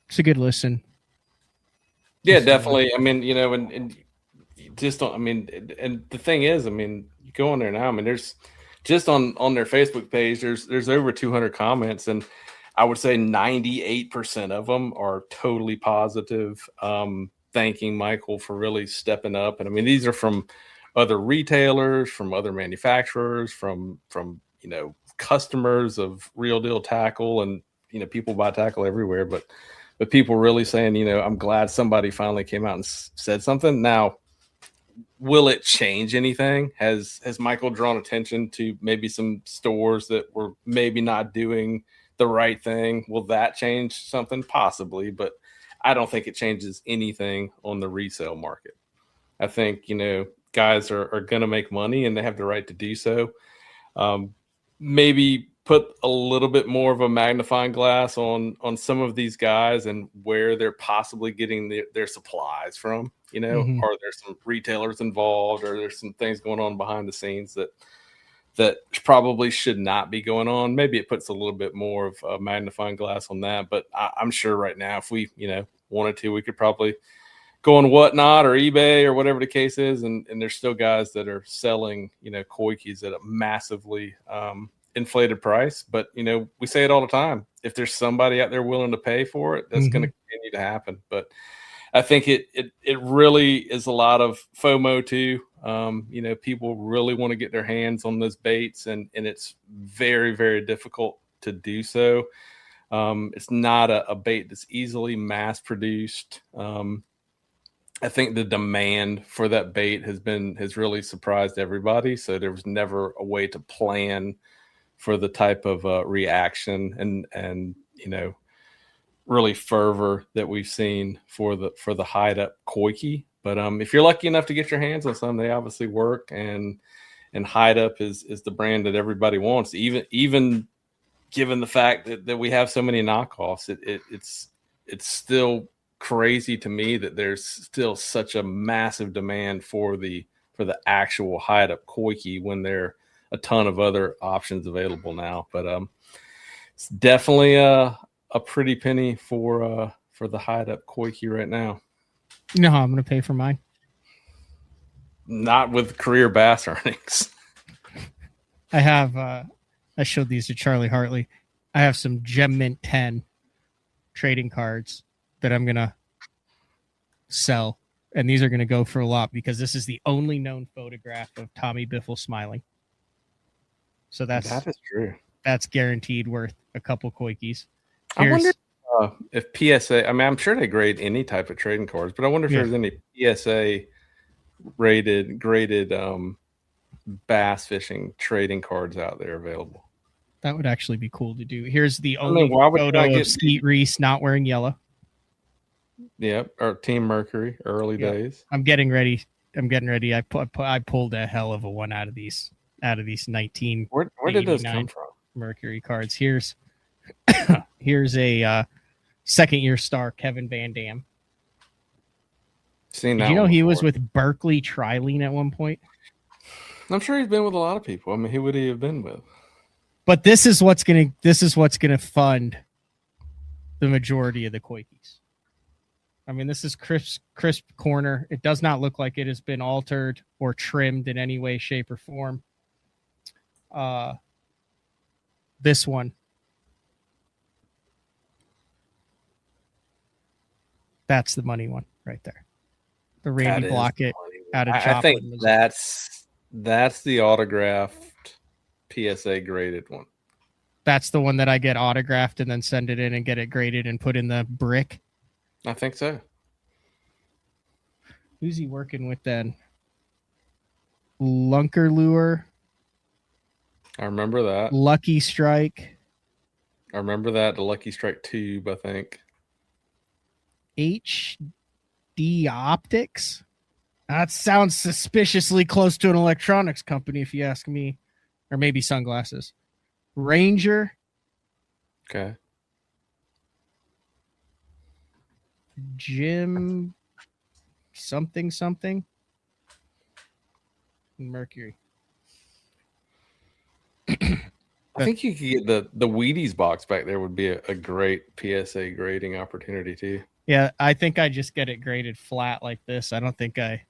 It's a good listen. Yeah, definitely. And just don't, and the thing is, you go on there now, there's just on their Facebook page, there's over 200 comments, and I would say 98% of them are totally positive, thanking Michael for really stepping up. And these are from other retailers, from other manufacturers, from customers of Real Deal Tackle, and people buy tackle everywhere, but people really saying, I'm glad somebody finally came out and said something. Now, will it change anything? Has Michael drawn attention to maybe some stores that were maybe not doing the right thing? Will that change something? Possibly, but I don't think it changes anything on the resale market. I think, guys are going to make money and they have the right to do so. Maybe put a little bit more of a magnifying glass on some of these guys and where they're possibly getting their supplies from. Are there some retailers involved, or there's some things going on behind the scenes that probably should not be going on? Maybe it puts a little bit more of a magnifying glass on that. But I'm sure right now, if we, wanted to, we could probably go on Whatnot or eBay or whatever the case is. And there's still guys that are selling, koi keys at a massively inflated price. But, we say it all the time. If there's somebody out there willing to pay for it, that's going to continue to happen. But I think it really is a lot of FOMO too. People really want to get their hands on those baits, and it's very, very difficult to do so. It's not a bait that's easily mass produced. I think the demand for that bait has really surprised everybody. So there was never a way to plan for the type of reaction and really fervor that we've seen for the hide up koi key. But if you're lucky enough to get your hands on some, they obviously work, and hide up is the brand that everybody wants, even given the fact that we have so many knockoffs. It's still crazy to me that there's still such a massive demand for the actual hide up koi key when there are a ton of other options available now. But it's definitely a pretty penny for the hide up koi key right now. You know how I'm going to pay for mine? Not with career bass earnings. I have, I showed these to Charlie Hartley. I have some Gem Mint 10 trading cards that I'm going to sell. And these are going to go for a lot because this is the only known photograph of Tommy Biffle smiling. So that is true. That's guaranteed worth a couple koi keys. I wonder if PSA, I'm sure they grade any type of trading cards, but I wonder if there's any PSA graded bass fishing trading cards out there available. That would actually be cool to do. Here's the only photo of Skeet Reese not wearing yellow. Yep, or Team Mercury, early days. I'm getting ready. I pulled a hell of a one out of these 19. Where did those come from? Mercury cards. Here's a second year star, Kevin Van Dam. Seen that? Did you know he was with Berkeley Trilene at one point? I'm sure he's been with a lot of people. I mean, who would he have been with? But this is what's gonna fund the majority of the koi keys. I mean, this is crisp corner. It does not look like it has been altered or trimmed in any way, shape, or form. This one. That's the money one right there. The Randy Blockett out of Joplin. I think that's the autographed PSA graded one. That's the one that I get autographed and then send it in and get it graded and put in the brick. I think so. Who's he working with then? Lunker Lure. I remember that. Lucky Strike. I remember that. The Lucky Strike tube, I think. HD Optics. That sounds suspiciously close to an electronics company, if you ask me. Or maybe sunglasses. Ranger. Okay. Jim something. Mercury. I think you could get the Wheaties box back there would be a great PSA grading opportunity too. Yeah, I think I just get it graded flat like this. I don't think I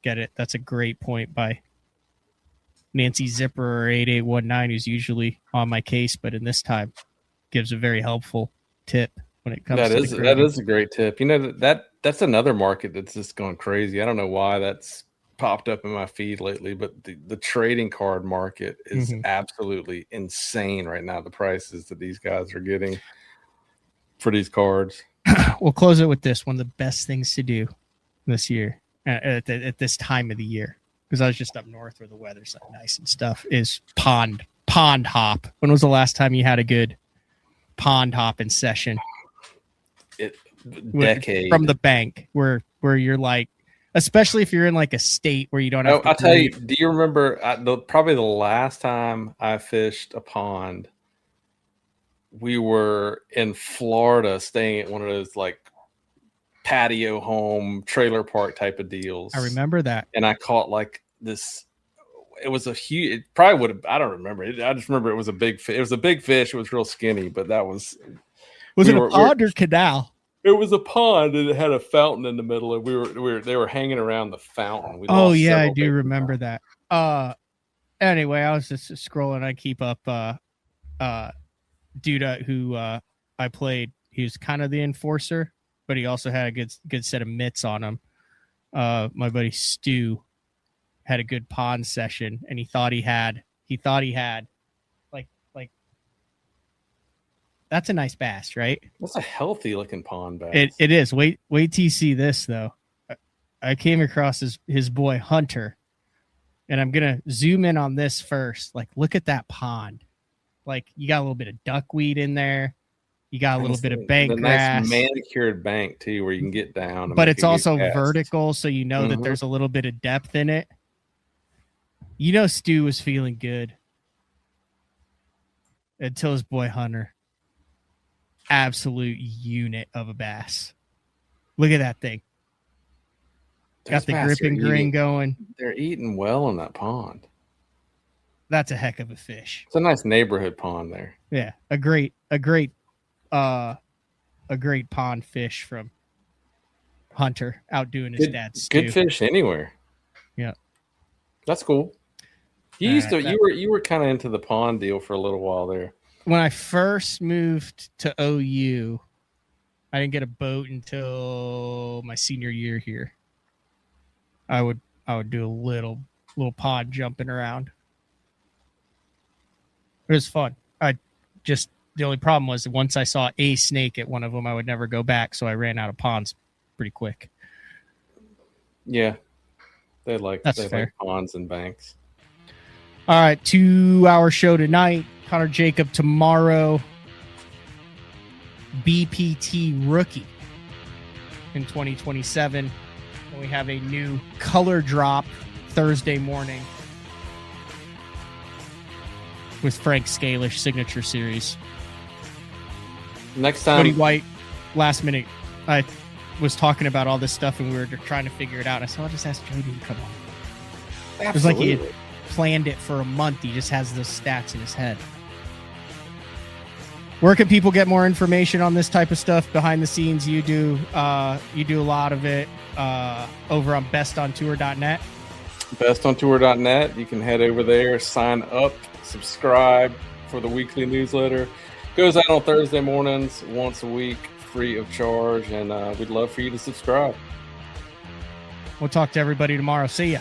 get it. That's a great point by Nancy Zipper or 8819, who's usually on my case, but in this time gives a very helpful tip when it comes to that is a great tip. That's another market that's just gone crazy. I don't know why that's popped up in my feed lately, but the trading card market is absolutely insane right now. The prices that these guys are getting for these cards. We'll close it with this. One of the best things to do this year. at this time of the year, because I was just up north where the weather's like nice and stuff, is pond hop. When was the last time you had a good pond hopping session? Decade. From the bank, where you're like, especially if you're in like a state where you don't have to. I'll tell you, do you remember probably the last time I fished a pond? We were in Florida staying at one of those like patio home trailer park type of deals. I remember that. And I caught like this. It was a huge, it probably would have, I don't remember it. I just remember it was a big fish. It was a big fish. It was real skinny, but that was. Was it a pond or canal? It was a pond and it had a fountain in the middle, and they were hanging around the fountain. Oh yeah, I do remember that. Anyway, I was just scrolling. I keep up dude who I played. He was kind of the enforcer, but he also had a good set of mitts on him. My buddy Stu had a good pond session, and he thought he had like that's a nice bass, right? That's a healthy looking pond bass. It is. Wait till you see this though. I came across his boy Hunter, and I'm gonna zoom in on this first. Like, look at that pond. Like, you got a little bit of duckweed in there. You got a little bit of bank grass. Nice manicured bank too, where you can get down. But it's also vertical, so you know that there's a little bit of depth in it. You know, Stu was feeling good until his boy Hunter. Absolute unit of a bass. Look at that thing. Got the grip and grin going. They're eating well in that pond. That's a heck of a fish. It's a nice neighborhood pond there. Yeah, a great pond fish from Hunter out doing his dad's stew. Good fish anywhere. Yeah, that's cool. You were kind of into the pond deal for a little while there. When I first moved to OU, I didn't get a boat until my senior year here. I would do a little pond jumping around. It was fun. The only problem was that once I saw a snake at one of them, I would never go back. So I ran out of ponds pretty quick. Yeah. They like ponds and banks. All right. 2-hour show tonight. Connor Jacob tomorrow. BPT rookie in 2027. And we have a new color drop Thursday morning with Frank Scalish signature series. Next time, Jody White, last minute. I was talking about all this stuff and we were trying to figure it out. I said, I'll just ask Jody to come on. It was like he had planned it for a month. He just has those stats in his head. Where can people get more information on this type of stuff behind the scenes? You do a lot of it over on bestontour.net. Bestontour.net. You can head over there, sign up, subscribe for the weekly newsletter. Goes out on Thursday mornings once a week, free of charge, and we'd love for you to subscribe. We'll talk to everybody tomorrow. See ya.